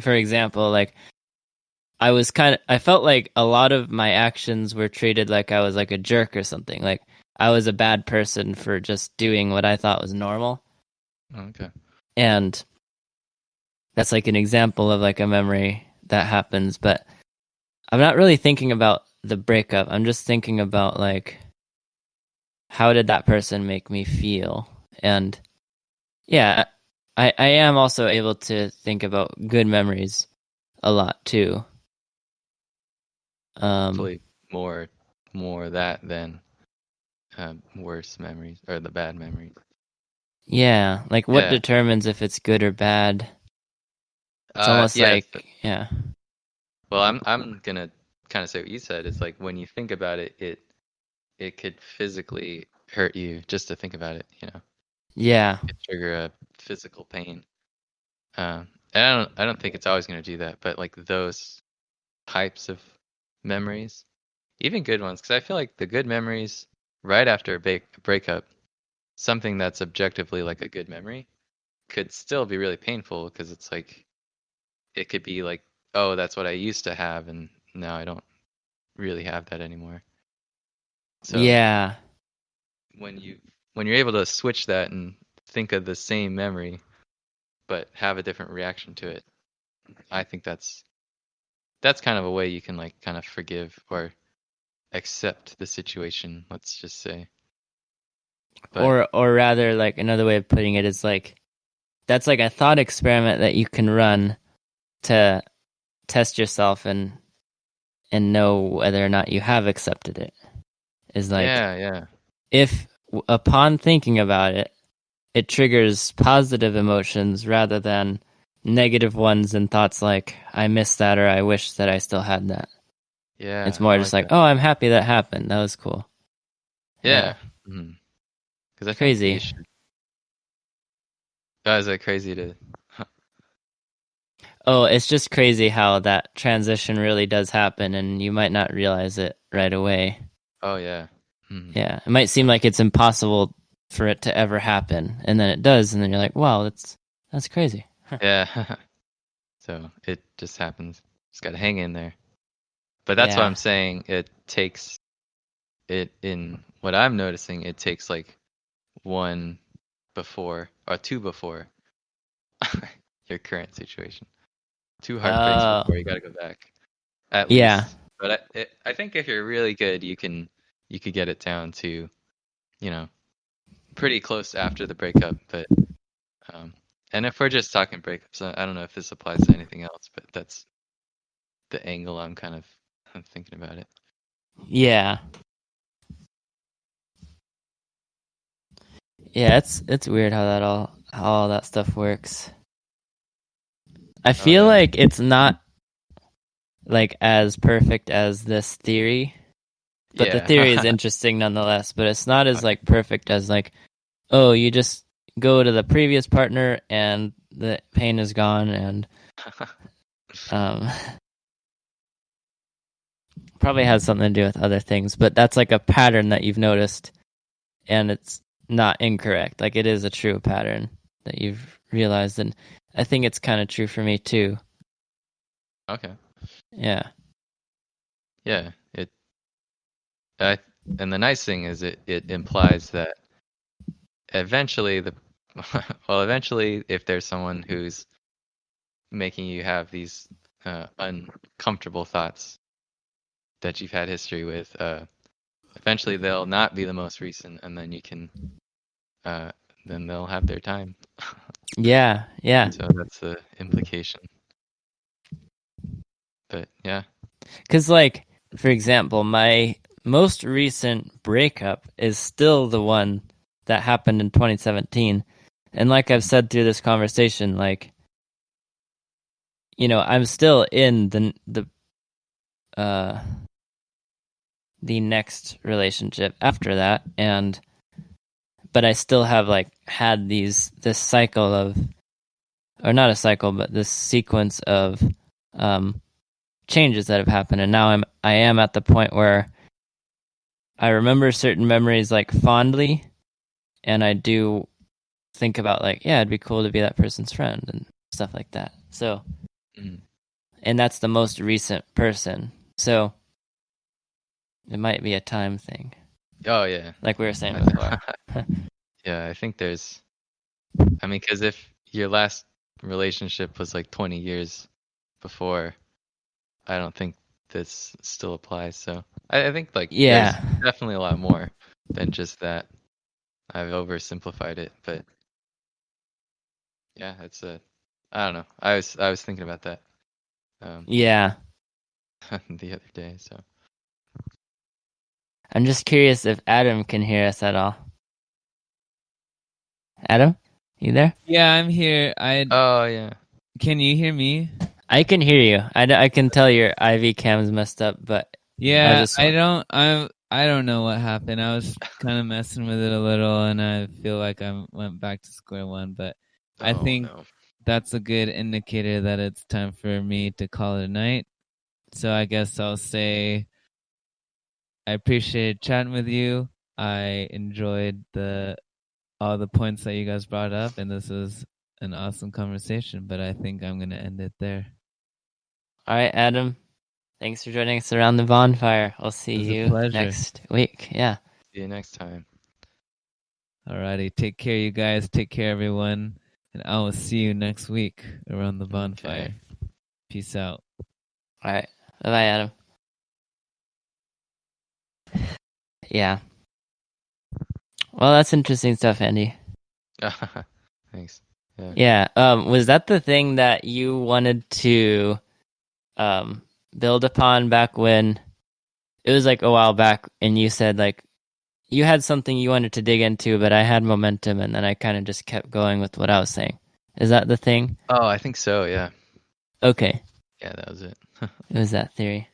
S1: for example, like I felt like a lot of my actions were treated like I was like a jerk or something. Like I was a bad person for just doing what I thought was normal.
S2: Okay.
S1: And that's like an example of like a memory that happens, but I'm not really thinking about the breakup. I'm just thinking about like, how did that person make me feel? And yeah, I am also able to think about good memories a lot too.
S2: Hopefully more that than worse memories, or the bad memories.
S1: Yeah, like what determines if it's good or bad? It's almost like, yeah.
S2: Well, I'm gonna kind of say what you said. It's like when you think about it, it could physically hurt you just to think about it. You know.
S1: Yeah.
S2: It could trigger a physical pain. And I don't think it's always gonna do that, but like those types of memories, even good ones, because I feel like the good memories right after a breakup, something that's objectively like a good memory, could still be really painful, because it's like it could be like, oh, that's what I used to have, and now I don't really have that anymore. So
S1: yeah,
S2: when you're able to switch that and think of the same memory but have a different reaction to it, I think that's kind of a way you can like kind of forgive or accept the situation, let's just say. But,
S1: or rather, like another way of putting it is like, that's like a thought experiment that you can run to test yourself and know whether or not you have accepted it. Is like,
S2: yeah.
S1: If upon thinking about it, it triggers positive emotions rather than negative ones, and thoughts like, I miss that, or I wish that I still had that.
S2: Yeah.
S1: It's more just like, oh, I'm happy that happened. That was cool.
S2: Yeah. Because I think
S1: crazy.
S2: you should. Is it crazy to?
S1: Oh, it's just crazy how that transition really does happen, and you might not realize it right away.
S2: Oh yeah.
S1: Yeah, it might seem like it's impossible for it to ever happen, and then it does, and then you're like, wow, that's crazy.
S2: Yeah. So it just happens. Just gotta hang in there. But that's what I'm saying. It takes it in what I'm noticing. It takes like one before or two before your current situation. Two heartbreaks before you gotta go back. At least. But I think if you're really good, you could get it down to, pretty close after the breakup. But and if we're just talking breakups, I don't know if this applies to anything else, but that's the angle I'm thinking about it.
S1: Yeah. Yeah, it's weird how all that stuff works. I feel like it's not like as perfect as this theory, but the theory is interesting nonetheless. But it's not as like perfect as like, oh, you just go to the previous partner and the pain is gone, and probably has something to do with other things. But that's like a pattern that you've noticed, and it's not incorrect. Like it is a true pattern that you've realized, and I think it's kind of true for me too.
S2: Okay.
S1: Yeah.
S2: Yeah. And the nice thing is it implies that eventually eventually if there's someone who's making you have these uncomfortable thoughts that you've had history with, eventually they'll not be the most recent, and then you can then they'll have their time.
S1: Yeah.
S2: So that's the implication. But yeah.
S1: Because, like, for example, my most recent breakup is still the one that happened in 2017. And like I've said through this conversation, like, you know, I'm still in the next relationship after that, but I still have like had this cycle of, or not a cycle, but this sequence of changes that have happened, and now I am at the point where I remember certain memories like fondly, and I do think about like, yeah, it'd be cool to be that person's friend and stuff like that. So, and that's the most recent person. So it might be a time thing.
S2: Oh yeah,
S1: like we were saying before.
S2: Yeah, I think there's. I mean, because if your last relationship was like 20 years before, I don't think this still applies. So I think like there's definitely a lot more than just that. I've oversimplified it, but yeah, it's I don't know. I was thinking about that.
S1: Yeah.
S2: The other day, so.
S1: I'm just curious if Adam can hear us at all. Adam, you there?
S3: Yeah, I'm here.
S2: Oh yeah.
S3: Can you hear me?
S1: I can hear you. I can tell your IV cam's messed up, but
S3: yeah, I don't know what happened. I was kind of messing with it a little, and I feel like I went back to square one. But I think that's a good indicator that it's time for me to call it a night. So I guess I'll say I appreciated chatting with you. I enjoyed all the points that you guys brought up, and this was an awesome conversation. But I think I'm gonna end it there.
S1: All right, Adam. Thanks for joining us around the bonfire. I'll see you next week. Yeah.
S2: See you next time.
S3: Alrighty. Take care, you guys. Take care, everyone. And I will see you next week around the bonfire. Okay. Peace out.
S1: All right. Bye-bye, Adam. Yeah. Well, that's interesting stuff, Andy.
S2: Thanks.
S1: Yeah. Was that the thing that you wanted to build upon back when it was like a while back, and you said like you had something you wanted to dig into, but I had momentum, and then I kind of just kept going with what I was saying. Is that the thing?
S2: Oh, I think so. Yeah.
S1: Okay.
S2: Yeah, that was it.
S1: It was that theory.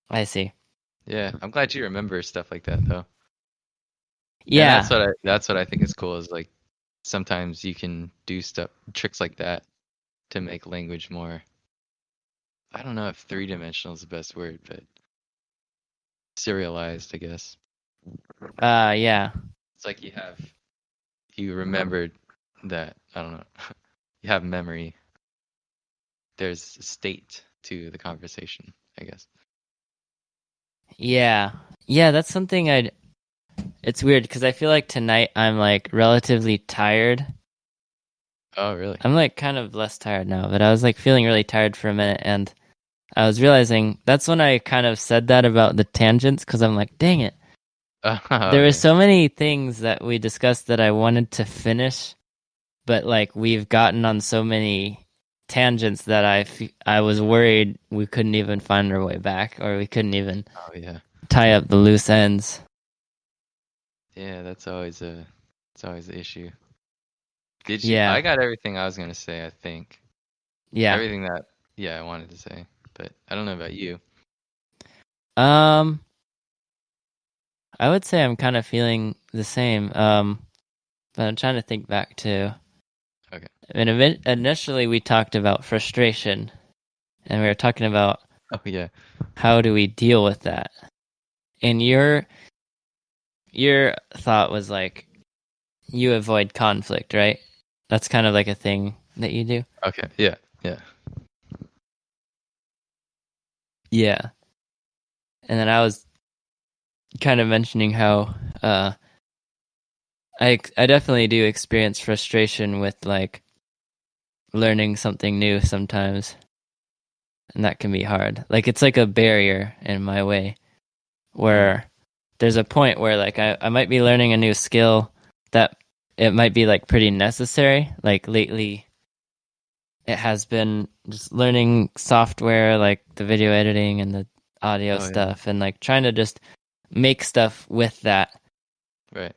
S1: I see.
S2: Yeah, I'm glad you remember stuff like that, though.
S1: Yeah,
S2: and that's what I think is cool. Is like sometimes you can do tricks like that to make language more. I don't know if 3-dimensional is the best word, but serialized, I guess.
S1: Yeah.
S2: It's like you remembered that, I don't know, you have memory. There's a state to the conversation, I guess.
S1: Yeah, that's something it's weird because I feel like tonight I'm like relatively tired.
S2: Oh, really?
S1: I'm like kind of less tired now, but I was like feeling really tired for a minute, and I was realizing that's when I kind of said that about the tangents, because I'm like, dang it. There were so many things that we discussed that I wanted to finish, but like we've gotten on so many tangents that I was worried we couldn't even find our way back, or we couldn't even tie up the loose ends.
S2: Yeah, that's always the issue. Did you?
S1: Yeah.
S2: I got everything I was gonna say, I think.
S1: Yeah.
S2: Everything that I wanted to say, but I don't know about you.
S1: I would say I'm kind of feeling the same. But I'm trying to think back to.
S2: Okay.
S1: And initially we talked about frustration, and we were talking about
S2: Oh yeah.
S1: how do we deal with that. And your thought was like you avoid conflict, right? That's kind of like a thing that you do.
S2: Okay. Yeah. Yeah.
S1: Yeah. And then I was kind of mentioning how I definitely do experience frustration with like learning something new sometimes. And that can be hard. Like it's like a barrier in my way where there's a point where like I might be learning a new skill that it might be like pretty necessary. Like lately it has been just learning software like the video editing and the audio stuff and like trying to just make stuff with that.
S2: Right.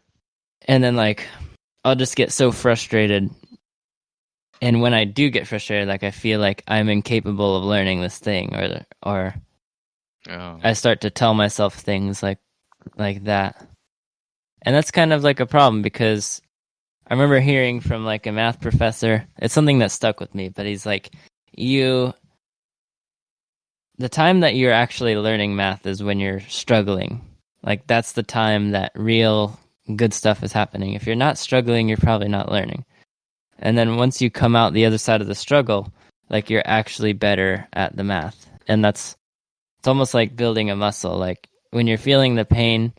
S1: And then like I'll just get so frustrated. And when I do get frustrated, like I feel like I'm incapable of learning this thing or I start to tell myself things like that. And that's kind of like a problem because I remember hearing from like a math professor, it's something that stuck with me, but he's like, the time that you're actually learning math is when you're struggling. Like that's the time that real good stuff is happening. If you're not struggling, you're probably not learning. And then once you come out the other side of the struggle, like you're actually better at the math. And it's almost like building a muscle. Like when you're feeling the pain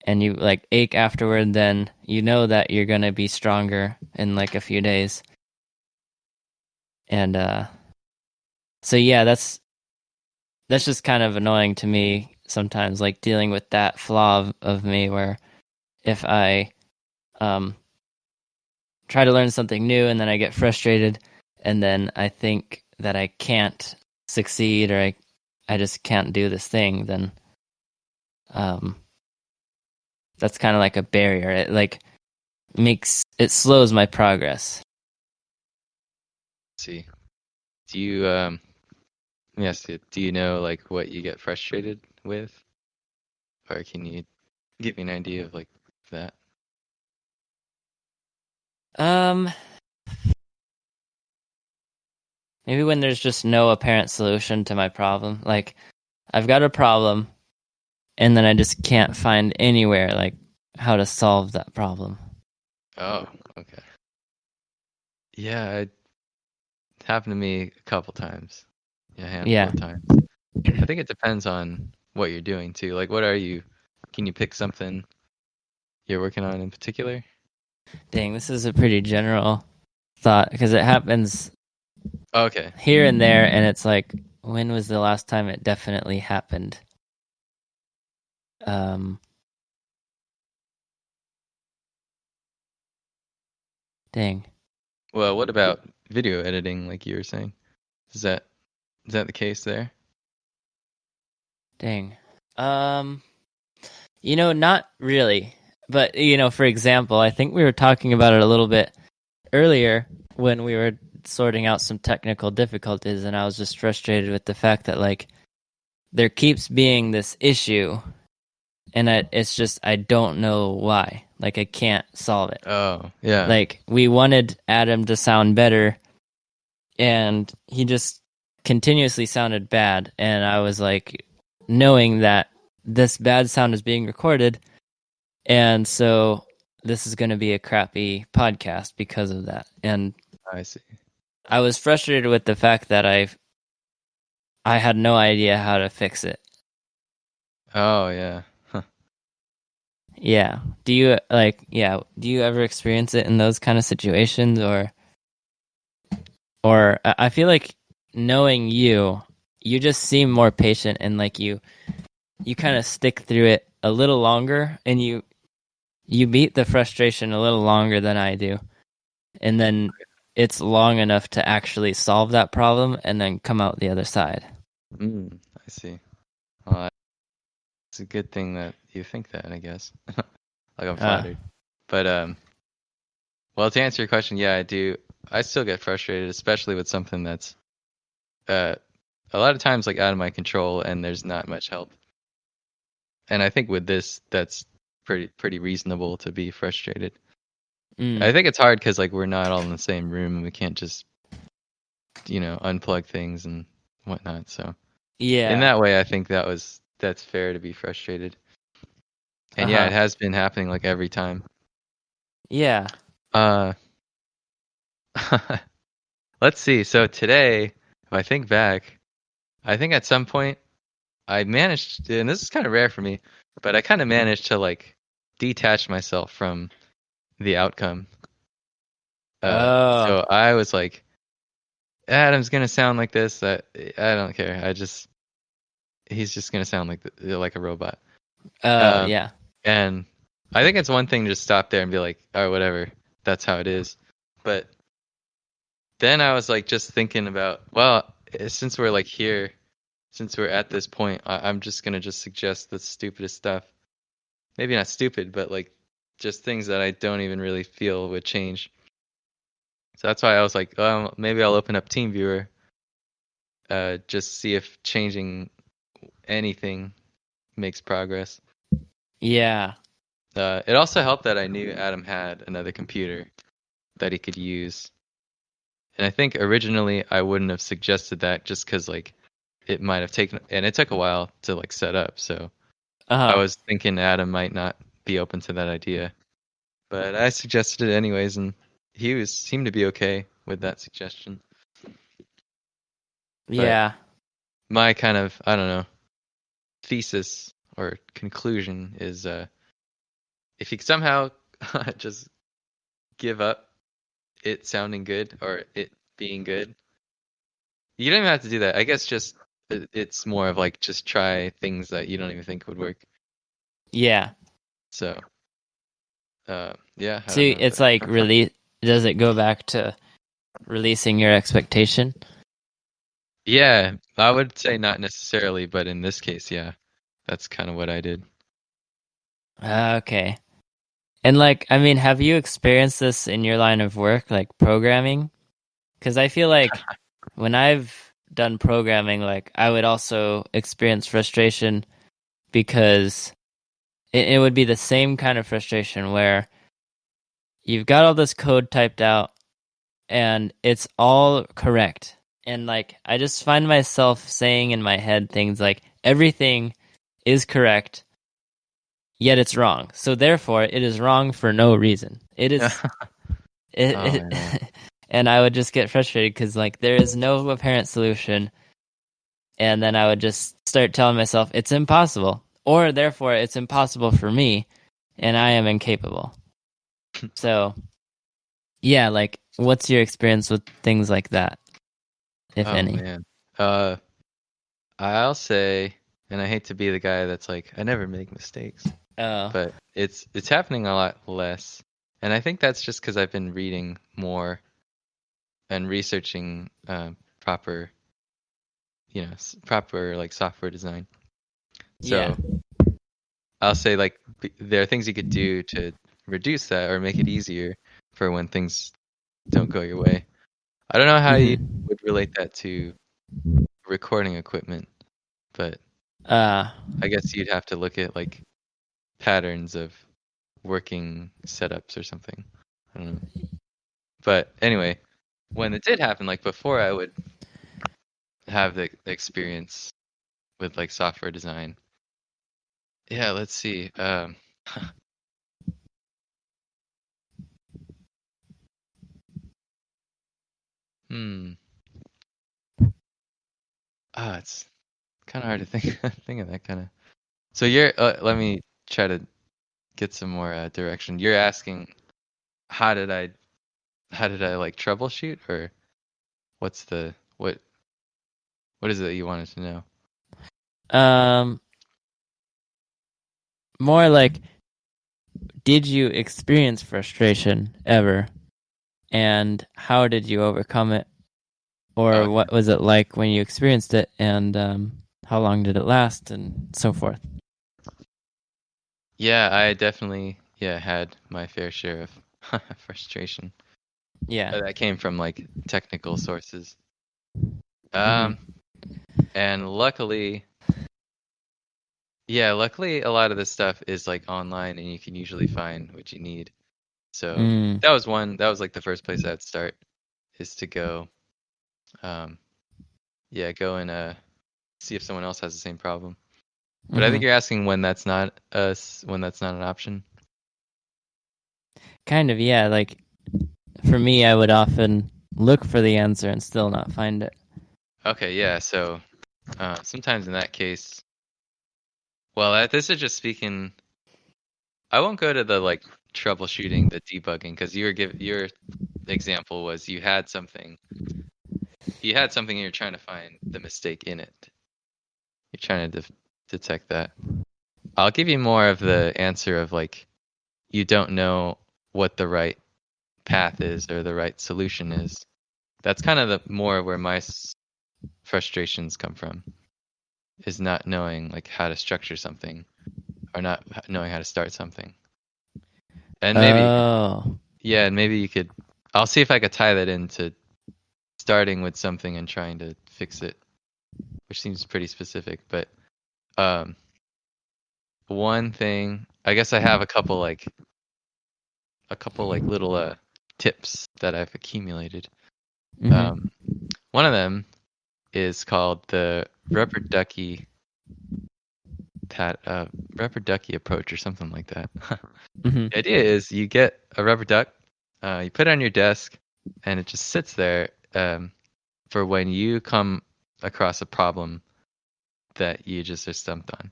S1: and you like ache afterward, then you know that you're going to be stronger in like a few days. And so yeah, that's just kind of annoying to me sometimes, like dealing with that flaw of me where if I try to learn something new and then I get frustrated and then I think that I can't succeed or I just can't do this thing, then that's kind of like a barrier. It like it slows my progress.
S2: See, do you yes, do you know like what you get frustrated with, or can you give me an idea of like that?
S1: Maybe when there's just no apparent solution to my problem. Like I've got a problem and then I just can't find anywhere like how to solve that problem.
S2: Oh, okay. Yeah, it happened to me a couple times. Yeah, a handful of times. I think it depends on what you're doing too. Like, what are you? Can you pick something you're working on in particular?
S1: Dang, this is a pretty general thought because it happens
S2: Okay.
S1: here and there, and it's like, when was the last time it definitely happened? Dang.
S2: Well, what about video editing, like you were saying? Is that the case there?
S1: Dang. Not really. But, for example, I think we were talking about it a little bit earlier when we were sorting out some technical difficulties, and I was just frustrated with the fact that, like, there keeps being this issue, and it's just, I don't know why. Like, I can't solve it.
S2: Oh, yeah.
S1: Like, we wanted Adam to sound better, and he just continuously sounded bad, and I was like, knowing that this bad sound is being recorded, and so this is going to be a crappy podcast because of that. And
S2: I see.
S1: I was frustrated with the fact that I had no idea how to fix it.
S2: Oh, yeah. Huh.
S1: Yeah. Do you ever experience it in those kind of situations or I feel like knowing you just seem more patient and like you kind of stick through it a little longer and you beat the frustration a little longer than I do. And then it's long enough to actually solve that problem and then come out the other side.
S2: I see. Well, it's a good thing that you think that, I guess. Like I'm flattered. But well, to answer your question, yeah, I do. I still get frustrated, especially with something that's a lot of times like out of my control and there's not much help. And I think with this, that's pretty reasonable to be frustrated. I think it's hard because like we're not all in the same room and we can't just unplug things and whatnot. So in that way, I think that's fair to be frustrated. And yeah, it has been happening like every time.
S1: Yeah.
S2: Let's see. So today, if I think back, I think at some point I managed, and this is kind of rare for me, but I kind of managed to like detach myself from the outcome. So I was like, Adam's gonna sound like this. I don't care. He's just gonna sound like a robot.
S1: Yeah.
S2: And I think it's one thing to just stop there and be like, all right, whatever. That's how it is. But then I was like just thinking about, well, since we're like here, since we're at this point, I'm just gonna just suggest the stupidest stuff. Maybe not stupid, but like just things that I don't even really feel would change. So that's why I was like, well, maybe I'll open up TeamViewer, just see if changing anything makes progress.
S1: Yeah.
S2: It also helped that I knew Adam had another computer that he could use. And I think originally I wouldn't have suggested that just because like it might have taken, and it took a while to like set up. So I was thinking Adam might not be open to that idea, but I suggested it anyways, and he seemed to be okay with that suggestion.
S1: Yeah.
S2: But my kind of, I don't know, thesis or conclusion is if you somehow just give up it sounding good or it being good, you don't even have to do that. I guess just it's more of like just try things that you don't even think would work.
S1: Yeah.
S2: So yeah.
S1: So it's like does it go back to releasing your expectation?
S2: Yeah, I would say not necessarily, but in this case, yeah, that's kind of what I did.
S1: Okay. And like, I mean, have you experienced this in your line of work, like programming? Because I feel like when I've done programming, like I would also experience frustration because it would be the same kind of frustration where you've got all this code typed out and it's all correct. And like, I just find myself saying in my head things like, everything is correct, yet it's wrong. So therefore, it is wrong for no reason. It is. And I would just get frustrated because like there is no apparent solution. And then I would just start telling myself it's impossible, or therefore it's impossible for me, and I am incapable. So, yeah, like, what's your experience with things like that, if any?
S2: Man. I'll say, and I hate to be the guy that's like, I never make mistakes. But it's happening a lot less, and I think that's just because I've been reading more and researching proper like software design. So I'll say like there are things you could do to reduce that or make it easier for when things don't go your way. I don't know how you would relate that to recording equipment, but I guess you'd have to look at like patterns of working setups or something. I don't know. But anyway, when it did happen, like before I would have the experience with like software design. Yeah, let's see. It's kind of hard to think of that kind of. So you're let me try to get some more direction. You're asking how did I like troubleshoot, or what is it that you wanted to know?
S1: More like, did you experience frustration ever, and how did you overcome it, or what was it like when you experienced it, and how long did it last, and so forth?
S2: Yeah, I definitely had my fair share of frustration.
S1: Yeah.
S2: That came from like technical sources.
S1: Mhm.
S2: And luckily a lot of this stuff is like online and you can usually find what you need. So
S1: Mm.
S2: that was like the first place I'd start, is to go go and see if someone else has the same problem. But I think
S1: Mhm.
S2: you're asking when that's not an option.
S1: Kind of, yeah. Like for me, I would often look for the answer and still not find it.
S2: Okay, yeah. So sometimes in that case, well, this is just speaking. I won't go to the like troubleshooting, the debugging, because your example was you had something and you're trying to find the mistake in it. You're trying to detect that. I'll give you more of the answer of like you don't know what the right path is or the right solution is. That's kind of the more where my frustrations come from, is not knowing like how to structure something or not knowing how to start something. And
S1: Oh.
S2: maybe you could. I'll see if I could tie that into starting with something and trying to fix it, which seems pretty specific. But um, one thing, I guess I have a couple like little tips that I've accumulated.
S1: Mhm.
S2: One of them is called the rubber ducky approach or something like that.
S1: Mhm.
S2: The idea is you get a rubber duck, you put it on your desk, and it just sits there for when you come across a problem that you just are stumped on.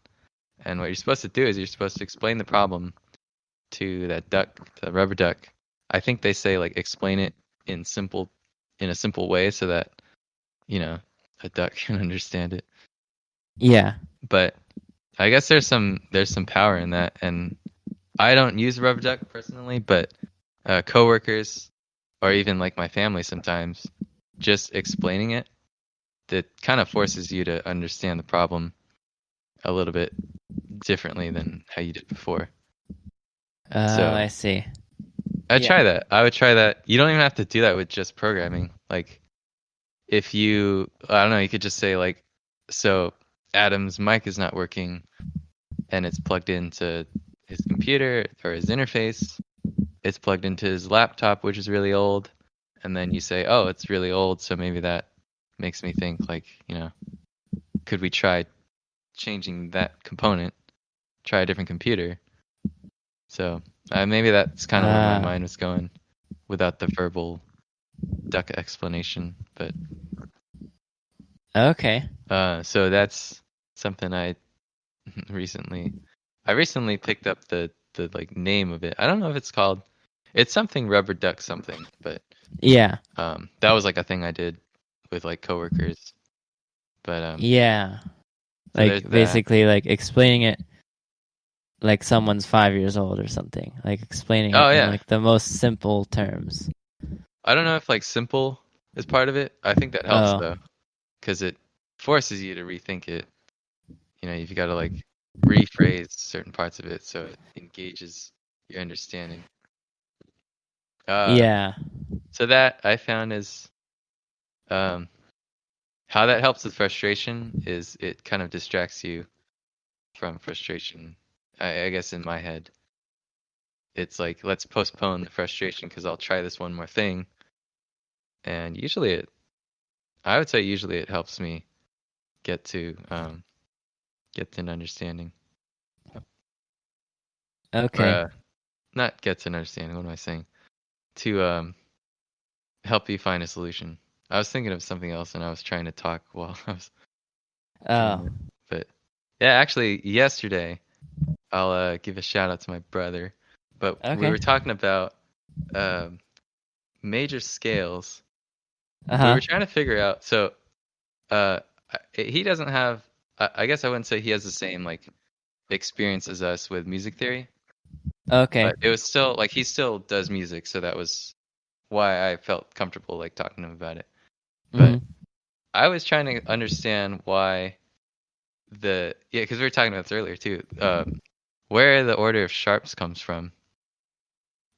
S2: And what you're supposed to do is you're supposed to explain the problem to that duck, the rubber duck. I think they say like explain it in a simple way so that, you know, a duck can understand it.
S1: Yeah.
S2: But I guess there's some power in that, and I don't use rubber duck personally, but coworkers or even like my family sometimes, just explaining it, that kind of forces you to understand the problem a little bit differently than how you did before.
S1: Oh,
S2: So
S1: I see.
S2: I'd
S1: Yeah.
S2: try that. I would try that. You don't even have to do that with just programming. Like if I don't know, you could just say like, so Adam's mic is not working and it's plugged into his computer or his interface. It's plugged into his laptop, which is really old. And then you say, oh, it's really old, so maybe that makes me think like, could we try changing that component, try a different computer? So maybe that's kind of where my mind was going without the verbal duck explanation. But
S1: Okay.
S2: so that's something recently I recently picked up the like name of it. I don't know if it's called, it's something rubber duck something, but
S1: Yeah.
S2: that was like a thing I did with like coworkers. But
S1: Yeah.
S2: so there's
S1: Like
S2: that.
S1: basically like explaining it like someone's 5 years old or something. Like explaining
S2: Oh
S1: it in
S2: yeah.
S1: like the most simple terms.
S2: I don't know if like simple is part of it. I think that helps
S1: Oh.
S2: though, because it forces you to rethink it. You've got to like rephrase certain parts of it so it engages your understanding.
S1: Yeah.
S2: So that I found is um, how that helps with frustration is it kind of distracts you from frustration. I guess in my head, it's like let's postpone the frustration because I'll try this one more thing, and I would say usually it helps me get to an understanding, or
S1: Okay.
S2: not get to an understanding. What am I saying? To help you find a solution. I was thinking of something else, and I was trying to talk while I was doing
S1: Oh.
S2: it. But yeah, actually, yesterday I'll give a shout out to my brother. But we
S1: Okay.
S2: were talking about um major scales. We
S1: Uh-huh.
S2: were trying to figure out. So uh, he doesn't have. I guess I wouldn't say he has the same like experience as us with music theory,
S1: Okay.
S2: but it was still like he still does music, so that was why I felt comfortable like talking to him about it. But
S1: Mhm.
S2: I was trying to understand why because we were talking about this earlier too. Where the order of sharps comes from.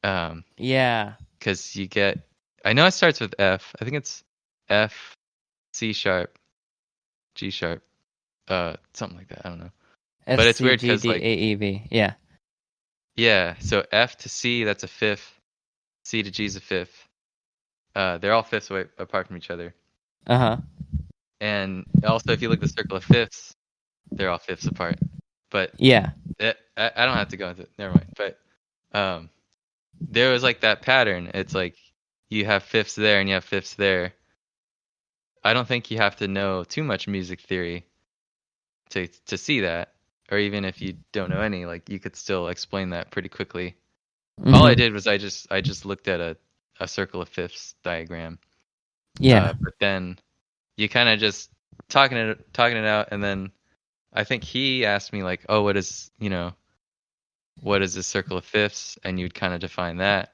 S1: Yeah.
S2: Because you get, I know it starts with F. I think it's F, C sharp, G sharp, something like that. I don't know.
S1: F
S2: But it's
S1: C
S2: weird
S1: G
S2: because
S1: D A
S2: like,
S1: E B. Yeah.
S2: yeah. So F to C, that's a fifth. C to G is a fifth. They're all fifths away apart from each other.
S1: Uh-huh.
S2: And also, if you look at the circle of fifths, they're all fifths apart. But
S1: Yeah.
S2: I don't have to go into it. Never mind. But there was like that pattern. It's like you have fifths there and you have fifths there. I don't think you have to know too much music theory to see that, or even if you don't know any, like you could still explain that pretty quickly. All I did was I just looked at a circle of fifths diagram.
S1: Yeah.
S2: But then you kind of just talking it out, and then I think he asked me like, oh, what is a circle of fifths, and you'd kind of define that.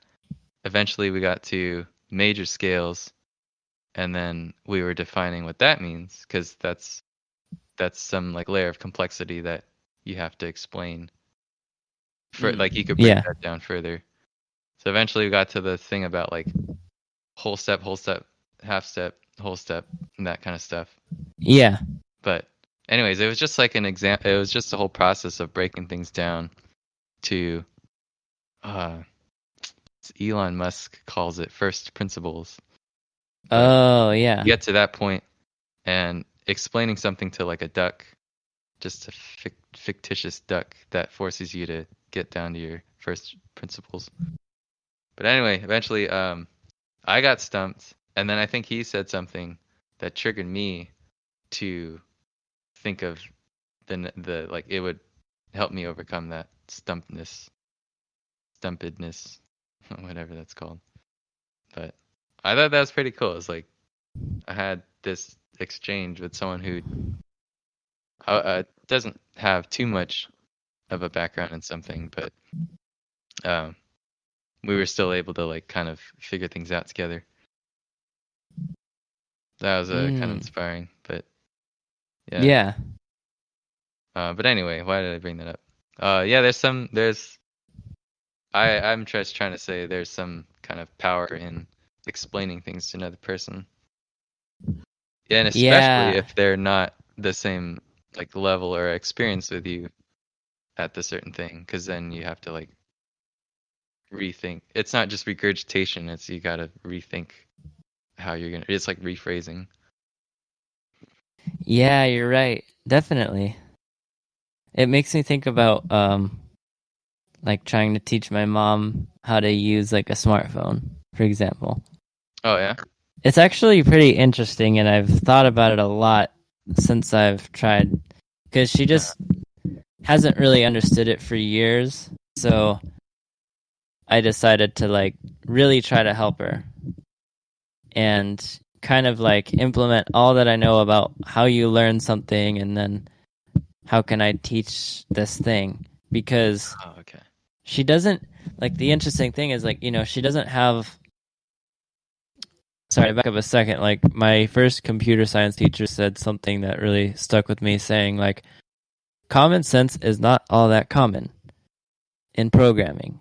S2: Eventually, we got to major scales, and then we were defining what that means, because that's some like layer of complexity that you have to explain. For like you could break
S1: Yeah.
S2: that down further. So eventually, we got to the thing about like whole step, half step, whole step, and that kind of stuff.
S1: Yeah.
S2: But anyways, it was just like an example. It was just a whole process of breaking things down to Elon Musk calls it first principles. But
S1: Oh, yeah.
S2: you get to that point and explaining something to like a duck, just a fictitious duck that forces you to get down to your first principles. But anyway, eventually I got stumped, and then I think he said something that triggered me to think of the like it would help me overcome that stumpedness, whatever that's called. But I thought that was pretty cool. It's like I had this exchange with someone who doesn't have too much of a background in something, but we were still able to like kind of figure things out together. That was kind of inspiring, but yeah.
S1: Yeah.
S2: But anyway, why did I bring that up? Yeah, I'm just trying to say there's some kind of power in explaining things to another person. Yeah, and especially if they're not the same like level or experience with you at the certain thing, because then you have to like rethink. It's not just regurgitation, it's you gotta rethink how you're gonna, it's like rephrasing.
S1: Yeah, you're right. Definitely. It makes me think about like trying to teach my mom how to use like a smartphone, for example.
S2: Oh yeah?
S1: It's actually pretty interesting, and I've thought about it a lot since I've tried, because she just hasn't really understood it for years. So I decided to like really try to help her and kind of like implement all that I know about how you learn something, and then how can I teach this thing, because she doesn't, like, the interesting thing is, like, she doesn't have, sorry, back up a second, like, my first computer science teacher said something that really stuck with me, saying, like, common sense is not all that common in programming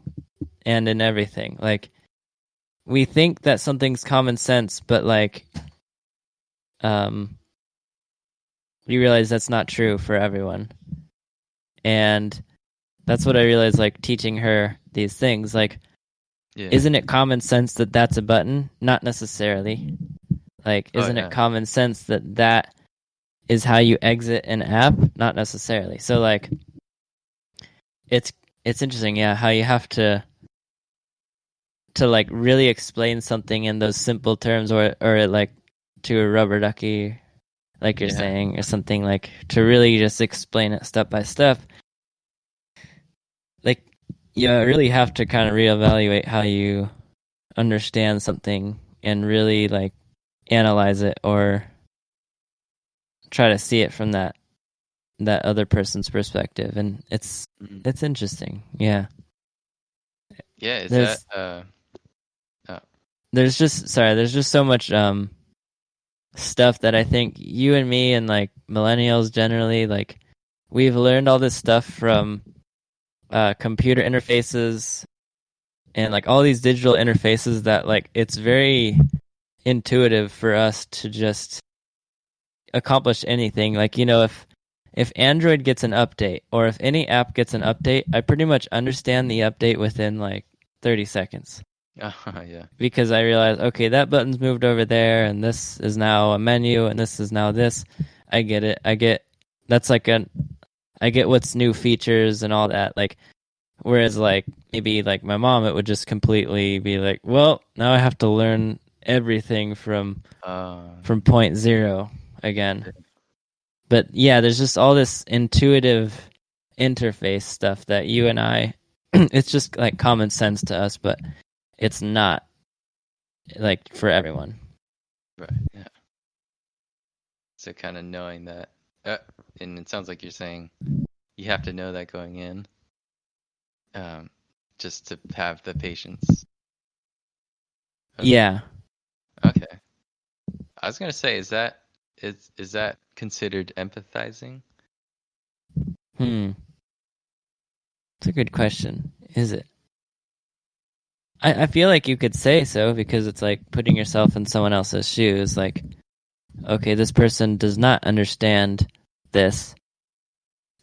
S1: and in everything. Like, we think that something's common sense, but, like, you realize that's not true for everyone. And that's what I realized, like, teaching her these things. Like, isn't it common sense that that's a button? Not necessarily. Like, isn't it common sense that that is how you exit an app? Not necessarily. So, like, it's interesting, yeah, how you have to like really explain something in those simple terms, or like to a rubber ducky, like you're saying, or something, like to really just explain it step by step. Like, you really have to kind of reevaluate how you understand something and really like analyze it, or try to see it from that other person's perspective. And it's interesting. Yeah.
S2: Is
S1: there's just so much stuff that I think you and me and like millennials generally, like, we've learned all this stuff from computer interfaces and like all these digital interfaces that like it's very intuitive for us to just accomplish anything. Like, if Android gets an update or if any app gets an update, I pretty much understand the update within like 30 seconds.
S2: Yeah.
S1: Because I realize, okay, that button's moved over there and this is now a menu and this is now this. I get it. I get what's new features and all that. Like, whereas like maybe like my mom, it would just completely be like, well, now I have to learn everything from point zero again. But yeah, there's just all this intuitive interface stuff that you and I, it's just like common sense to us, but it's not like for everyone.
S2: Right. Yeah. So kind of knowing that, and it sounds like you're saying you have to know that going in, just to have the patience. Okay.
S1: Yeah.
S2: Okay. I was gonna say, is that considered empathizing?
S1: It's a good question. Is it? I feel like you could say so because it's like putting yourself in someone else's shoes. Like, okay, this person does not understand this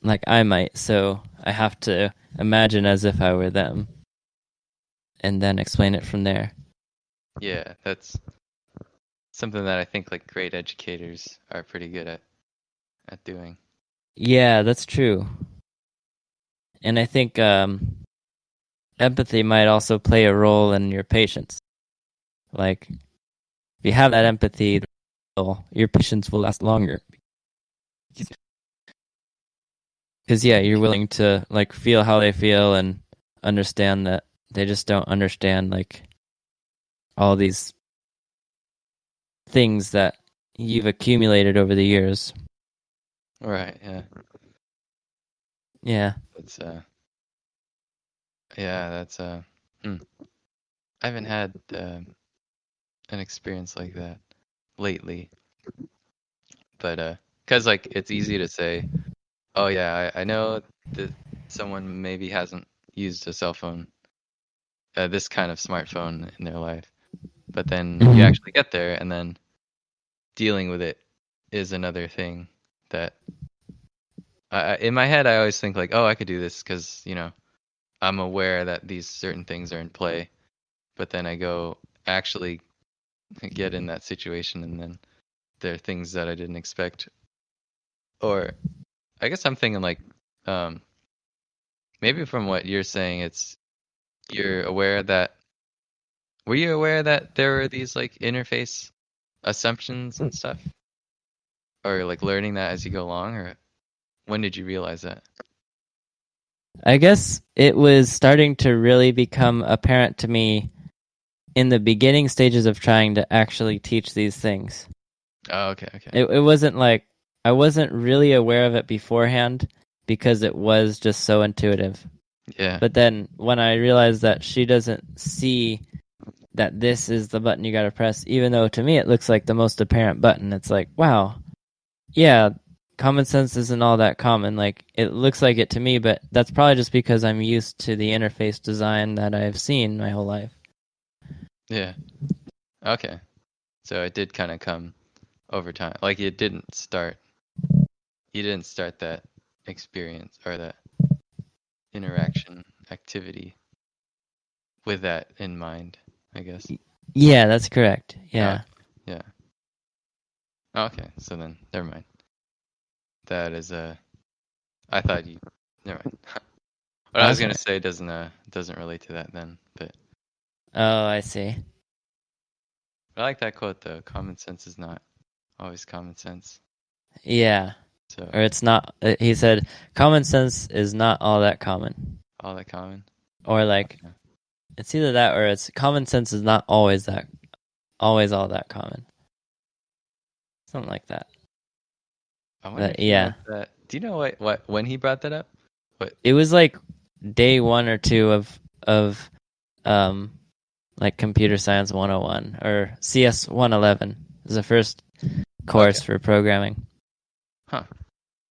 S1: like I might, so I have to imagine as if I were them and then explain it from there.
S2: Yeah, that's something that I think like great educators are pretty good at doing.
S1: Yeah, that's true. And I think empathy might also play a role in your patience. Like, if you have that empathy, your patience will last longer. Because, yeah, you're willing to, like, feel how they feel and understand that they just don't understand, like, all these things that you've accumulated over the years.
S2: Right, yeah.
S1: Yeah.
S2: That's I haven't had an experience like that lately. But because like it's easy to say, oh yeah, I know that someone maybe hasn't used a cell phone, this kind of smartphone in their life, but then you actually get there, and then dealing with it is another thing that in my head I always think like, oh, I could do this because I'm aware that these certain things are in play, but then I go actually get in that situation, and then there are things that I didn't expect. Or I guess I'm thinking like, maybe from what you're saying, it's you're aware that. Were you aware that there were these like interface assumptions and stuff, or like learning that as you go along, or when did you realize that?
S1: I guess it was starting to really become apparent to me in the beginning stages of trying to actually teach these things.
S2: Oh, okay.
S1: It wasn't like I wasn't really aware of it beforehand because it was just so intuitive.
S2: Yeah.
S1: But then when I realized that she doesn't see that this is the button you got to press, even though to me it looks like the most apparent button, it's like, wow, yeah, common sense isn't all that common. Like, it looks like it to me, but that's probably just because I'm used to the interface design that I've seen my whole life.
S2: Yeah. Okay. So it did kind of come over time. Like you didn't start that experience or that interaction activity with that in mind, I guess.
S1: Yeah, that's correct. Yeah.
S2: Yeah. Okay, so then never mind. That is I thought you never mind. What I was gonna say doesn't relate to that then, but
S1: Oh, I see.
S2: I like that quote though. Common sense is not always common sense.
S1: Yeah.
S2: So
S1: Or it's not. He said, common sense is not all that common.
S2: all that common.
S1: Or like,
S2: Okay.
S1: it's either that or it's common sense is not always all that common. Something like that.
S2: I wonder
S1: But
S2: if you
S1: yeah.
S2: know that. Do you know what when he brought that up? What?
S1: It was like day 1 or 2 of like Computer Science 101 or CS 111 is the first course for programming.
S2: Huh.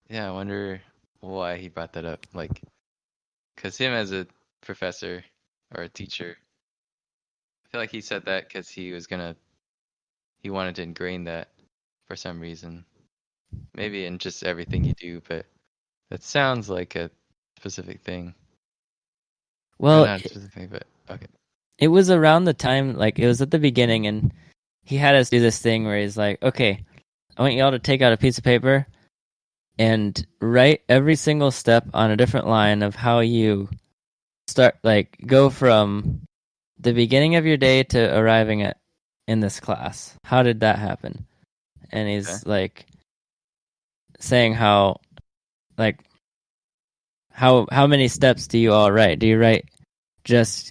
S2: Yeah, I wonder why he brought that up. Like, because him as a professor or a teacher, feel like he said that because he wanted to ingrain that for some reason. Maybe in just everything you do, but that sounds like a specific thing.
S1: Well,
S2: not a specific thing, but okay.
S1: It was around the time, like it was at the beginning, and he had us do this thing where he's like, okay, I want y'all to take out a piece of paper and write every single step on a different line of how you start, like go from the beginning of your day to arriving in this class. How did that happen? And he's like saying how many steps do you all write? Do you write just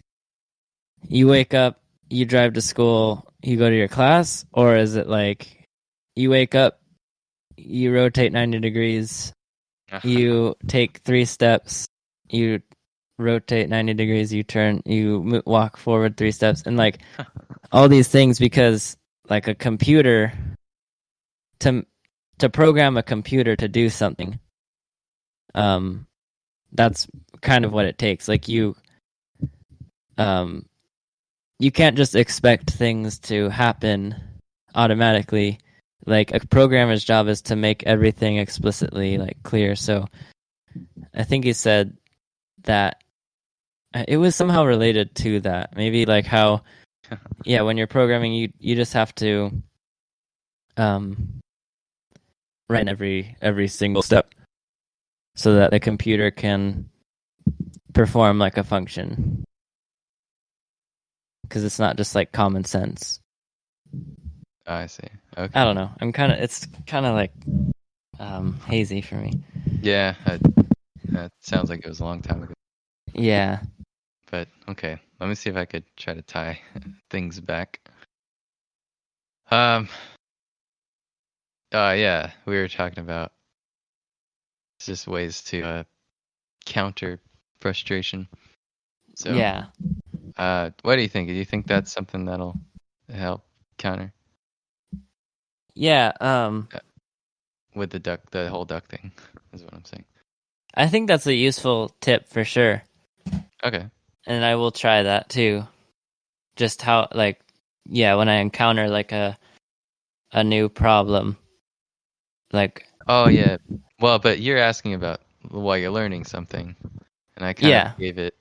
S1: you wake up, you drive to school, you go to your class, or is it like you wake up, you rotate 90 degrees, you take 3 steps, you rotate 90 degrees, you turn, you walk forward 3 steps, and like all these things, because like a computer to program a computer to do something, that's kind of what it takes. Like you can't just expect things to happen automatically. Like a programmer's job is to make everything explicitly like clear. So I think he said that it was somehow related to that. Maybe like how, yeah, when you're programming, you just have to write every single step so that the computer can perform like a function. Because it's not just like common sense.
S2: Oh, I see. Okay.
S1: I don't know. It's kind of like hazy for me.
S2: Yeah, that sounds like it was a long time ago.
S1: Yeah.
S2: But okay, let me see if I could try to tie things back. Yeah, we were talking about just ways to counter frustration. So
S1: yeah.
S2: What do you think? Do you think that's something that'll help counter?
S1: Yeah.
S2: With the whole duck thing, is what I'm saying.
S1: I think that's a useful tip for sure.
S2: Okay.
S1: And I will try that too. Just how, like, yeah, when I encounter like a new problem, like.
S2: Oh yeah. Well, but you're asking about while you're learning something, and I kind of gave it.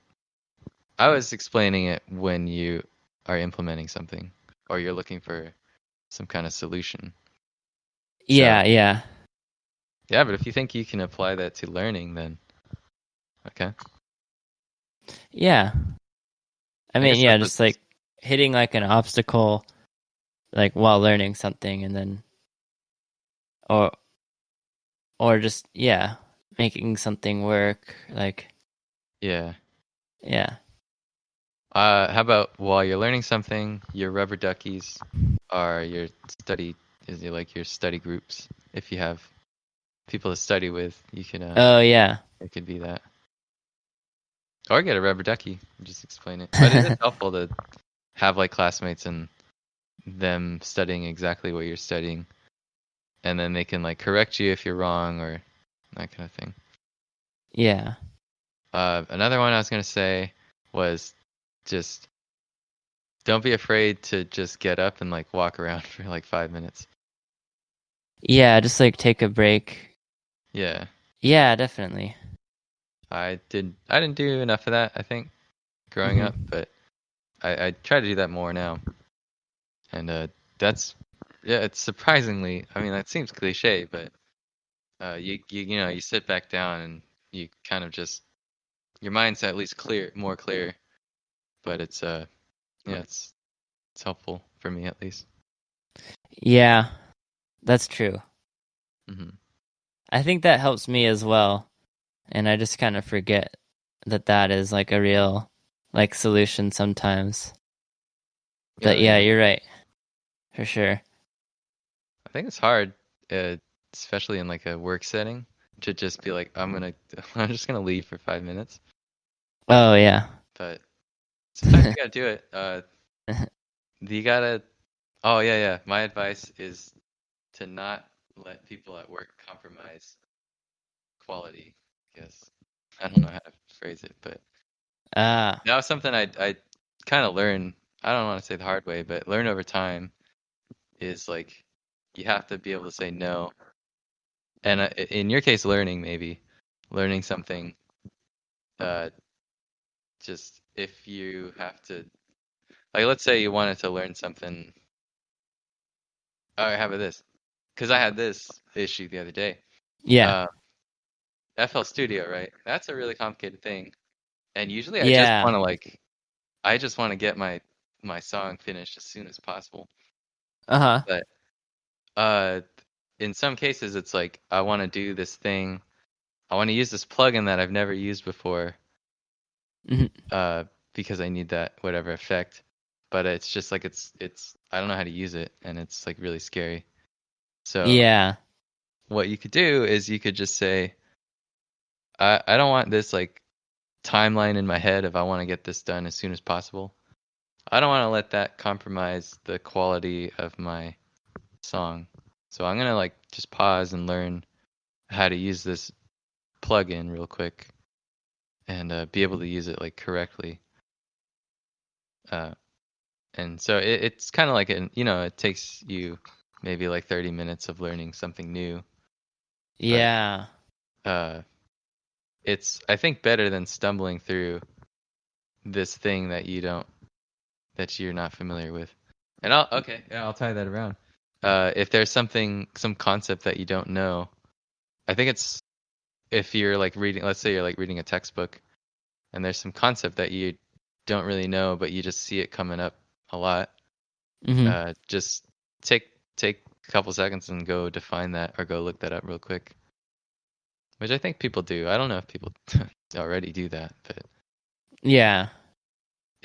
S2: I was explaining it when you are implementing something, or you're looking for some kind of solution.
S1: Yeah,
S2: so,
S1: yeah.
S2: Yeah, but if you think you can apply that to learning, then okay.
S1: Yeah. I mean, yeah, just like hitting like an obstacle, like while learning something, and then, or just, yeah, making something work, like.
S2: Yeah.
S1: Yeah.
S2: How about while you're learning something, your rubber duckies are your study groups. If you have people to study with, you can.
S1: Oh yeah.
S2: It could be that. Or get a rubber ducky. Just explain it. But it is helpful to have like classmates and them studying exactly what you're studying, and then they can like correct you if you're wrong or that kind of thing.
S1: Yeah.
S2: Another one I was gonna say was just don't be afraid to just get up and like walk around for like 5 minutes.
S1: Yeah, just like take a break.
S2: Yeah.
S1: Yeah, definitely.
S2: I didn't do enough of that, I think, growing up, but I try to do that more now. And that's it's surprisingly, I mean, that seems cliche, but you sit back down and you kind of just your mind's at least more clear, but it's it's helpful for me at least.
S1: Yeah. That's true.
S2: Mm-hmm.
S1: I think that helps me as well. And I just kind of forget that is like a real like solution sometimes. But yeah, you're right. For sure.
S2: I think it's hard, especially in like a work setting, to just be like, I'm just gonna leave for 5 minutes.
S1: Oh yeah.
S2: But sometimes you gotta do it. You gotta. Oh yeah. My advice is to not let people at work compromise quality. I guess I don't know how to phrase it, but that was something I kind of learned I don't want to say the hard way, but learn over time is like you have to be able to say no. And in your case, learning something. Just if you have to, like, let's say you wanted to learn something. Oh, how about this? Because I had this issue the other day.
S1: Yeah.
S2: Uh, FL Studio, right? That's a really complicated thing. And usually
S1: Yeah.
S2: I just want to get my song finished as soon as possible.
S1: Uh-huh.
S2: But uh, in some cases, it's like I want to do this thing. I want to use this plugin that I've never used before.
S1: Mhm.
S2: Because I need that whatever effect. But it's just like it's I don't know how to use it, and it's like really scary. So
S1: Yeah.
S2: what you could do is you could just say, I don't want this like timeline in my head if I want to get this done as soon as possible. I don't want to let that compromise the quality of my song. So I'm gonna like just pause and learn how to use this plugin real quick and be able to use it like correctly. Uh, and so it's kind of like it takes you maybe like 30 minutes of learning something new, but
S1: Yeah.
S2: uh, it's I think better than stumbling through this thing that you're not familiar with. And I'll tie that around. If there's some concept that you don't know, I think it's if you're like reading, let's say you're like reading a textbook, and there's some concept that you don't really know, but you just see it coming up a lot.
S1: Mhm.
S2: Just take a couple seconds and go define that or go look that up real quick, which I think people do. I don't know if people already do that, but
S1: Yeah.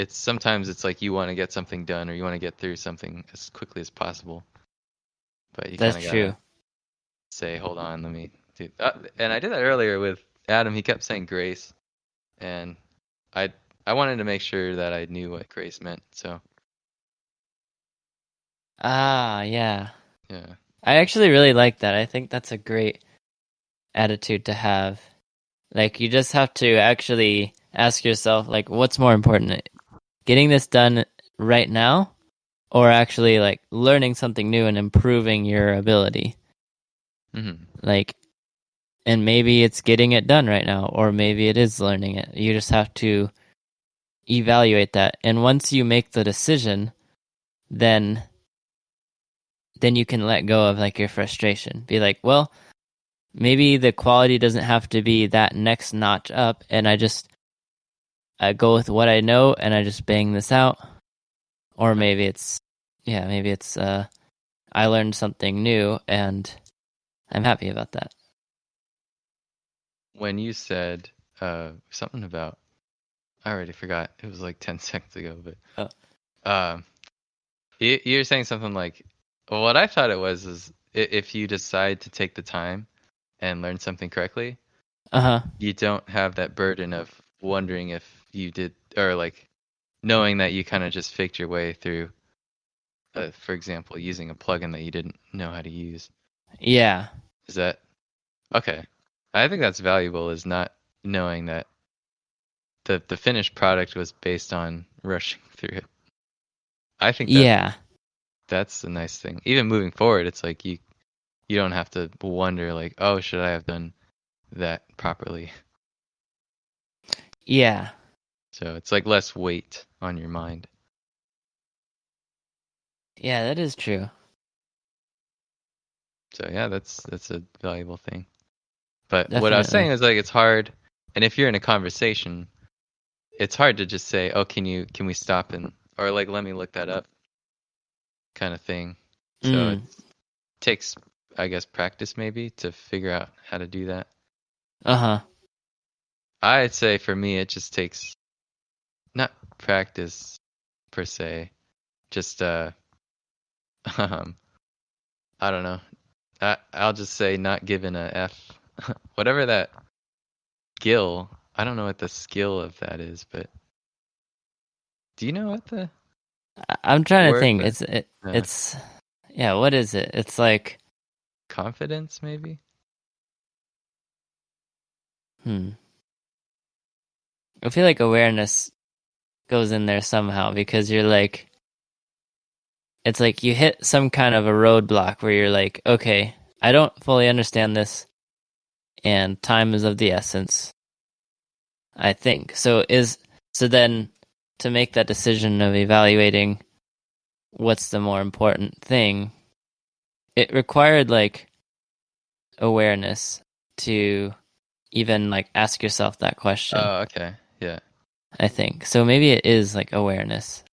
S2: sometimes it's like you want to get something done or you want to get through something as quickly as possible, but you kind
S1: That's
S2: of
S1: true.
S2: gotta say, hold on, let me do. And I did that earlier with Adam. He kept saying grace, and I I wanted to make sure that I knew what grace meant. So
S1: Ah, yeah.
S2: yeah.
S1: I actually really like that. I think that's a great attitude to have. Like, you just have to actually ask yourself, like, what's more important? Getting this done right now, or actually, like, learning something new and improving your ability?
S2: Mm-hmm.
S1: Like, and maybe it's getting it done right now, or maybe it is learning it. You just have to evaluate that. And once you make the decision, then you can let go of, like, your frustration. Be like, well, maybe the quality doesn't have to be that next notch up, and I go with what I know and I just bang this out. Or maybe it's I learned something new and I'm happy about that.
S2: When you said something about, I already forgot. It was like 10 seconds ago, but
S1: Oh.
S2: um, you're saying something like, well, what I thought it was is if you decide to take the time and learn something correctly,
S1: Uh-huh.
S2: you don't have that burden of wondering if you did, or like knowing that you kind of just faked your way through, for example, using a plugin that you didn't know how to use.
S1: Yeah.
S2: Is that okay? I think that's valuable, is not knowing that the finished product was based on rushing through it. I think
S1: Yeah.
S2: that's a nice thing. Even moving forward, it's like you don't have to wonder like, oh, should I have done that properly?
S1: Yeah.
S2: So it's like less weight on your mind.
S1: Yeah, that is true.
S2: So yeah, that's a valuable thing. But what I was
S1: Definitely.
S2: saying is like it's hard, and if you're in a conversation, it's hard to just say, oh, can we stop and or like let me look that up, kind of thing. So it
S1: Mm.
S2: takes, I guess, practice maybe to figure out how to do that.
S1: Uh-huh.
S2: I'd say for me, it just takes not practice per se, just um, I don't know. I'll just say not given a F, whatever that skill. I don't know what the skill of that is, but do you know what the
S1: I'm trying to
S2: word
S1: think.
S2: for
S1: It's yeah, what is it? It's like
S2: confidence maybe?
S1: I feel like awareness goes in there somehow because you're like it's like you hit some kind of a roadblock where you're like, okay, I don't fully understand this, and time is of the essence, I think. So then to make that decision of evaluating what's the more important thing, it required like awareness to even like ask yourself that question.
S2: Oh, okay. Yeah.
S1: I think. So maybe it is like awareness.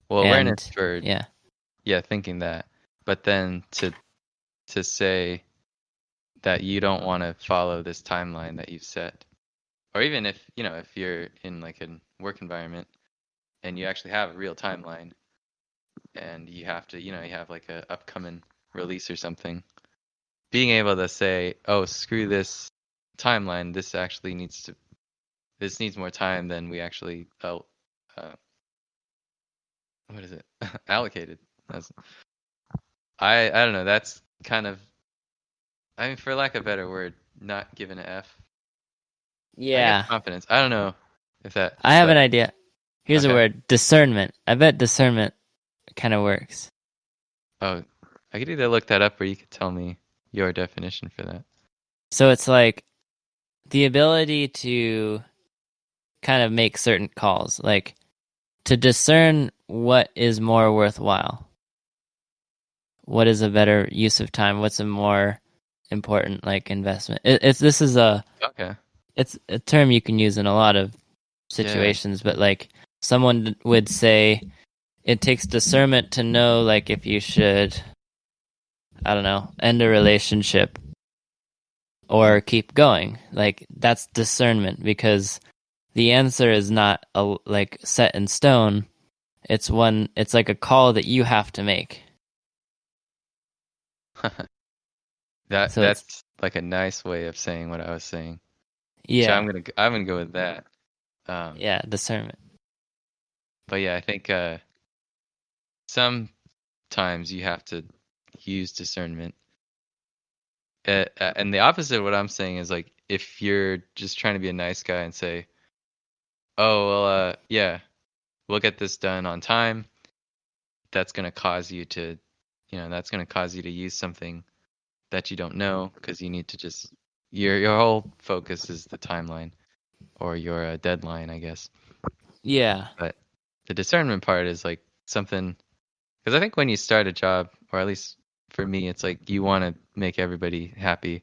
S2: Well, awareness for
S1: yeah.
S2: thinking that. But then to say that you don't want to follow this timeline that you've set. Or even if you're in like a work environment and you actually have a real timeline and you have to, you have like a upcoming release or something, being able to say, oh, screw this timeline, this needs more time than we actually what is it allocated. I don't know, that's kind of, I mean, for lack of a better word, not given an F. I guess
S1: Yeah.
S2: confidence. I don't know if that.
S1: I have an idea. Here's
S2: Okay.
S1: a word: discernment. I bet discernment kind of works.
S2: Oh, I could either look that up or you could tell me your definition for that.
S1: So it's like the ability to kind of make certain calls, like to discern what is more worthwhile. What is a better use of time? What's a more important like investment? This is
S2: Okay.
S1: It's a term you can use in a lot of situations, but like someone would say it takes discernment to know like if you should, I don't know, end a relationship or keep going. Like that's discernment because the answer is not like set in stone. It's like a call that you have to make.
S2: That's like a nice way of saying what I was saying.
S1: Yeah.
S2: So I'm gonna go with that.
S1: Yeah, discernment.
S2: But yeah, I think sometimes you have to use discernment. And the opposite of what I'm saying is like if you're just trying to be a nice guy and say, "Oh, well, yeah, we'll get this done on time," that's gonna cause you to, use something that you don't know because you need to just your whole focus is the timeline or your deadline, I guess.
S1: Yeah.
S2: But the discernment part is like something, because I think when you start a job, or at least for me, it's like you want to make everybody happy,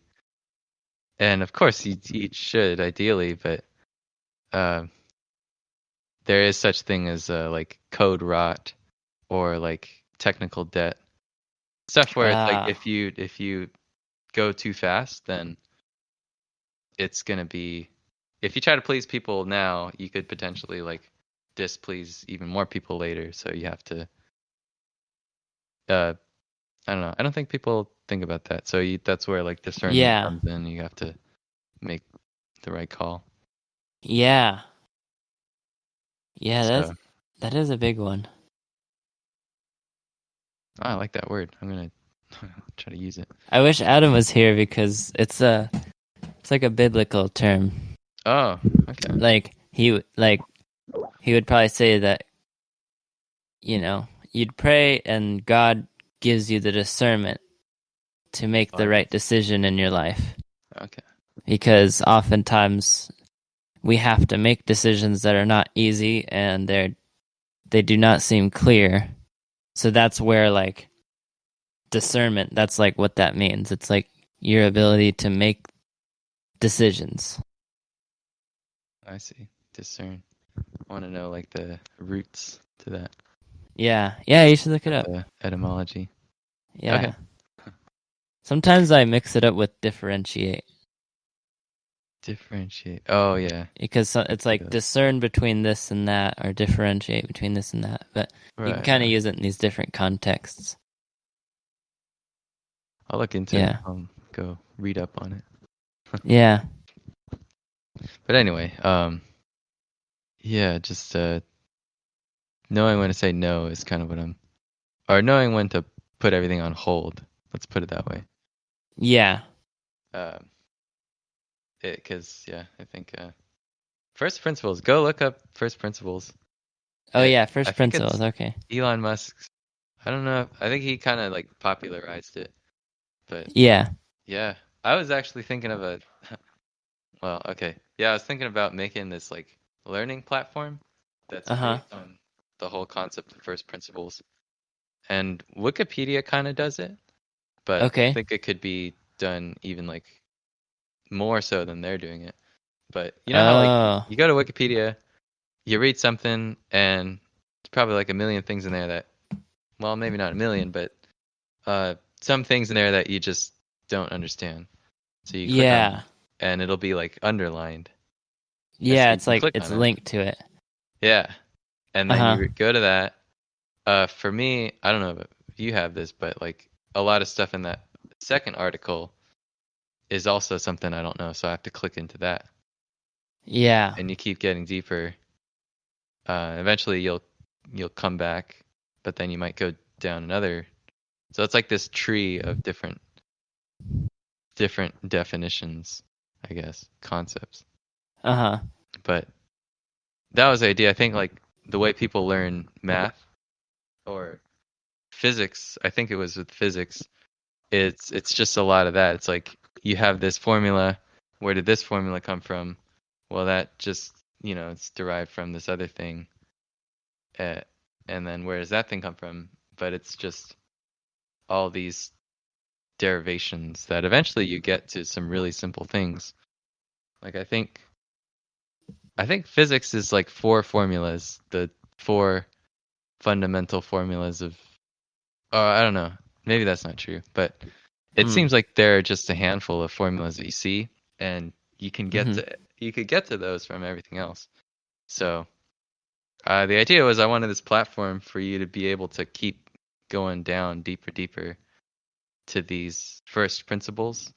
S2: and of course you should ideally, but there is such thing as like code rot or like technical debt, stuff where it's like if you go too fast, then it's gonna be, if you try to please people now, you could potentially like displease even more people later. So you have to, I don't know. I don't think people think about that. So that's where like discernment comes in. You have to make the right call.
S1: Yeah. Yeah,
S2: So,
S1: that is a big one.
S2: I like that word. I'm gonna try to use it.
S1: I wish Adam was here because it's like a biblical term.
S2: Oh, okay.
S1: Like he would probably say that, you'd pray and God gives you the discernment to make the right decision in your life.
S2: Okay.
S1: Because oftentimes we have to make decisions that are not easy and they do not seem clear. So that's where like discernment, that's like what that means. It's like your ability to make decisions.
S2: I see. Discern. I want to know like the roots to that.
S1: Yeah, you should look it up.
S2: Etymology.
S1: Yeah.
S2: Okay.
S1: Sometimes I mix it up with differentiate.
S2: Differentiate. Oh, yeah.
S1: Because it's like discern between this and that, or differentiate between this and that. But you can kind of use it in these different contexts.
S2: I'll look into it. I'll go read up on it.
S1: Yeah.
S2: But anyway, yeah, just knowing when to say no is kind of what or knowing when to put everything on hold. Let's put it that way.
S1: Yeah.
S2: Because I think first principles. Go look up first principles.
S1: Oh yeah, first principles. Okay.
S2: Elon Musk's I don't know. I think he kind of like popularized it, but
S1: Yeah.
S2: yeah, I was actually thinking of a. Well, okay, yeah, I was thinking about making this like learning platform that's
S1: Uh-huh.
S2: based on the whole concept of first principles, and Wikipedia kind of does it, but I
S1: Okay.
S2: think it could be done even like more so than they're doing it. But you know how like
S1: Oh.
S2: you go to Wikipedia, you read something, and there's probably like a million things in there that, well, maybe not a million, but some things in there that you just don't understand. So you click on them,
S1: Yeah.
S2: and it'll be like underlined, and so
S1: Yeah,
S2: you
S1: it's
S2: can
S1: like
S2: click
S1: it's
S2: on it.
S1: linked to it.
S2: Yeah, and then
S1: Uh-huh.
S2: you go to that. For me, I don't know if you have this, but like a lot of stuff in that second article is also something I don't know, so I have to click into that,
S1: Yeah.
S2: and you keep getting deeper. Eventually, you'll come back, but then you might go down another. So it's like this tree of different definitions, I guess, concepts.
S1: Uh-huh.
S2: But that was the idea. I think like the way people learn math or physics, I think it was with physics, it's just a lot of that. It's like you have this formula. Where did this formula come from? Well, that just, it's derived from this other thing. Uh, and then where does that thing come from? But it's just all these derivations that eventually you get to some really simple things. Like I think physics is like four formulas, the four fundamental formulas of. Oh, I don't know. Maybe that's not true, but it
S1: Hmm.
S2: seems like there are just a handful of formulas that you see, and
S1: Mm-hmm.
S2: you could get to those from everything else. So the idea was I wanted this platform for you to be able to keep going down deeper to these first principles.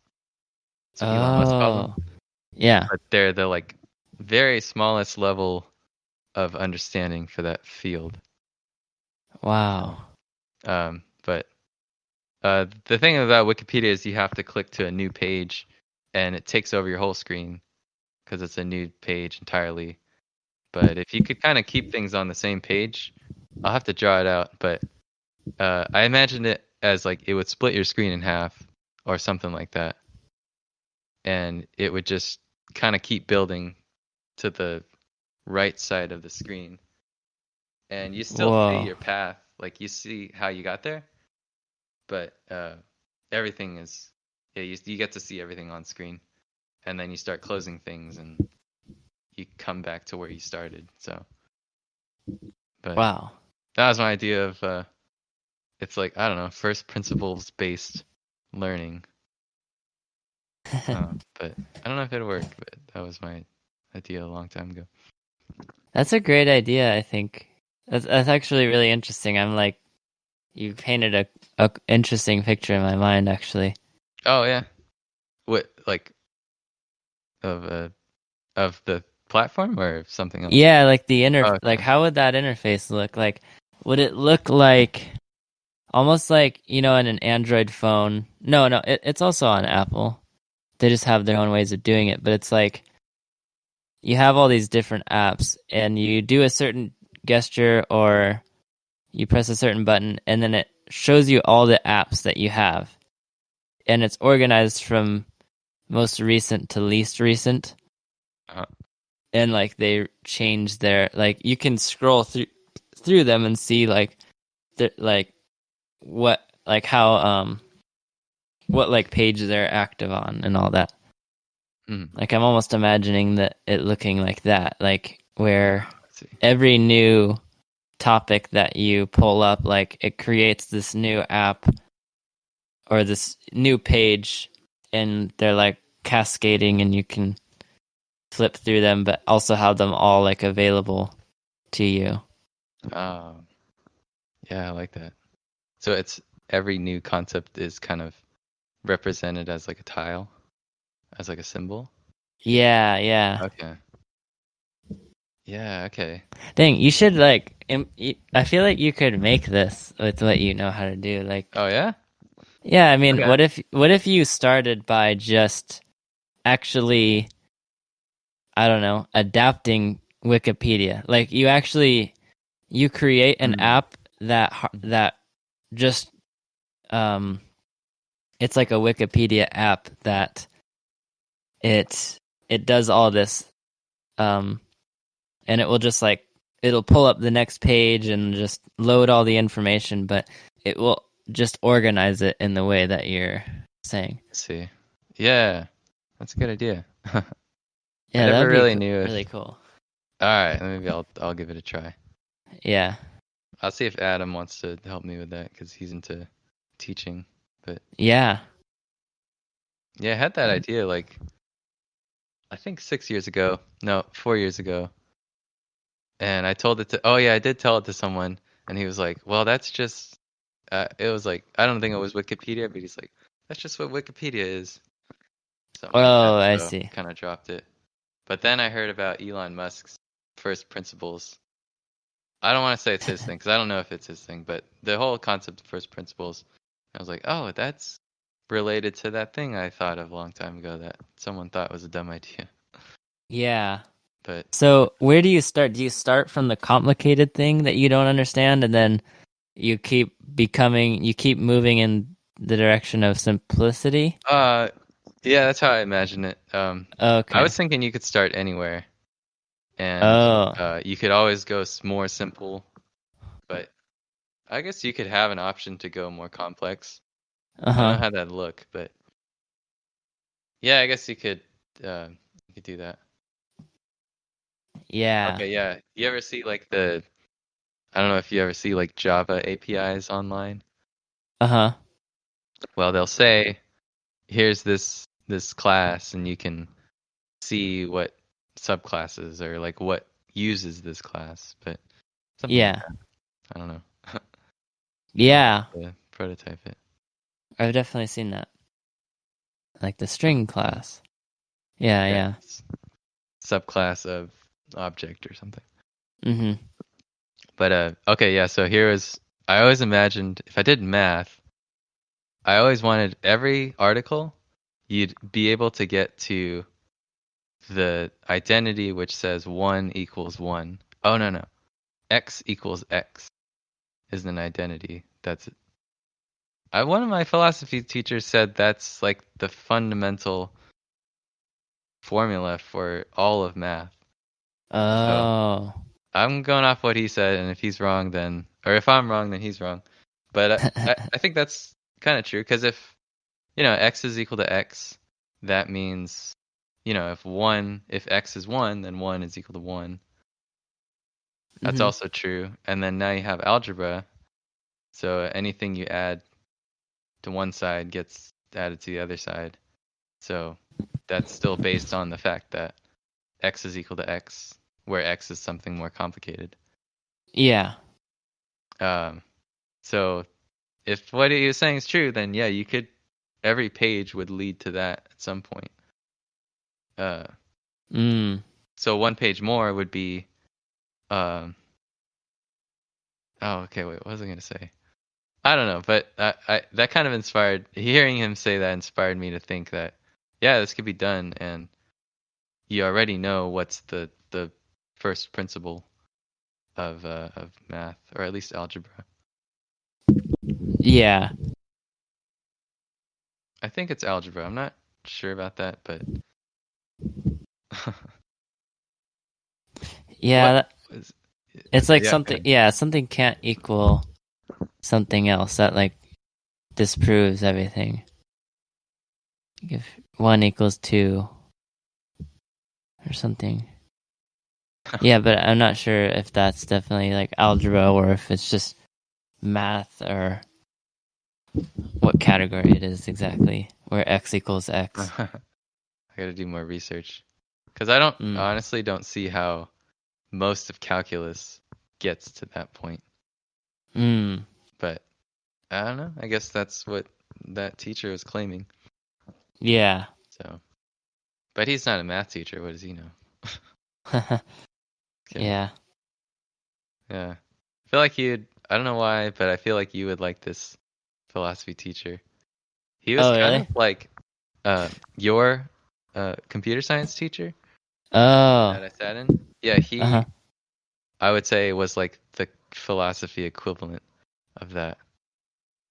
S2: So Elon Musk calls them,
S1: Oh. Yeah.
S2: but they're the like very smallest level of understanding for that field.
S1: Wow.
S2: But the thing about Wikipedia is you have to click to a new page, and it takes over your whole screen because it's a new page entirely. But if you could kind of keep things on the same page, I'll have to draw it out. But I imagined it as like it would split your screen in half or something like that, and it would just kind of keep building to the right side of the screen, and you still see
S1: Whoa.
S2: your path, like you see how you got there, but everything is, yeah, you get to see everything on screen, and then you start closing things and you come back to where you started. So, but
S1: Wow.
S2: that was my idea of it's like, I don't know, first principles based learning. But I don't know if it'll work, but that was my idea a long time ago.
S1: That's a great idea, I think. That's actually really interesting. I'm like, you painted a interesting picture in my mind, actually.
S2: Oh yeah, what, like, of the platform or something else?
S1: Yeah, like
S2: Oh,
S1: like
S2: okay.
S1: how would that interface look? Like, would it look like almost like, in an Android phone? No, no, it's also on Apple. They just have their own ways of doing it, but it's like you have all these different apps and you do a certain gesture or you press a certain button and then it shows you all the apps that you have. And it's organized from most recent to least recent.
S2: Uh,
S1: And like they change their like you can scroll through them and see like like what like how what like page they're active on and all that.
S2: mm,
S1: Like I'm almost imagining that it looking like that, like where
S2: let's see.
S1: every new topic that you pull up, like it creates this new app or this new page, and they're like cascading, and you can flip through them, but also have them all like available to you.
S2: Oh, yeah, I like that. So it's every new concept is kind of represented as like a tile, as like a symbol.
S1: Yeah, yeah.
S2: Okay. Yeah, okay.
S1: Dang, you should like. I feel like you could make this with what you know how to do. Like,
S2: Oh yeah?
S1: yeah. I mean,
S2: Okay.
S1: what if you started by just actually, I don't know, adapting Wikipedia? Like, you create an
S2: Mm.
S1: app that just it's like a Wikipedia app that it does all this, and it will just like it'll pull up the next page and just load all the information, but it will just organize it in the way that you're saying.
S2: Let's see. Yeah, that's a good idea.
S1: Yeah,
S2: I never
S1: that'd
S2: really
S1: be
S2: knew
S1: really
S2: if.
S1: cool.
S2: All right, maybe I'll give it a try.
S1: Yeah.
S2: I'll see if Adam wants to help me with that because he's into teaching. But
S1: Yeah.
S2: yeah, I had that idea like I think 6 years ago. No, 4 years ago. And I told it to. Oh yeah, I did tell it to someone, and he was like, "Well, that's just." It was like I don't think it was Wikipedia, but he's like, "That's just what Wikipedia is." Something like that.
S1: Oh, I
S2: So
S1: see.
S2: kind of dropped it. But then I heard about Elon Musk's first principles. I don't want to say it's his thing because I don't know if it's his thing, but the whole concept of first principles, I was like, oh, that's related to that thing I thought of a long time ago that someone thought was a dumb idea.
S1: Yeah.
S2: But
S1: So where do you start? Do you start from the complicated thing that you don't understand, and then you keep moving in the direction of simplicity?
S2: yeah, that's how I imagine it. I
S1: Okay.
S2: was thinking you could start anywhere, and
S1: Oh.
S2: you could always go more simple, but I guess you could have an option to go more complex. I don't know
S1: Uh-huh.
S2: how that'd look, but yeah, I guess you could do that.
S1: Yeah.
S2: Okay, yeah. You ever see like I don't know if you ever see like Java APIs online.
S1: Uh-huh.
S2: Well, they'll say, here's this class and you can see what subclasses or like what uses this class, but something like
S1: Yeah.
S2: that. I don't know.
S1: Yeah.
S2: Prototype it.
S1: I've definitely seen that. Like the string class. Yeah,
S2: Yeah.
S1: yeah.
S2: Subclass of object or something.
S1: Mm-hmm.
S2: But okay, yeah, so I always imagined if I did math, I always wanted every article you'd be able to get to the identity which says 1 equals 1. Oh, no. X equals X is an identity. One of my philosophy teachers said that's like the fundamental formula for all of math. So
S1: Oh.
S2: I'm going off what he said, and if he's wrong, then, or if I'm wrong, then he's wrong. But I think that's kind of true because if, X is equal to X, that means, if X is 1, then 1 is equal to 1. That's
S1: Mm-hmm.
S2: also true. And then now you have algebra. So anything you add to one side gets added to the other side. So that's still based on the fact that X is equal to X, where X is something more complicated.
S1: Yeah.
S2: So if what he was saying is true, then yeah, every page would lead to that at some point. So one page more would be, oh, okay, wait, what was I going to say? I don't know, but that kind of hearing him say that inspired me to think that, yeah, this could be done, and you already know what's the first principle of math, or at least algebra.
S1: Yeah.
S2: I think it's algebra. I'm not sure about that, but
S1: Yeah, it's like
S2: yeah,
S1: something can't equal something else. That like disproves everything. If 1 equals 2 or something. Yeah, but I'm not sure if that's definitely like algebra or if it's just math or what category it is exactly, where X equals X.
S2: I gotta do more research because I honestly don't see how most of calculus gets to that point. But I don't know. I guess that's what that teacher was claiming.
S1: Yeah.
S2: So, but he's not a math teacher. What does he know?
S1: Yeah.
S2: Yeah. I feel like I don't know why, but I feel like you would like this philosophy teacher. He was kind
S1: really?
S2: of like your computer science teacher
S1: Oh.
S2: that I sat in. Yeah, I would say was like the philosophy equivalent of that.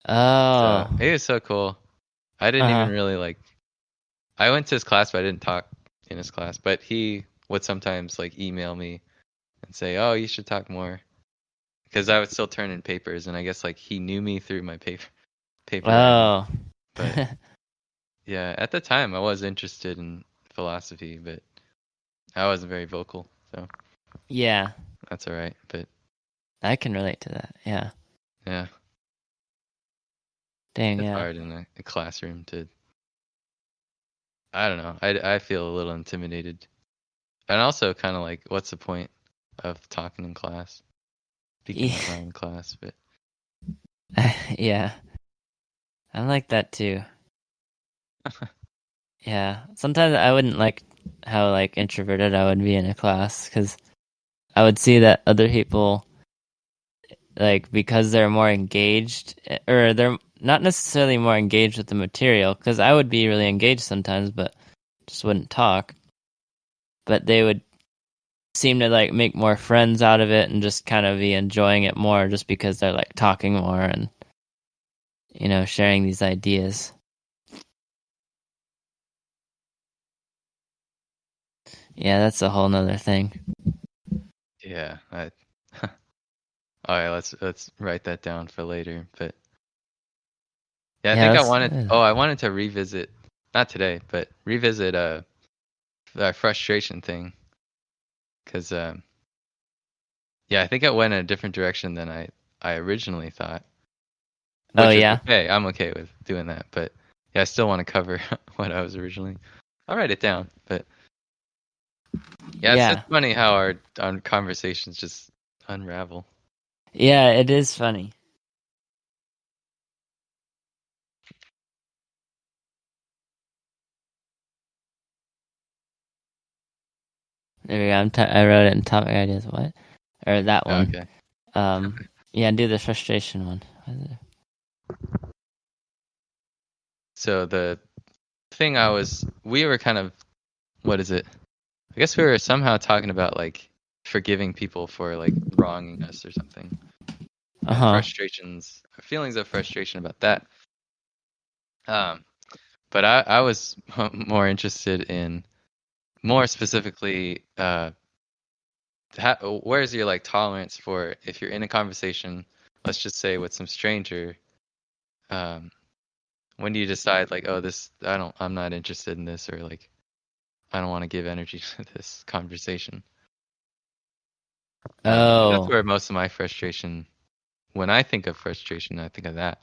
S1: Oh.
S2: So he was so cool. I didn't even really like. I went to his class, but I didn't talk in his class. But he would sometimes like email me and say, "Oh, you should talk more," because I would still turn in papers, and I guess like he knew me through my paper writing.
S1: Oh.
S2: But yeah, at the time I was interested in philosophy, but I wasn't very vocal, so
S1: Yeah.
S2: that's all right. But
S1: I can relate to that. Yeah.
S2: yeah,
S1: Dang,
S2: it's
S1: yeah.
S2: hard in a classroom to. I don't know. I feel a little intimidated, and also kind of like, what's the point of talking in class, speaking out loud in class? But
S1: yeah. I'm like that too. Yeah. Sometimes I wouldn't like how like introverted I would be in a class because I would see that other people like because they're more engaged or they're not necessarily more engaged with the material because I would be really engaged sometimes but just wouldn't talk. But they would seem to like make more friends out of it and just kind of be enjoying it more just because they're like talking more and sharing these ideas. Yeah, that's a whole nother thing.
S2: yeah, all right, let's write that down for later. But yeah, I
S1: Yeah,
S2: think I
S1: that's
S2: wanted. Oh, I wanted to revisit, not today, but revisit the frustration thing, because yeah, I think it went in a different direction than I originally thought,
S1: oh
S2: which is
S1: yeah.
S2: okay. I'm okay with doing that, but yeah, I still want to cover what I was originally. I'll write it down, but yeah, it's just
S1: Yeah.
S2: funny how our conversations just unravel.
S1: Yeah, it is funny. There we go. I wrote it in topic ideas. What? Or that one.
S2: Okay.
S1: Yeah, do the frustration one.
S2: So the thing we were kind of, what is it? I guess we were somehow talking about like forgiving people for like wronging us or something, and frustrations, feelings of frustration about that. But I was more interested in more specifically, where's your like tolerance for if you're in a conversation, let's just say with some stranger, um, when do you decide like, oh, I'm not interested in this, or like I don't want to give energy to this conversation. That's
S1: Oh.
S2: where most of my frustration, when I think of frustration, I think of that.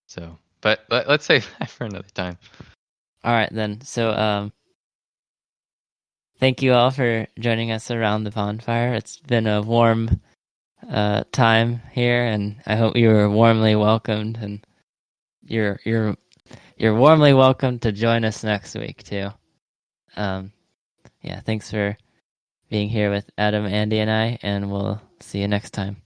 S2: So, but let's save that for another time.
S1: All right then. So thank you all for joining us around the bonfire. It's been a warm time here, and I hope you were warmly welcomed. And you're warmly welcome to join us next week too. Yeah, thanks for being here with Adam, Andy, and I, and we'll see you next time.